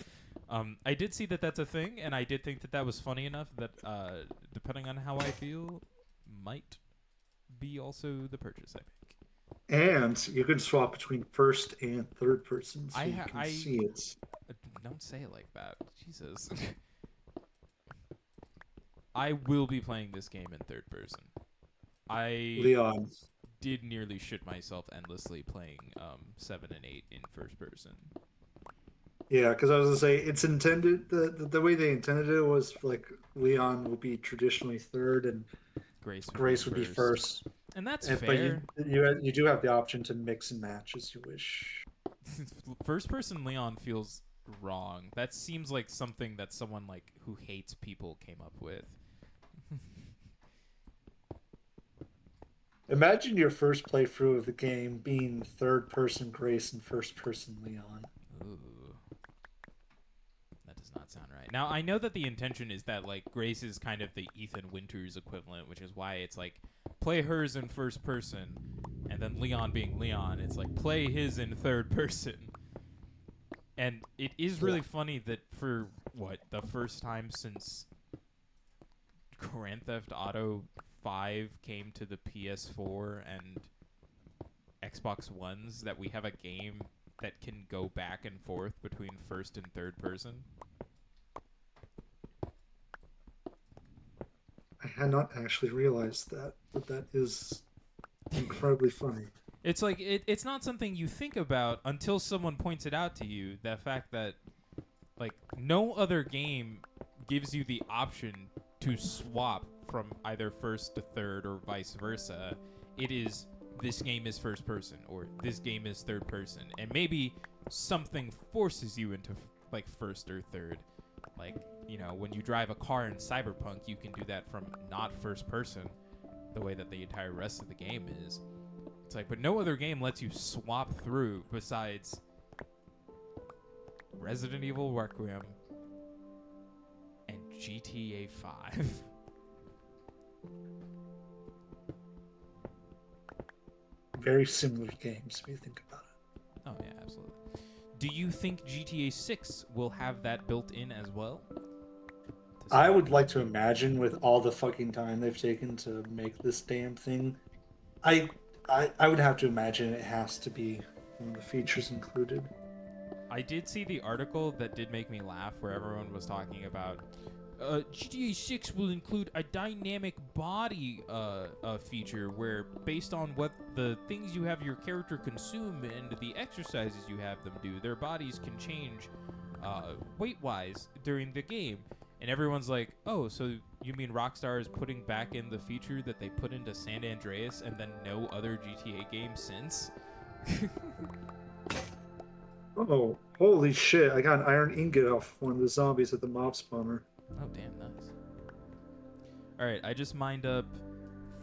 I did see that that's a thing, and I did think that that was funny enough that, depending on how I feel, might be also the purchase. I think. And you can swap between first and third person, so you can see it. Don't say it like that. Jesus. I will be playing this game in third person. Leon did nearly shit myself endlessly playing 7 and 8 in first person. Yeah, because I was gonna say it's intended the way they intended it was like Leon would be traditionally third and Grace would be first. And that's fair. But you do have the option to mix and match as you wish. First person Leon feels wrong. That seems like something that someone like who hates people came up with. Imagine your first playthrough of the game being third person Grace and first person Leon. Ooh. That does not sound right. Now, I know that the intention is that like Grace is kind of the Ethan Winters equivalent, which is why it's like play hers in first person, and then Leon being Leon, it's like play his in third person. And it is really funny that for, the first time since Grand Theft Auto 5 came to the PS4 and Xbox Ones, that we have a game that can go back and forth between first and third person. I had not actually realized that, but that is incredibly funny. It's like it's not something you think about until someone points it out to you. The fact that like no other game gives you the option to swap from either first to third or vice versa. It is this game is first person or this game is third person, and maybe something forces you into like first or third. Like, you know, when you drive a car in Cyberpunk, you can do that from not first person, the way that the entire rest of the game is. It's like, but no other game lets you swap through besides Resident Evil Requiem and GTA 5. Very similar games if you think about it. Oh yeah, absolutely. Do you think GTA 6 will have that built in as well? I would like to imagine with all the fucking time they've taken to make this damn thing, I would have to imagine it has to be one of the features included. I did see the article that did make me laugh where everyone was talking about GTA 6 will include a dynamic body feature where based on what the things you have your character consume and the exercises you have them do, their bodies can change weight-wise during the game. And everyone's like, oh, so you mean Rockstar is putting back in the feature that they put into San Andreas and then no other GTA game since? Oh, holy shit. I got an iron ingot off one of the zombies at the mob spawner. Oh, damn, nice. Alright, I just mined up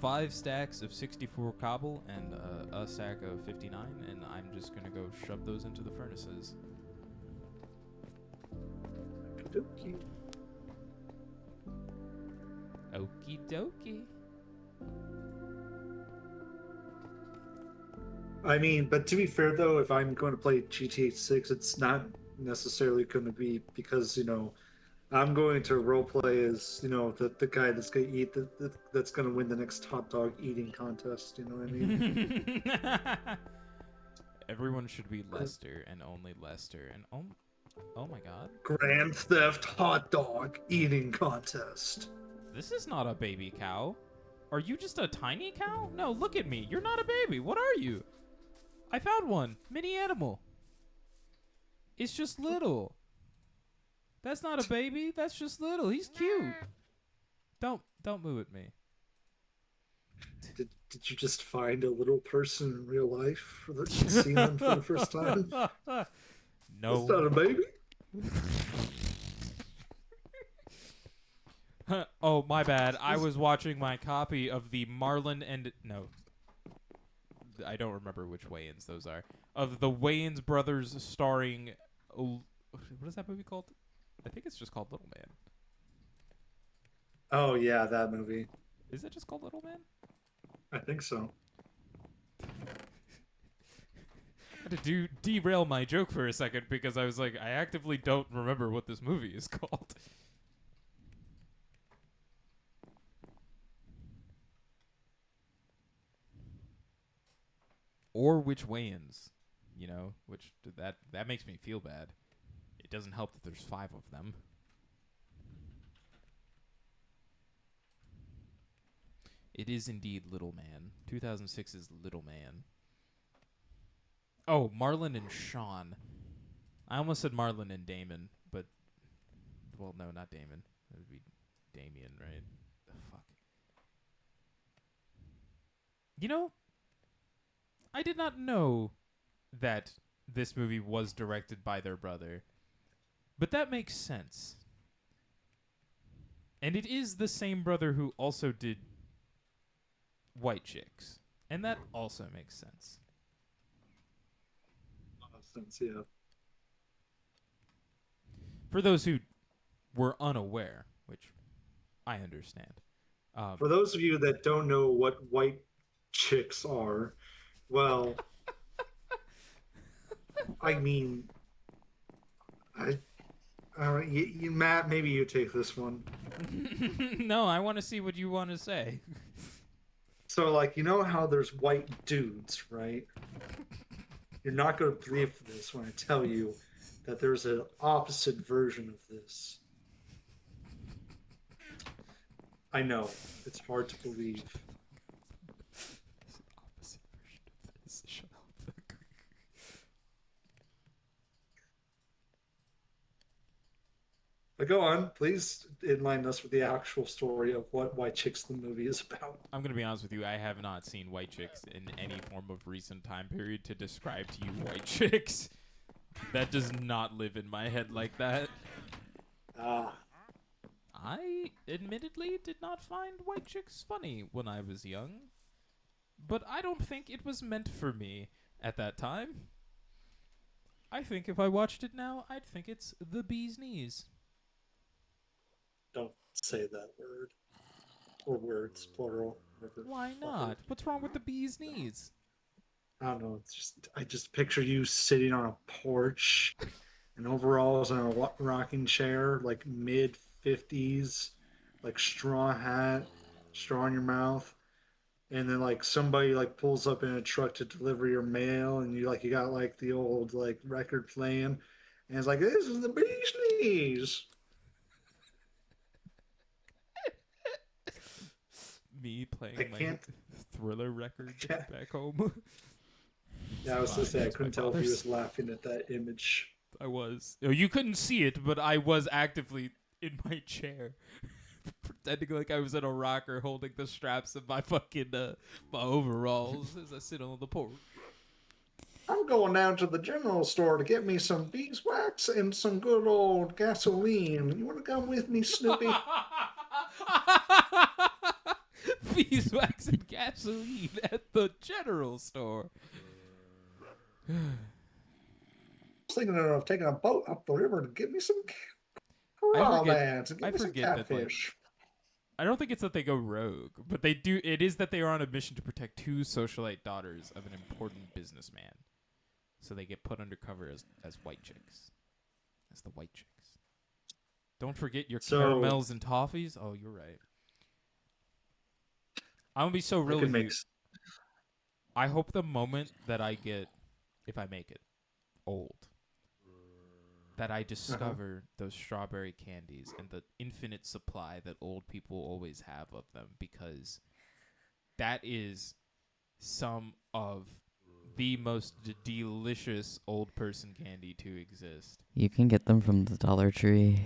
5 stacks of 64 cobble and a stack of 59, and I'm just gonna go shove those into the furnaces. Okey-dokey. Okie dokie. I mean, but to be fair though, if I'm going to play GTA 6, it's not necessarily going to be because, you know, I'm going to roleplay as, you know, the guy that's going to eat, that's going to win the next hot dog eating contest, you know what I mean? Everyone should be Lester and only Lester. And oh my god. Grand Theft hot dog eating contest. This is not a baby cow. Are you just a tiny cow? No, look at me. You're not a baby. What are you? I found one. Mini animal. It's just little. That's not a baby. That's just little. He's cute. Don't Don't moo at me. Did you just find a little person in real life that you've seen them for the first time? No. That's not a baby. Oh, my bad. I was watching my copy of the Marlon and... No. I don't remember which Wayans those are. Of the Wayans brothers starring... what is that movie called? I think it's just called Little Man. Oh, yeah, that movie. Is it just called Little Man? I think so. I had to derail my joke for a second because I was like, I actively don't remember what this movie is called. Or which Wayans, you know, which that makes me feel bad. It doesn't help that there's 5 of them. It is indeed Little Man. 2006 is Little Man. Oh, Marlon and Sean. I almost said Marlon and Damon, but... Well, no, not Damon. That would be Damien, right? The fuck. You know, I did not know that this movie was directed by their brother. But that makes sense. And it is the same brother who also did White Chicks. And that also makes sense. Sense, yeah. For those who were unaware, which I understand. For those of you that don't know what White Chicks are, well, I mean, Matt, maybe you take this one. No, I want to see what you want to say. So, like, you know how there's white dudes, right? You're not going to believe this when I tell you that there's an opposite version of this. I know, it's hard to believe. Opposite version of this. Shut up. But go on, please enlighten us with the actual story of what White Chicks the movie is about. I'm going to be honest with you. I have not seen White Chicks in any form of recent time period to describe to you White Chicks. That does not live in my head like that. I admittedly did not find White Chicks funny when I was young. But I don't think it was meant for me at that time. I think if I watched it now, I'd think it's the bee's knees. Don't say that word. Or words, plural. Why not? What's wrong with the bee's knees? I don't know. I just picture you sitting on a porch in overalls and a rocking chair, like mid-50s, like straw hat, straw in your mouth, and then like somebody like pulls up in a truck to deliver your mail, and you got like the old like record playing, and it's like, this is the bee's knees. Me playing my Thriller record back home. Yeah, I was to say I couldn't tell if he was laughing at that image. I was. Oh, you couldn't see it, but I was actively in my chair, pretending like I was in a rocker, holding the straps of my fucking my overalls as I sit on the porch. I'm going down to the general store to get me some beeswax and some good old gasoline. You want to come with me, Snoopy? Beeswax and gasoline at the general store. I was thinking of taking a boat up the river to get me some crawdads and get me some catfish. I don't think it's that they go rogue, but they do. It is that they are on a mission to protect 2 socialite daughters of an important businessman. So they get put undercover as White Chicks. As the White Chicks. Don't forget your caramels and toffees. Oh, you're right. I'm going to be so real with you. I hope the moment that I get, if I make it, old, that I discover those strawberry candies and the infinite supply that old people always have of them, because that is some of the most delicious old person candy to exist. You can get them from the Dollar Tree.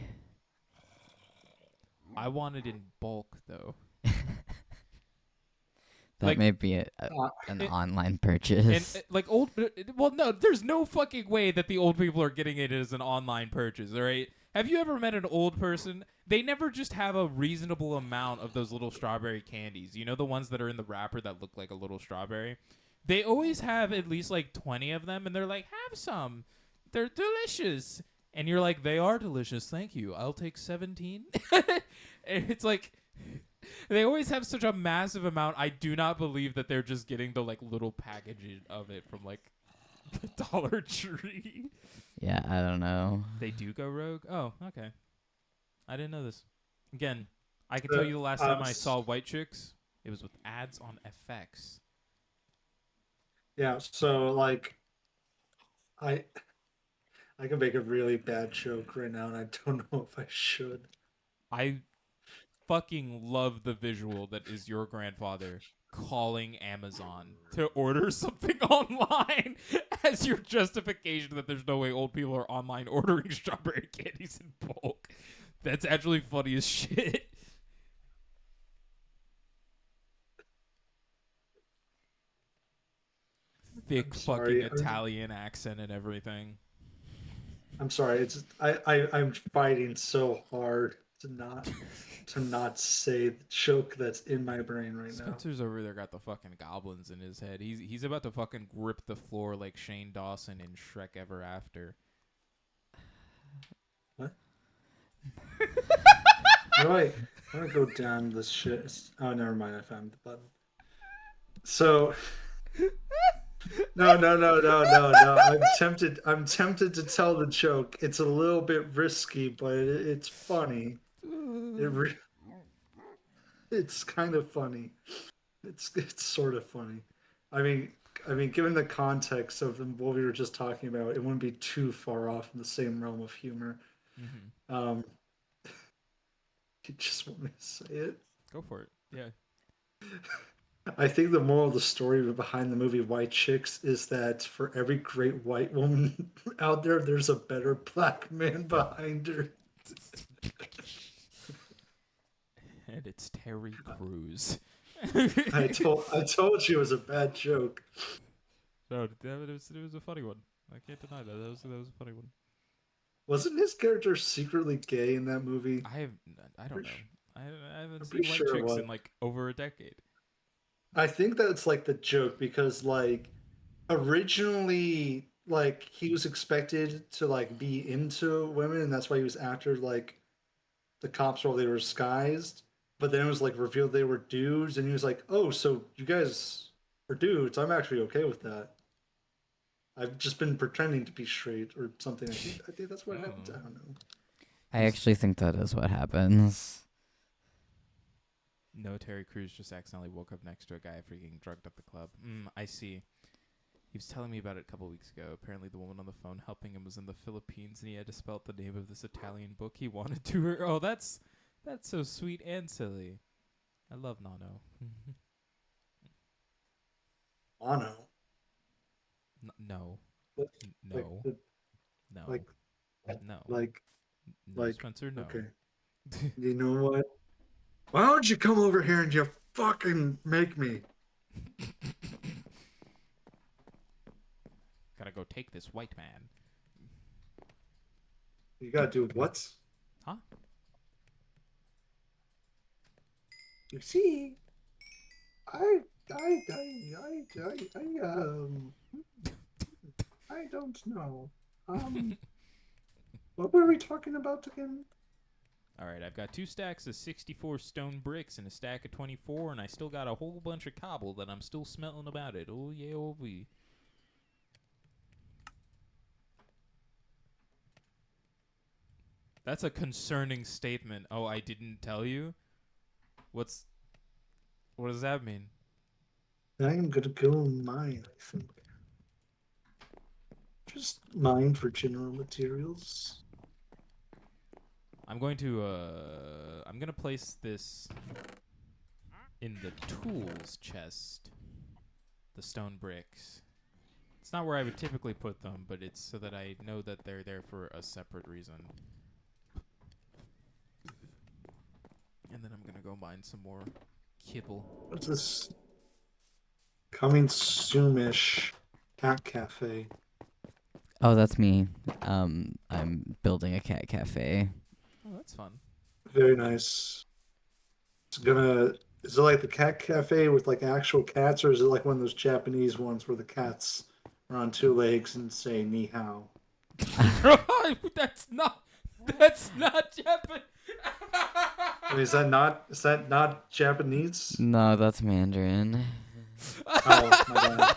I want it in bulk, though. That like, may be an online purchase. and like old. Well, no, there's no fucking way that the old people are getting it as an online purchase. All right. Have you ever met an old person? They never just have a reasonable amount of those little strawberry candies. You know, the ones that are in the wrapper that look like a little strawberry? They always have at least like 20 of them, and they're like, have some. They're delicious. And you're like, they are delicious. Thank you. I'll take 17. And it's like, they always have such a massive amount. I do not believe that they're just getting the like little packaging of it from like the Dollar Tree. Yeah, I don't know. They do go rogue? Oh, okay. I didn't know this. Again, I can tell you the last time I saw White Chicks, it was with ads on FX. Yeah, so like I can make a really bad joke right now and I don't know if I should. I fucking love the visual that is your grandfather calling Amazon to order something online as your justification that there's no way old people are online ordering strawberry candies in bulk. That's actually funny as shit. Thick fucking Italian accent and everything. I'm sorry. It's I'm fighting so hard to not say the joke that's in my brain right now. Spencer's over there got the fucking goblins in his head. He's about to fucking grip the floor like Shane Dawson in Shrek Ever After. What? How do I go down this shit? Oh, never mind. I found the button. So. No. I'm tempted to tell the joke. It's a little bit risky, but it's funny. It's kind of funny. It's sort of funny. I mean, given the context of what we were just talking about, it wouldn't be too far off in the same realm of humor. Mm-hmm. You just want me to say it? Go for it. Yeah. I think the moral of the story behind the movie White Chicks is that for every great white woman out there, there's a better black man behind her. And it's Terry Crews. I told you it was a bad joke. No, it was a funny one. I can't deny that. That was a funny one. Wasn't his character secretly gay in that movie? I don't know. I haven't seen White Chicks in like over a decade. I think that's like the joke because like originally like he was expected to like be into women and that's why he was after like the cops while they were disguised. But then it was like revealed they were dudes and he was like, "Oh, so you guys are dudes. I'm actually okay with that. I've just been pretending to be straight or something." I think that's what happened. I don't know. I actually think that is what happens. No, Terry Crews just accidentally woke up next to a guy after getting drugged at the club. I see. He was telling me about it a couple weeks ago. Apparently the woman on the phone helping him was in the Philippines and he had to spell out the name of this Italian book he wanted to her. Oh, that's so sweet and silly. I love Nano. Mono. No. What? No. No. No. Like Spencer, no. Okay. You know what? Why don't you come over here and you fucking make me? Gotta go take this white man. You gotta do what? Huh? You see, I don't know. What were we talking about again? Alright, I've got 2 stacks of 64 stone bricks and a stack of 24, and I still got a whole bunch of cobble that I'm still smelling about it. Oh yeah, oh we. That's a concerning statement. Oh, I didn't tell you? What does that mean? I'm gonna go mine, I think. Just mine for general materials. I'm going to place this in the tools chest. The stone bricks. It's not where I would typically put them, but it's so that I know that they're there for a separate reason. And then I'm gonna go mine some more kibble. What's this? Coming soonish. Cat cafe. Oh, that's me. I'm building a cat cafe. Oh, that's fun. Very nice. It's gonna. Is it like the cat cafe with like actual cats, or is it like one of those Japanese ones where the cats are on two legs and say ni hao? That's not. That's not Japanese. I mean, is that not? Is that not Japanese? No, that's Mandarin. Oh my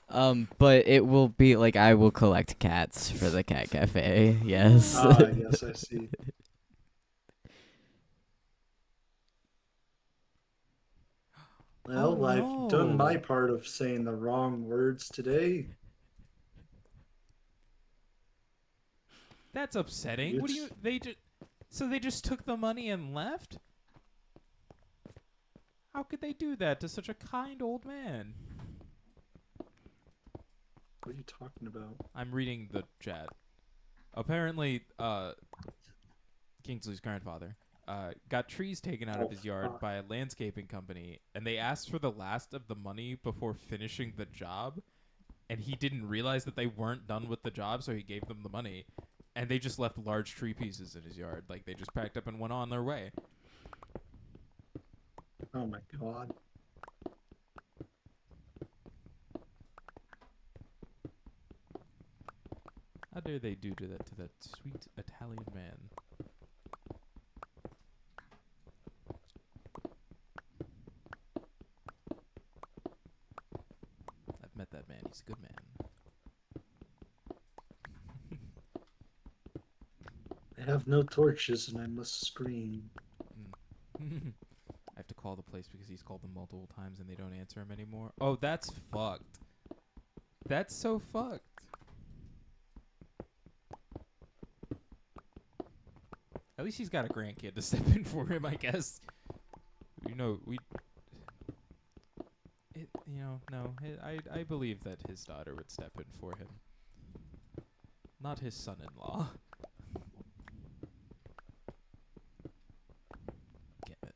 god. But it will be like I will collect cats for the cat cafe. Yes. Yes, I see. Well, Oh, I've done my no. part of saying the wrong words today. That's upsetting. What do you? So they just took the money and left? How could they do that to such a kind old man? What are you talking about? I'm reading the chat. Apparently, Kingsley's grandfather got trees taken out of his yard by a landscaping company, and they asked for the last of the money before finishing the job, and he didn't realize that they weren't done with the job, so he gave them the money, and they just left large tree pieces in his yard. Like, they just packed up and went on their way. Oh my god. How dare they do to that sweet Italian man? I've met that man. He's a good man. I have no torches and I must scream. I have to call the place because he's called them multiple times and they don't answer him anymore. Oh, that's fucked. That's so fucked. At least he's got a grandkid to step in for him, I guess. I believe that his daughter would step in for him. Not his son-in-law. Kevin.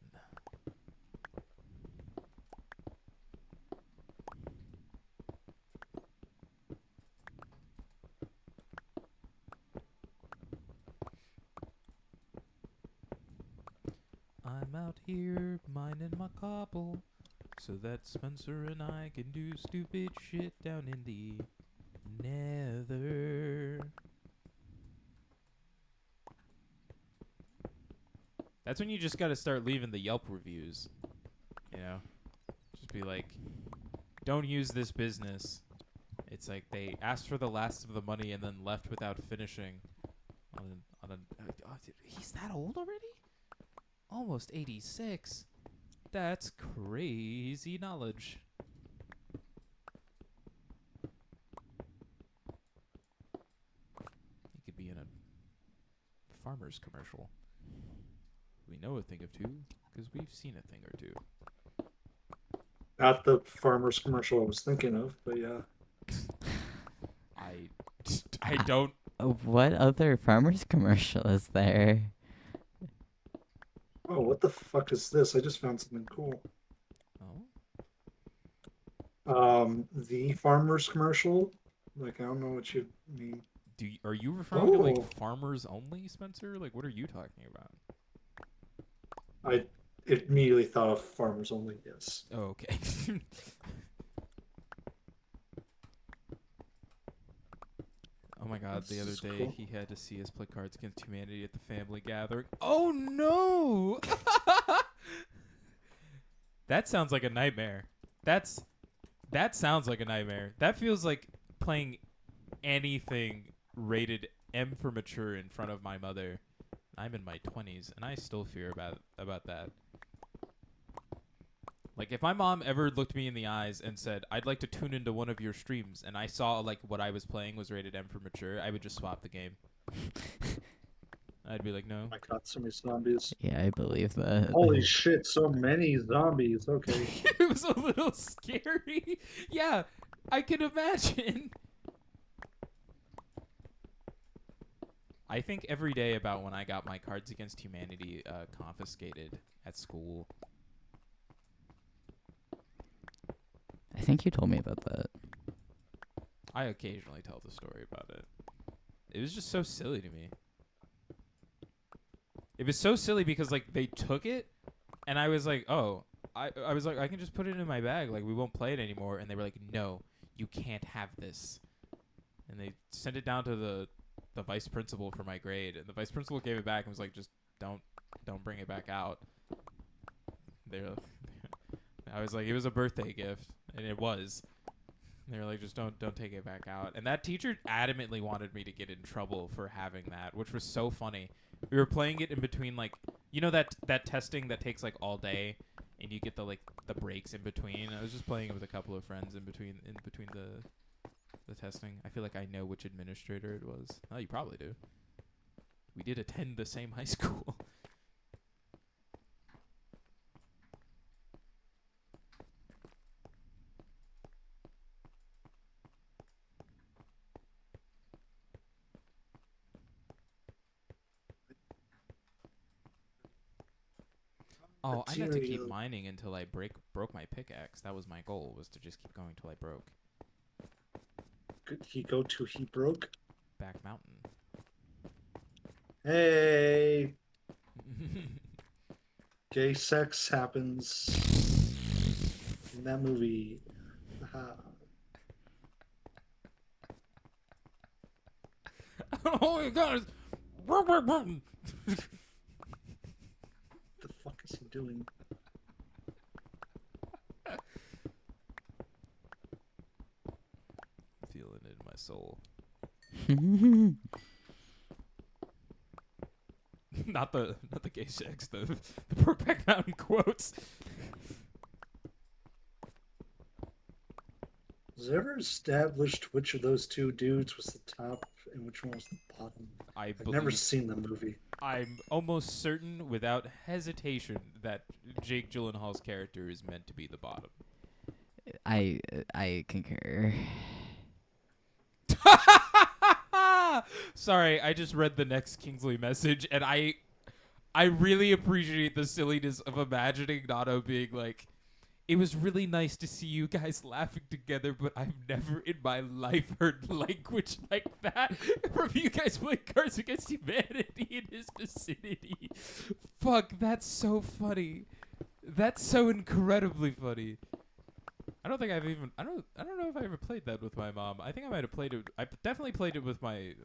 I'm out here minding my cobble so that Spencer and I can do stupid shit down in the nether. That's when you just gotta start leaving the Yelp reviews. You know? Just be like, don't use this business. It's like they asked for the last of the money and then left without finishing. He's that old already? Almost 86. That's crazy knowledge. He could be in a farmer's commercial. We know a thing or two because we've seen a thing or two. Not the farmer's commercial I was thinking of, but yeah. I don't. What other farmers commercial is there? Oh, what the fuck is this? I just found something cool. Oh? The farmer's commercial. Like, I don't know what you mean. Are you referring to like farmers only, Spencer? Like, what are you talking about? I immediately thought of farmers only, yes. Oh, okay. Oh my god, the other day he had to see us play Cards Against Humanity at the family gathering. Oh no! That sounds like a nightmare. That sounds like a nightmare. That feels like playing anything rated M for mature in front of my mother. I'm in my 20s and I still fear about that. Like, if my mom ever looked me in the eyes and said, I'd like to tune into one of your streams, and I saw, like, what I was playing was rated M for mature, I would just swap the game. I'd be like, no. Oh my god, so many zombies. Yeah, I believe that. Holy shit, so many zombies. Okay. It was a little scary. Yeah, I can imagine. I think every day about when I got my Cards Against Humanity confiscated at school. think you told me about that. I occasionally tell the story about it. It was just so silly to me. It was so silly because like they took it, and I was like, oh, I was like, I can just put it in my bag. Like we won't play it anymore. And they were like, no, you can't have this. And they sent it down to the vice principal for my grade, and the vice principal gave it back and was like, just don't bring it back out. I was like, it was a birthday gift, and it was. They were like, just don't take it back out. And that teacher adamantly wanted me to get in trouble for having that, which was so funny. We were playing it in between, like, you know that testing that takes like all day, and you get the breaks in between. I was just playing it with a couple of friends in between the testing. I feel like I know which administrator it was. Oh, you probably do. We did attend the same high school. Oh, I meant to keep mining until I broke my pickaxe. That was my goal, was to just keep going till I broke. Could he go to he broke? Back mountain. Hey, gay sex happens in that movie. Oh my god! What the fuck is he doing? Feeling it in my soul. Not the gay sex, the Brokeback Mountain quotes. Was it ever established which of those two dudes was the top and which one was the bottom? I've never seen the movie. I'm almost certain, without hesitation, that Jake Gyllenhaal's character is meant to be the bottom. I concur. Sorry, I just read the next Kingsley message, and I really appreciate the silliness of imagining Nato being like, it was really nice to see you guys laughing together, but I've never in my life heard language like that from you guys playing Cards Against Humanity in his vicinity. Fuck, that's so funny. That's so incredibly funny. I don't know if I ever played that with my mom. I think I might have played it. I definitely played it with my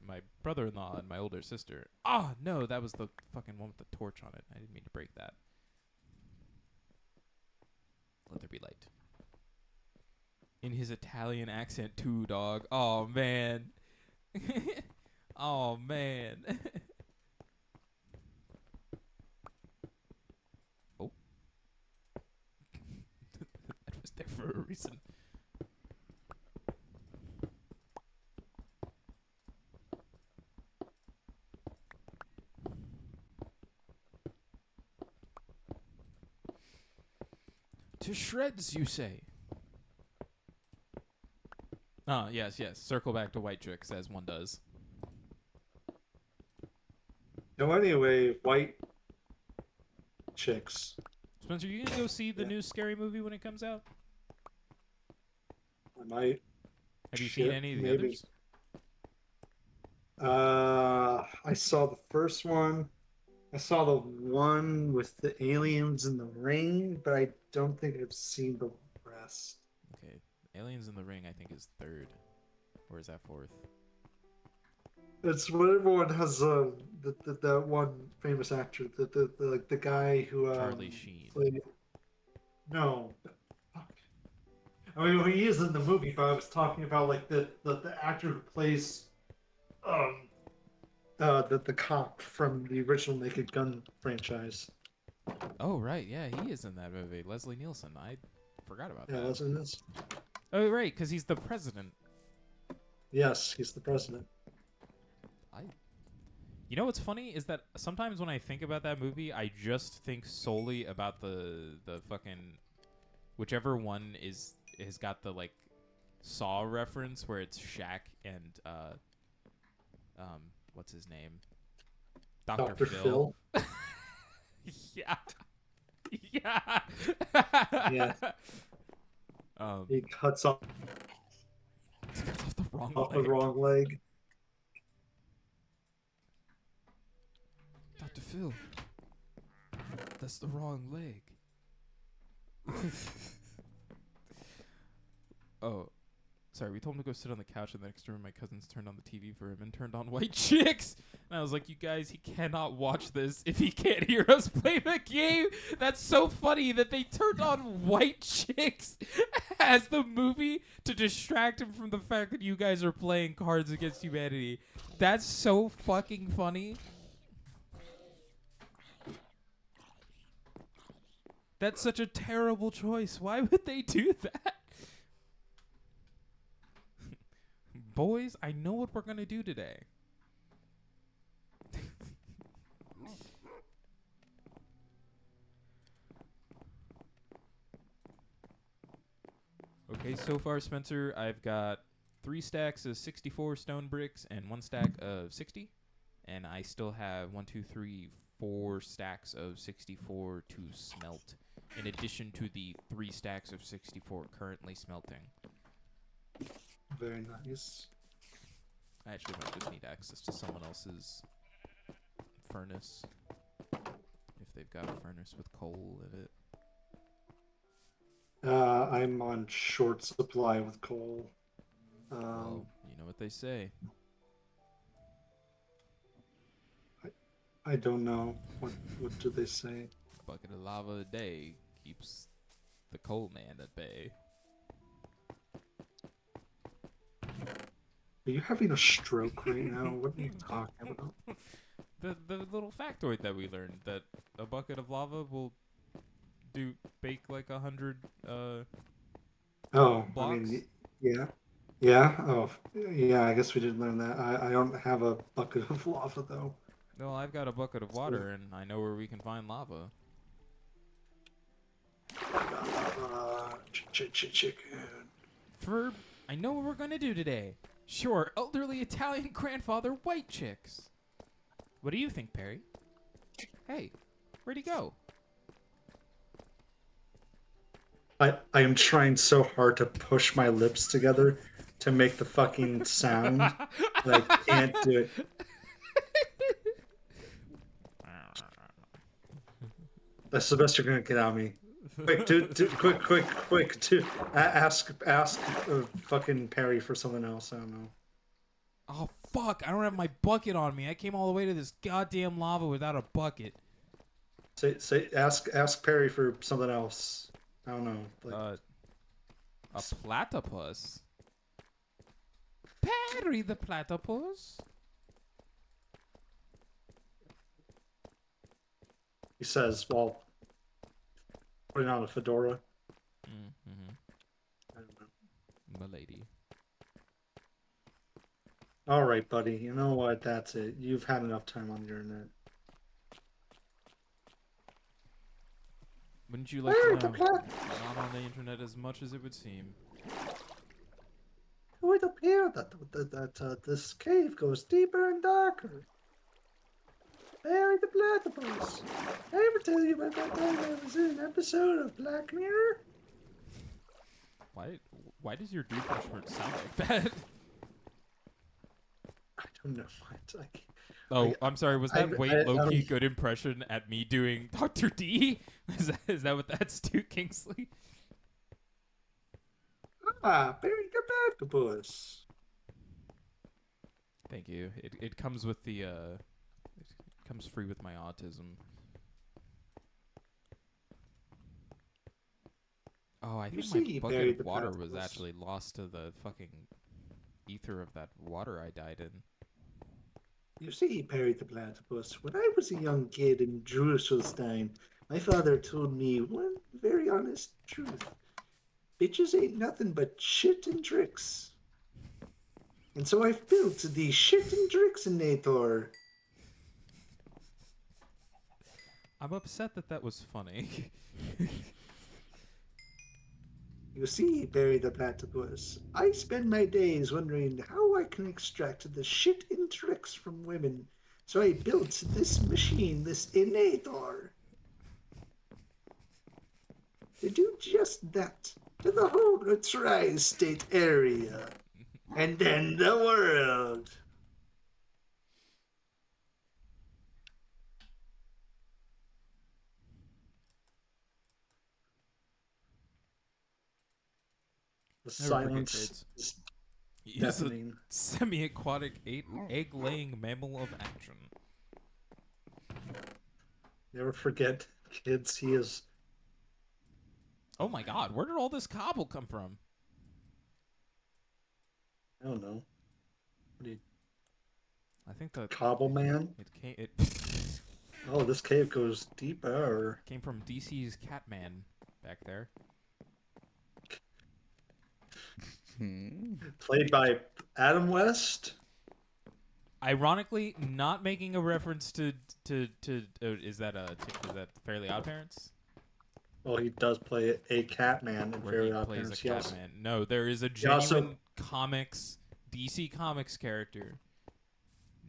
brother-in-law and my older sister. Oh, no, that was the fucking one with the torch on it. I didn't mean to break that. Let there be light. In his Italian accent too, dog. Oh, man. Oh, man. Oh. That was there for a reason. To shreds, you say? Ah, yes. Circle back to white chicks, as one does. So anyway, white chicks. Spencer, you gonna go see the new Scary Movie when it comes out? I might. Have you seen any of the others? I saw the first one. I saw the one with the aliens in the ring, but I don't think I've seen the rest. Okay, Aliens in the Ring, I think, is third, or is that fourth? It's when everyone has that one famous actor, the guy who Charlie Sheen. played... No, fuck. I mean, he is in the movie, but I was talking about like the actor who plays the cop from the original Naked Gun franchise. Oh right, yeah, he is in that movie. Leslie Nielsen. I forgot about that. Yeah, that's in this. Oh right, because he's the president. Yes, he's the president. You know what's funny is that sometimes when I think about that movie, I just think solely about the fucking whichever one has got the like Saw reference where it's Shaq and what's his name? Dr. Phil. Yeah. Yeah. Yeah. He cuts off the wrong the leg. wrong leg. Dr. Phil, that's the wrong leg. Oh, sorry. We told him to go sit on the couch in the next room. My cousins turned on the TV for him and turned on White Chicks. And I was like, you guys, he cannot watch this if he can't hear us play the game. That's so funny that they turned on White Chicks as the movie to distract him from the fact that you guys are playing Cards Against Humanity. That's so fucking funny. That's such a terrible choice. Why would they do that? Boys, I know what we're going to do today. Okay, so far, Spencer, I've got 3 stacks of 64 stone bricks and 1 stack of 60. And I still have 4 stacks of 64 to smelt, in addition to the 3 stacks of 64 currently smelting. Very nice. I actually might just need access to someone else's furnace, if they've got a furnace with coal in it. I'm on short supply with coal. Well, you know what they say. I don't know. What do they say? A bucket of lava a day keeps the coal man at bay. Are you having a stroke right now? What are you talking about? The little factoid that we learned, that a bucket of lava will bake like 100 Oh, blocks. I mean, yeah. Yeah? Oh, yeah, I guess we did learn that. I don't have a bucket of lava, though. No, I've got a bucket of water, and I know where we can find lava. Chicken. I know what we're gonna do today. Sure, elderly Italian grandfather White Chicks. What do you think, Perry? Hey, where'd he go? I am trying so hard to push my lips together to make the fucking sound, but I can't do it. That's the best you're gonna get out of me. Quick, quick, ask fucking Perry for something else. I don't know. Oh fuck! I don't have my bucket on me. I came all the way to this goddamn lava without a bucket. Ask Perry for something else. I don't know. Like, a platypus. Perry the platypus. He says while putting on a fedora. Mm-hmm. I don't know. Milady. All right, buddy. You know what? That's it. You've had enough time on the internet. Wouldn't you like to know? Not on the internet as much as it would seem. It would appear that this cave goes deeper and darker. Barry the Platypus. Did I ever tell you about that time I was in an episode of Black Mirror? Why does your Doofenshmirtz sound like that? I don't know what. I'm sorry. Was that low-key good impression at me doing Dr. D? Is that what that's to Kingsley? Ah, Barry the Platypus. Thank you. It comes with the it comes free with my autism. Oh, I think my bucket of water was actually lost to the fucking ether of that water I died in. You see, Perry the Platypus, when I was a young kid in Jerusalem, my father told me one very honest truth. Bitches ain't nothing but shit and tricks. And so I've built the shit and tricksinator. I'm upset that was funny. You see, Barry the Platypus, I spend my days wondering how I can extract the shit and tricks from women. So I built this machine, this innator. To do just that. to the whole tri-state area, and then the world. The Never forget, silence kids. is He is a deafening. semi-aquatic egg-laying mammal of action. Never forget, kids, he is... Oh my god, where did all this cobble come from? I don't know. What do you... I think the Cobble Man? it Oh, this cave goes deeper. came from DC's Catman back there. Played by Adam West. Ironically, not making a reference to is that Fairly Odd Parents? Well, he does play a Catman in Where Fairly he Odd plays Parents. a Catman. No, there is a genuine DC Comics character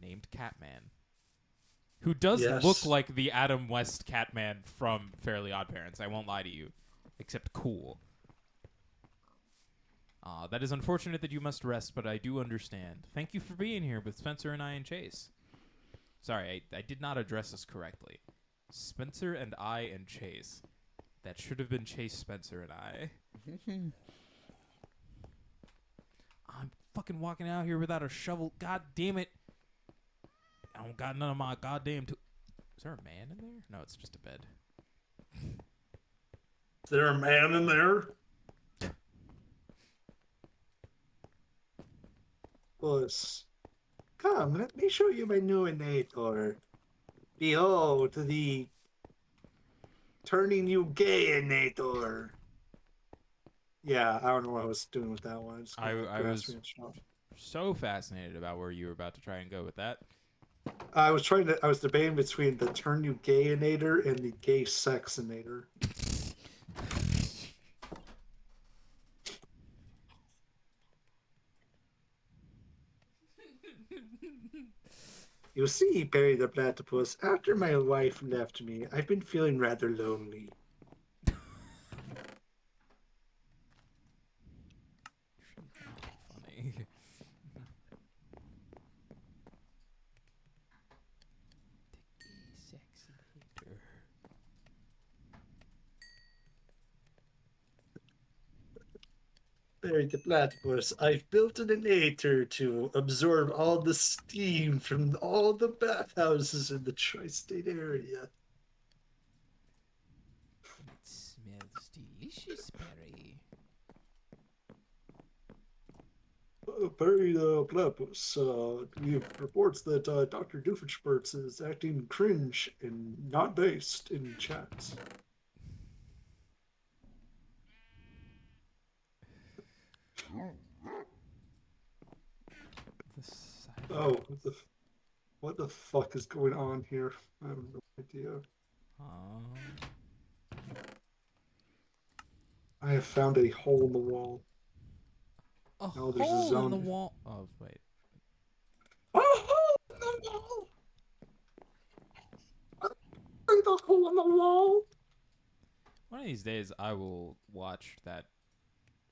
named Catman, who does look like the Adam West Catman from Fairly Odd Parents. I won't lie to you, except cool. That is unfortunate that you must rest, but I do understand. Thank you for being here with Spencer and I and Chase. Sorry, I did not address this correctly. Spencer and I and Chase. That should have been Chase, Spencer, and I. I'm fucking walking out here without a shovel. God damn it. I don't got none of my goddamn... Is there a man in there? No, it's just a bed. Is there a man in there? Puss. Come, let me show you my new innator. Behold, the turning you gay innator. Yeah, I don't know what I was doing with that one. I was so fascinated about where you were about to try and go with that. I was debating between the turn you gay innator and the gay sexinator. You see, Barry the Platypus, after my wife left me, I've been feeling rather lonely. Funny. Barry the Platypus, I've built an innator to absorb all the steam from all the bathhouses in the tri-state area. It smells delicious, Barry. Barry the Platypus, he reports that Dr. Doofenshmirtz is acting cringe and not based in chats. Oh, what the fuck is going on here? I have no idea. I have found a hole in the wall. A hole in the wall. Oh, wait. A hole in the wall! The hole in the wall! One of these days, I will watch that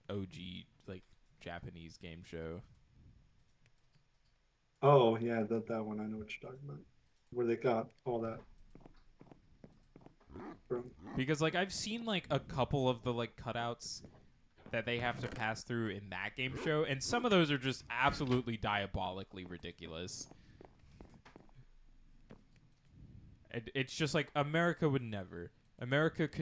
OG, like, Japanese game show. Oh, yeah, that one. I know what you're talking about. Where they got all that from. Because, like, I've seen, like, a couple of the, like, cutouts that they have to pass through in that game show, and some of those are just absolutely diabolically ridiculous. And it's just like, America could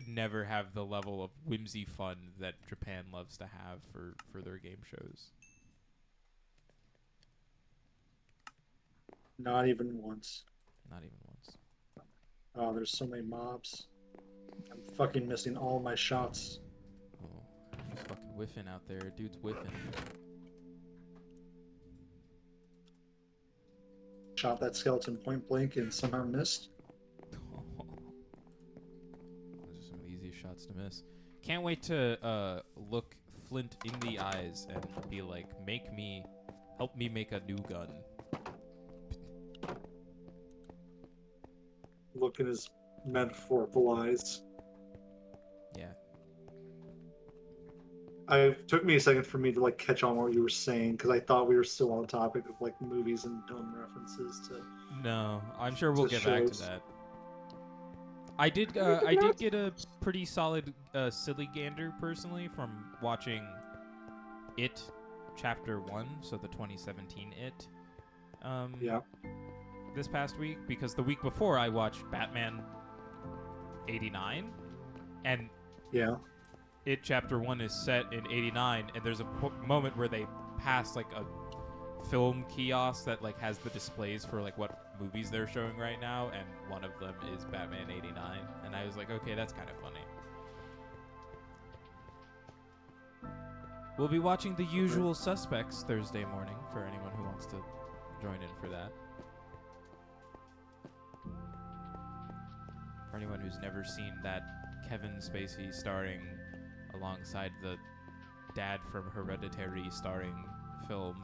never have the level of whimsy fun that Japan loves to have for their game shows. Not even once. Not even once. Oh, there's so many mobs. I'm fucking missing all my shots. Oh, he's fucking whiffing out there. Dude's whiffing. Shot that skeleton point blank and somehow missed. Those are some of the easiest shots to miss. Can't wait to look Flint in the eyes and be like, help me make a new gun. Look in his metaphorical eyes. Yeah. took me a second for me to like catch on what you were saying because I thought we were still on the topic of like movies and dumb references to. No, I'm sure we'll get back to shows. that. I did get a pretty solid silly gander personally from watching It Chapter 1, so the 2017 It. Yeah. This past week, because the week before I watched Batman 89, and Yeah. It Chapter 1 is set in 89, and there's a moment where they pass like a film kiosk that like has the displays for like what movies they're showing right now, and one of them is Batman 89, and I was like, okay, that's kind of funny. We'll be watching The Usual Suspects Thursday morning for anyone who wants to join in for that. For anyone who's never seen that Kevin Spacey starring alongside the dad from Hereditary starring film.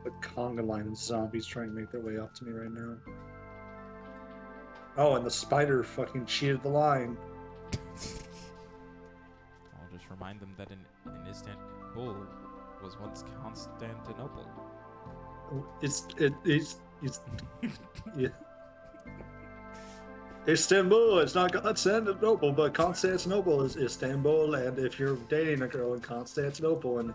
The conga line of zombies trying to make their way up to me right now. Oh, and the spider fucking cheated the line. I'll just remind them that in Istanbul was once Constantinople. It's yeah. Istanbul, it's not Constantinople, but Constantinople is Istanbul, and if you're dating a girl in Constantinople and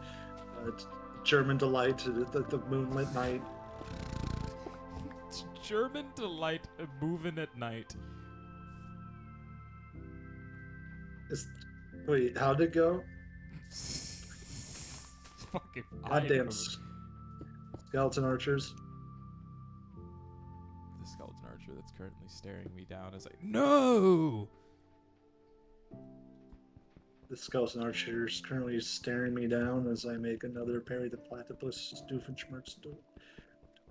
German delight, the moonlit night. German delight, moving at night. Wait, how'd it go? Fucking Goddamn skeleton archers. The skeleton archer that's currently staring me down is like, no! The skeleton archer is currently staring me down as I make another Perry the Platypus Doofenshmirtz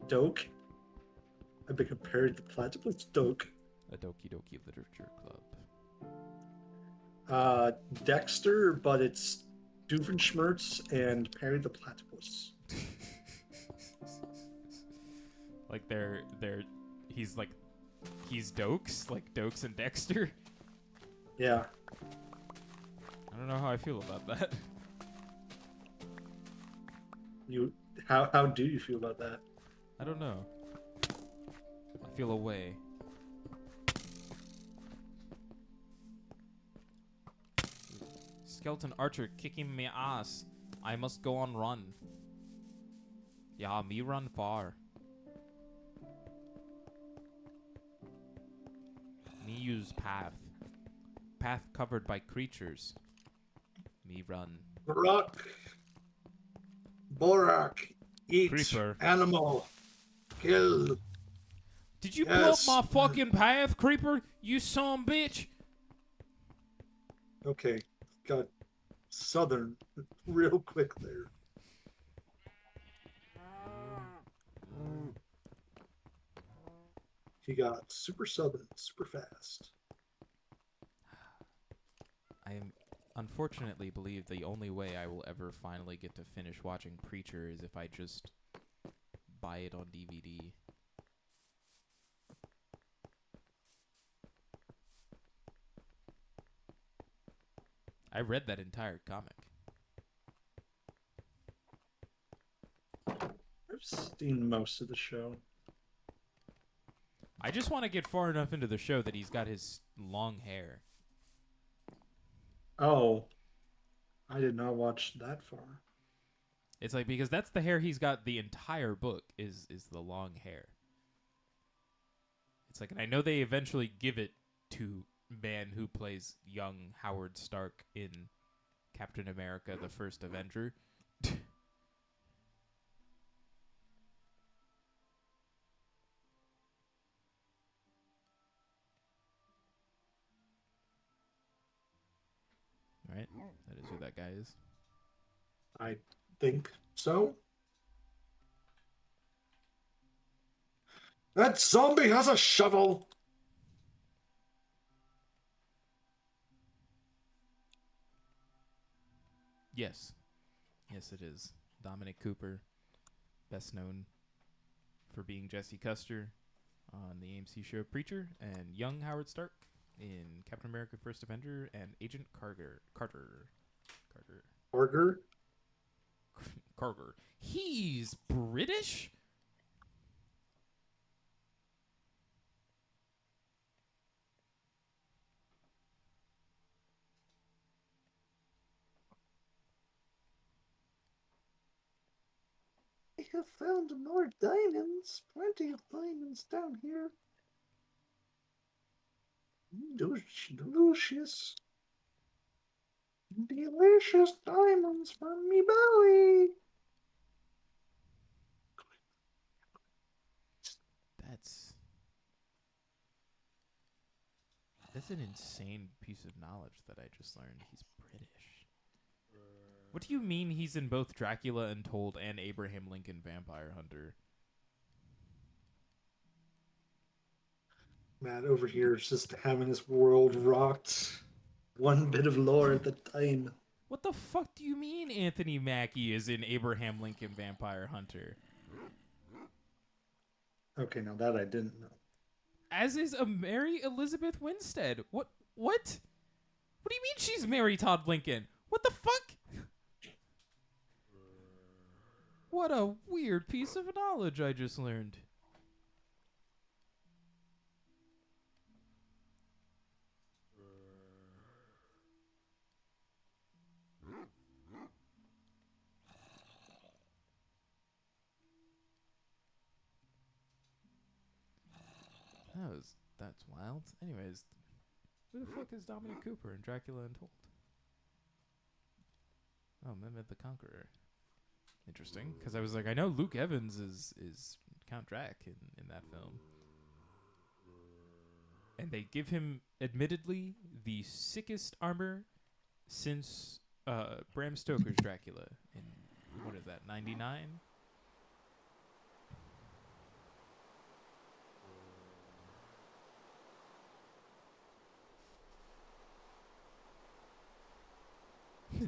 doke. I make a Perry the Platypus doke. A Doki Doki Literature Club. Dexter, but it's Doofenshmirtz and Perry the Platypus. Like he's Dokes, like Dokes and Dexter. Yeah. I don't know how I feel about that. How do you feel about that? I don't know. I feel a way. Skeleton archer kicking me ass. I must go on run. Yeah, me run far. Me use path. Path covered by creatures. Me run. Borak, eat, Creeper. animal, kill. Did you blow up my fucking path, creeper? You son of a bitch. Okay, got southern real quick there. He got super southern, super fast. I unfortunately believe the only way I will ever finally get to finish watching Preacher is if I just buy it on DVD. I read that entire comic. I've seen most of the show. I just want to get far enough into the show that he's got his long hair. Oh, I did not watch that far. It's like, because that's the hair he's got the entire book is the long hair. It's like, and I know they eventually give it to man who plays young Howard Stark in Captain America: The First Avenger. Right? That is who that guy is. I think so. That zombie has a shovel. Yes. Yes, it is. Dominic Cooper, best known for being Jesse Custer on the AMC show Preacher, and young Howard Stark in Captain America: First Avenger and Agent Carter. Orger? Carter. He's British? I have found more diamonds. Plenty of diamonds down here. Delicious. Delicious diamonds from me belly. That's an insane piece of knowledge that I just learned. He's British. What do you mean he's in both Dracula Untold and Abraham Lincoln Vampire Hunter? Matt over here is just having his world rocked. One bit of lore at a time. What the fuck do you mean Anthony Mackie is in Abraham Lincoln Vampire Hunter? Okay, now that I didn't know. As is a Mary Elizabeth Winstead. What? What do you mean she's Mary Todd Lincoln? What the fuck? What a weird piece of knowledge I just learned. That's wild. Anyways, who the fuck is Dominic Cooper in Dracula Untold? Oh, Mehmed the Conqueror. Interesting, because I was like, I know Luke Evans is Count Drac in that film, and they give him, admittedly, the sickest armor since Bram Stoker's Dracula in, what is that, 99?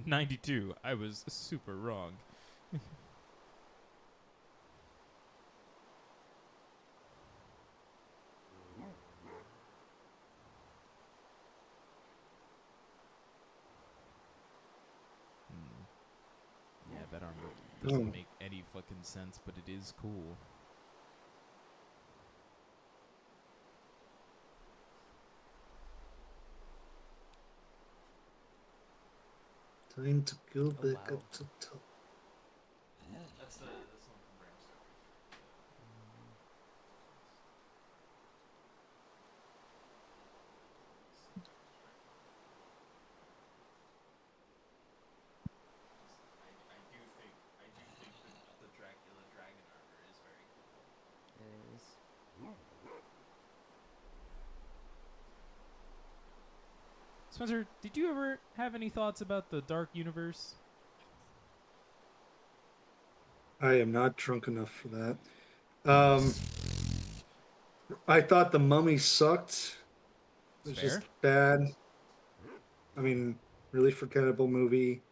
'92. I was super wrong. Yeah, that armor doesn't make any fucking sense, but it is cool. Time to go back up to top. That's the one from Bram Stoker. I do think the Dracula dragon armor is very cool. It is. Spencer, did you ever have any thoughts about the Dark Universe? I am not drunk enough for that. I thought The Mummy sucked. It was just bad. I mean, really forgettable movie.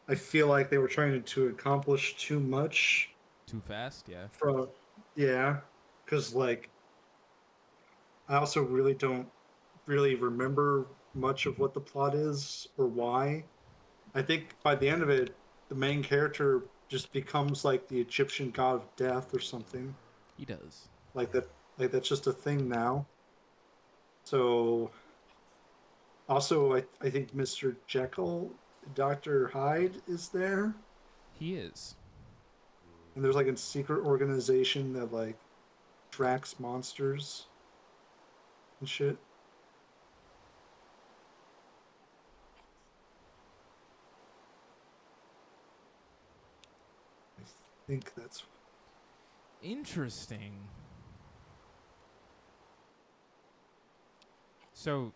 I feel like they were trying to accomplish too much. Too fast, yeah. Because like, I also really don't really remember much of what the plot is or why. I think by the end of it, the main character just becomes like the Egyptian god of death or something. He does. Like that. Like that's just a thing now. So, also, I think Mr. Jekyll, Dr. Hyde is there. He is. And there's like a secret organization that like tracks monsters and shit. I think that's interesting. So,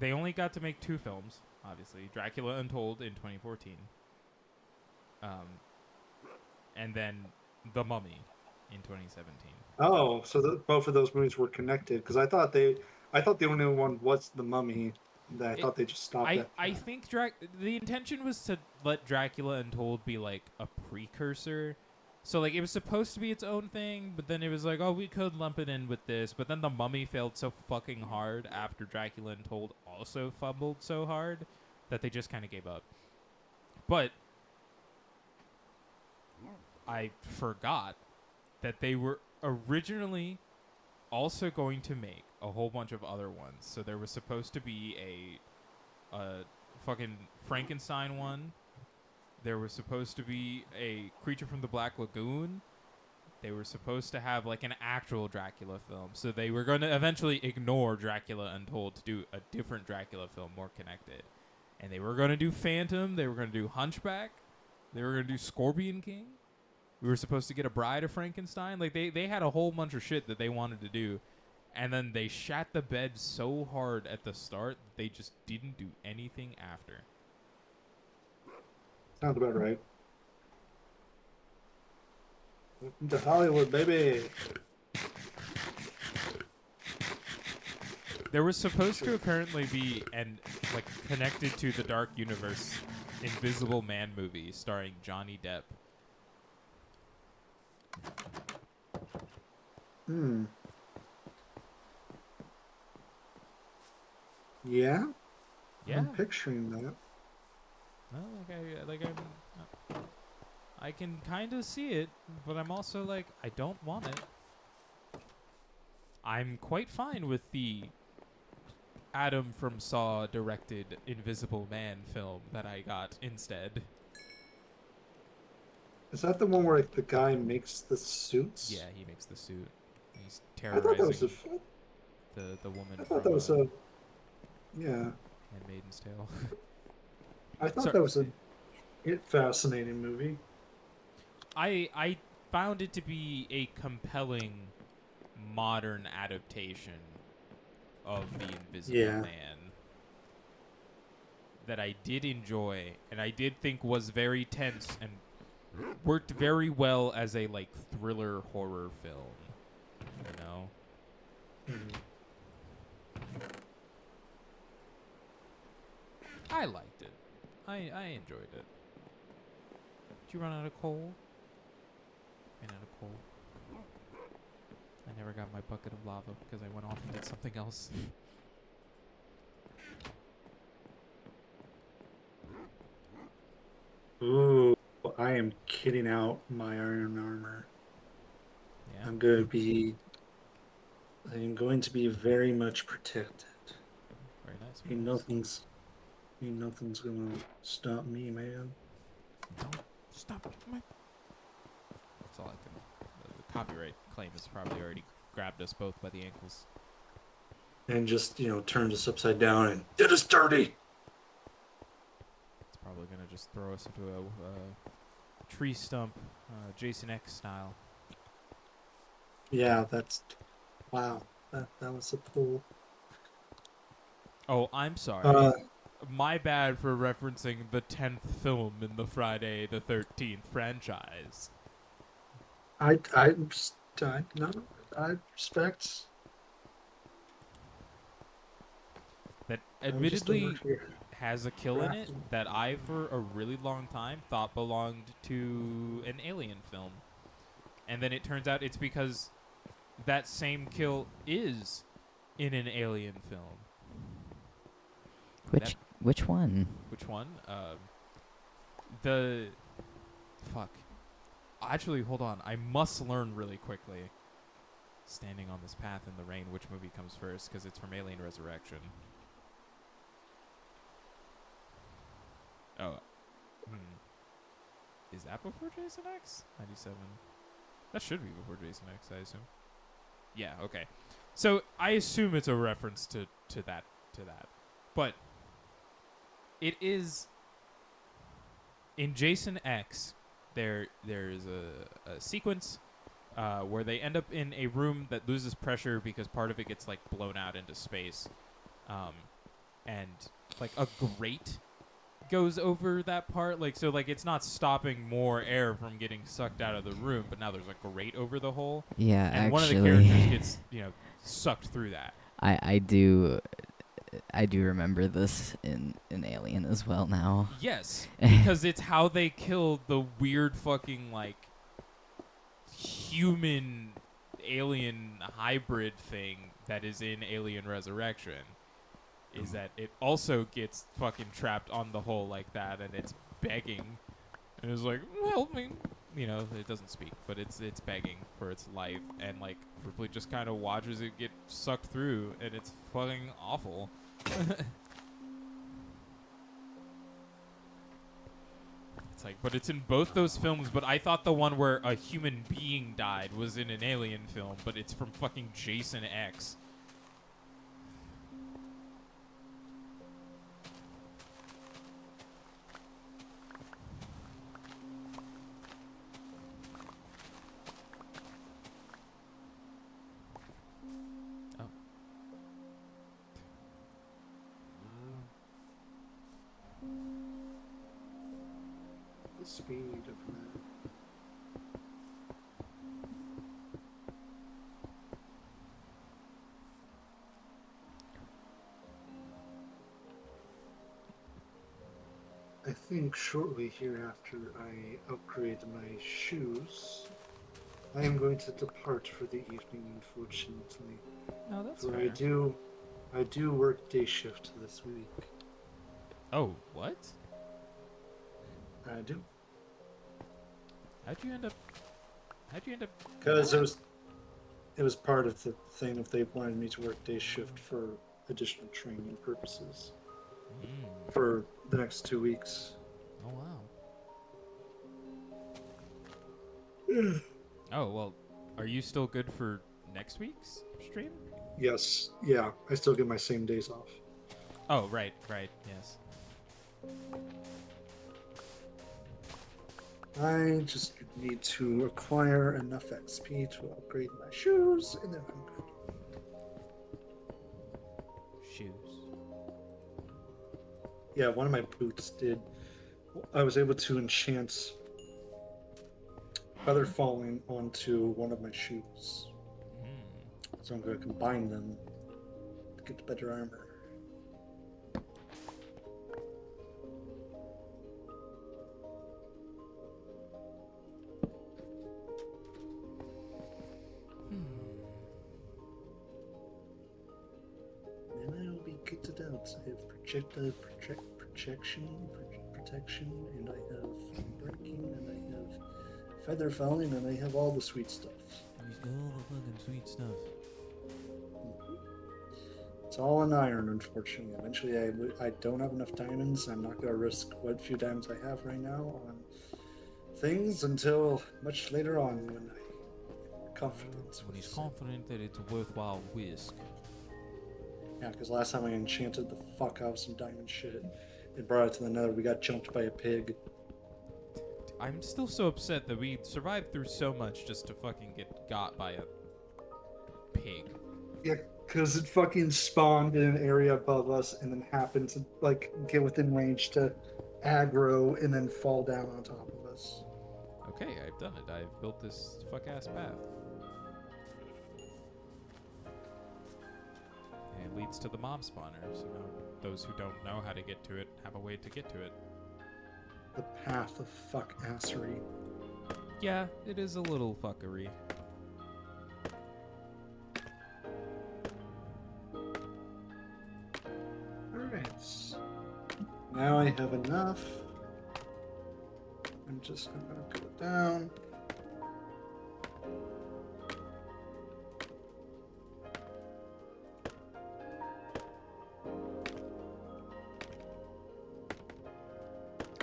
they only got to make 2 films, obviously. Dracula Untold in 2014. And then The Mummy in 2017. Oh, so both of those movies were connected because I thought the only one was The Mummy. I thought they just stopped that. I think the intention was to let Dracula Untold be like a precursor So, like, it was supposed to be its own thing, but then it was like, oh, we could lump it in with this. But then The Mummy failed so fucking hard after Dracula Untold also fumbled so hard that they just kind of gave up. But I forgot that they were originally also going to make a whole bunch of other ones. So there was supposed to be a fucking Frankenstein one. There was supposed to be a Creature from the Black Lagoon. They were supposed to have like an actual Dracula film. So they were going to eventually ignore Dracula Untold to do a different Dracula film more connected. And they were going to do Phantom. They were going to do Hunchback. They were going to do Scorpion King. We were supposed to get a Bride of Frankenstein. Like they had a whole bunch of shit that they wanted to do. And then they shat the bed so hard at the start that they just didn't do anything after. Sounds about right. Welcome to Hollywood, baby. There was supposed to apparently be like connected to the Dark Universe Invisible Man movie starring Johnny Depp. Yeah? Yeah. I'm picturing that. Well, I can kind of see it, but I'm also like, I don't want it. I'm quite fine with the Adam from Saw directed Invisible Man film that I got instead. Is that the one where like, the guy makes the suits? Yeah, he makes the suit. He's I thought that was terrorizing the woman I thought from that was a... Yeah. Handmaid's Tale. I thought that was a fascinating movie. I found it to be a compelling modern adaptation of The Invisible Man that I did enjoy and I did think was very tense and worked very well as a like thriller horror film, you know. I liked it. I enjoyed it. Did you run out of coal? Ran out of coal. I never got my bucket of lava because I went off and did something else. Ooh, I am kitting out my iron armor. Yeah. I'm going to be very much protected. Very nice. Ain't nothing's gonna stop me, man. Don't stop my... That's all I can... The copyright claim has probably already grabbed us both by the ankles. And just, turned us upside down and did us dirty. It's probably gonna just throw us into a tree stump, Jason X style. Yeah, wow. That was a cool. Oh, I'm sorry. My bad for referencing the 10th film in the Friday the 13th franchise. I respect. That admittedly has a kill in it that I, for a really long time, thought belonged to an Alien film. And then it turns out it's because that same kill is in an Alien film. Which one? Which one? Fuck. Actually, hold on. I must learn really quickly. Standing on this path in the rain, which movie comes first? Because it's from Alien Resurrection. Oh. Is that before Jason X? 97. That should be before Jason X, I assume. Yeah, okay. So I assume it's a reference to that. But it is in Jason X. There's a sequence where they end up in a room that loses pressure because part of it gets like blown out into space, and like a grate goes over that part. Like so, like it's not stopping more air from getting sucked out of the room, but now there's a grate over the hole. Yeah, and actually, one of the characters gets sucked through that. I do remember this in Alien as well now. Yes, because it's how they killed the weird fucking like human alien hybrid thing that is in Alien Resurrection is that it also gets fucking trapped on the hole like that, and it's begging, and it's like, help me. You know, it doesn't speak, but it's begging for its life, and like Ripley just kind of watches it get sucked through, and it's fucking awful. It's like, but it's in both those films. But I thought the one where a human being died was in an Alien film, but it's from fucking Jason X. The speed of that. I think shortly hereafter I upgrade my shoes, I am going to depart for the evening, unfortunately. No, that's For fair. I do work day shift this week. Oh, what? I do. How'd you end up? Because it was part of the thing if they wanted me to work day shift for additional training purposes for the next 2 weeks. Oh wow. Oh well, are you still good for next week's stream? Yes, yeah, I still get my same days off. Oh right, yes. I just need to acquire enough XP to upgrade my shoes, and then I'm good. Shoes. Yeah, one of my boots did. I was able to enchant feather falling onto one of my shoes. So I'm going to combine them to get better armor. Then I'll be kitted out. I have protection, and I have breaking, and I have feather falling, and I have all the sweet stuff. He's got all the fucking sweet stuff. It's all in iron, unfortunately. Eventually, I don't have enough diamonds. I'm not going to risk what few diamonds I have right now on things until much later on when I'm confident. When he's confident that it's a worthwhile risk. Yeah, because last time I enchanted the fuck out of some diamond shit and brought it to the nether, we got jumped by a pig. I'm still so upset that we survived through so much just to fucking get got by a pig. Yeah, because it fucking spawned in an area above us and then happened to, like, get within range to aggro and then fall down on top of us. Okay, I've done it. I've built this fuck-ass path. And it leads to the mob spawners. You know, those who don't know how to get to it have a way to get to it. The path of fuck-assery. Yeah, it is a little fuckery. Alright. Now I have enough. I'm just gonna go down.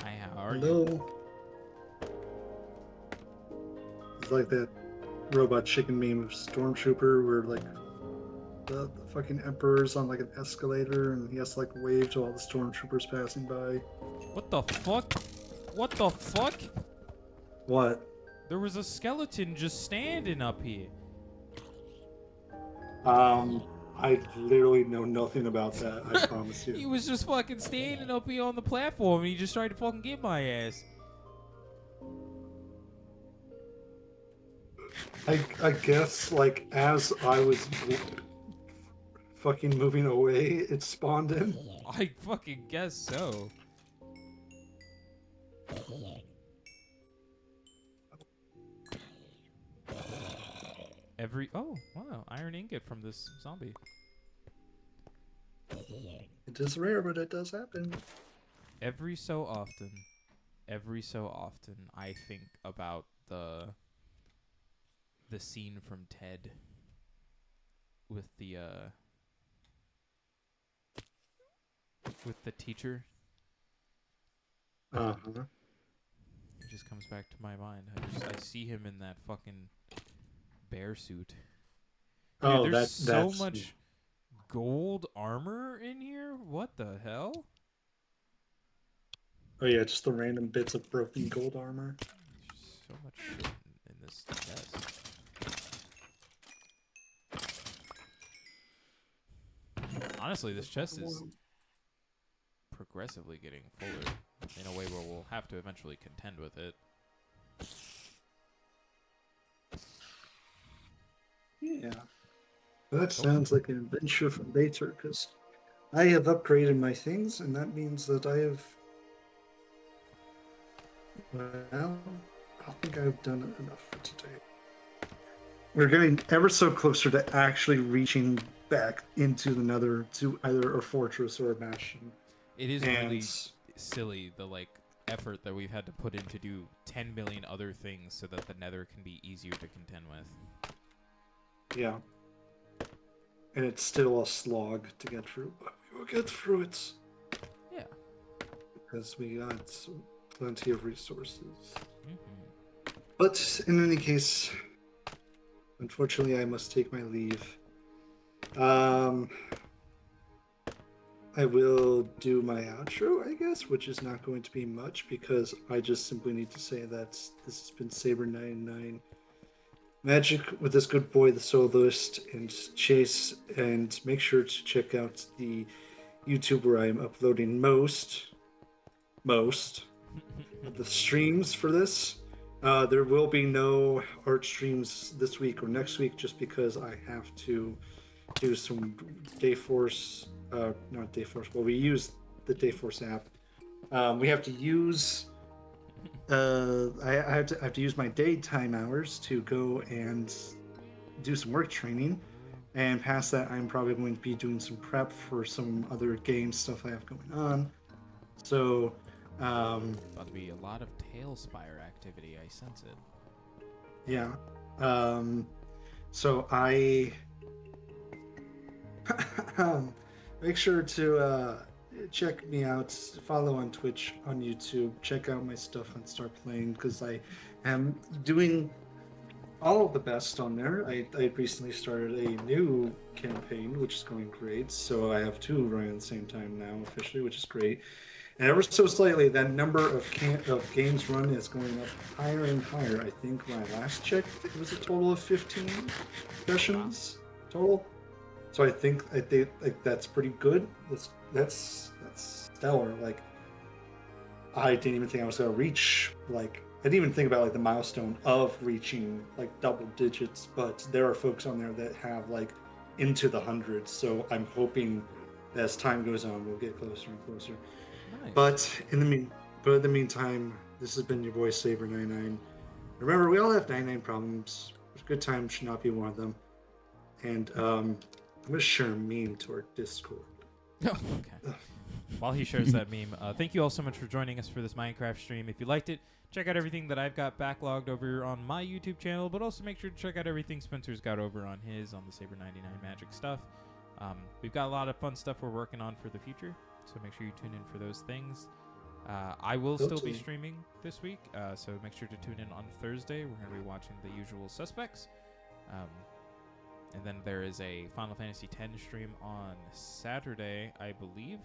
Hi, how are you? Hello. It's like that robot chicken meme of Stormtrooper where like the fucking Emperor's on like an escalator and he has to like wave to all the Stormtroopers passing by. What the fuck? What the fuck? What? There was a skeleton just standing up here. I literally know nothing about that, I promise He you. was just fucking standing up here on the platform and he just tried to fucking get my ass. I guess like as I was fucking moving away, it spawned in. I fucking guess so. Oh, wow, iron ingot from this zombie. It is rare, but it does happen. Every so often, I think about the scene from Ted with the teacher. Uh-huh. It just comes back to my mind. I see him in that fucking bear suit. Dude, Oh, there's so that's much gold armor in here. What the hell? Oh yeah, just the random bits of broken gold armor. There's so much shit in this chest. Honestly, this chest is progressively getting fuller in a way where we'll have to eventually contend with it. Yeah. That sounds like an adventure for later, because I have upgraded my things, and that means that I have... Well, I think I've done enough for today. We're getting ever so closer to actually reaching back into the nether, to either a fortress or a bastion. It is really silly, the effort that we've had to put in to do 10 million other things so that the nether can be easier to contend with. Yeah. And it's still a slog to get through, but we will get through it. Yeah. Because we got plenty of resources. Mm-hmm. But in any case, unfortunately, I must take my leave. I will do my outro, I guess, which is not going to be much because I just simply need to say that this has been Saber99 Magic with this good boy, the soloist, and Chase, and make sure to check out the YouTube where I'm uploading most of the streams for this. There will be no art streams this week or next week just because I have to do some Dayforce, not Dayforce, well, we use the Dayforce app. We have to use, I have to use my daytime hours to go and do some work training. And past that, I'm probably going to be doing some prep for some other game stuff I have going on. So, about to be a lot of Tailspire activity. I sense it. Yeah. So I make sure to check me out, follow on Twitch, on YouTube, check out my stuff on Start Playing because I am doing all of the best on there. I recently started a new campaign, which is going great. So I have two running at the same time now officially, which is great. And ever so slightly, that number of games run is going up higher and higher. I think when I last checked, it was a total of 15 sessions total. So I think like that's pretty good. That's stellar. Like I didn't even think I was gonna reach like I didn't even think about like the milestone of reaching like double digits. But there are folks on there that have like into the hundreds. So I'm hoping that as time goes on, we'll get closer and closer. Nice. But in the meantime, this has been your boy Saber99. Remember, we all have 99 problems. A good time should not be one of them. And I'm gonna share a meme to our Discord. Oh, okay. While he shares that meme, thank you all so much for joining us for this Minecraft stream. If you liked it, check out everything that I've got backlogged over on my YouTube channel, but also make sure to check out everything Spencer's got over on his, on the Saber99 Magic stuff. We've got a lot of fun stuff we're working on for the future, so make sure you tune in for those things. I will still be streaming this week, so make sure to tune in on Thursday. We're going to be watching The Usual Suspects. And then there is a Final Fantasy X stream on Saturday, I believe.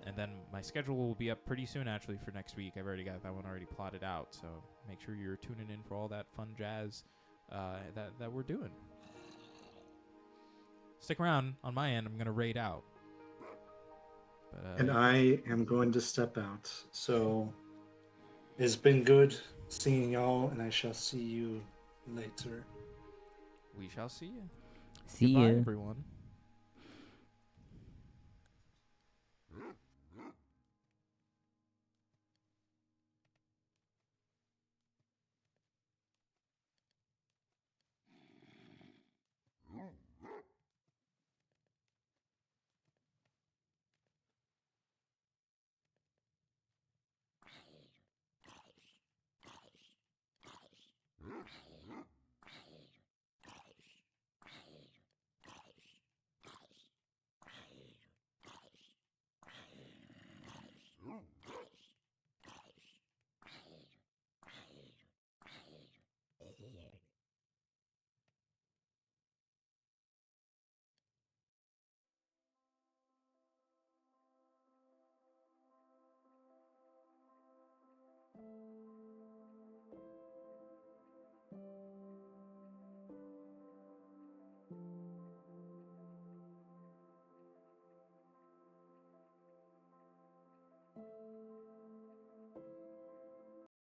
And then my schedule will be up pretty soon, actually, for next week. I've already got that one already plotted out, so make sure you're tuning in for all that fun jazz that we're doing. Stick around. On my end, I'm going to raid out. But, and I am going to step out. So it's been good seeing y'all, and I shall see you later. We shall see you. See Goodbye, ya. everyone.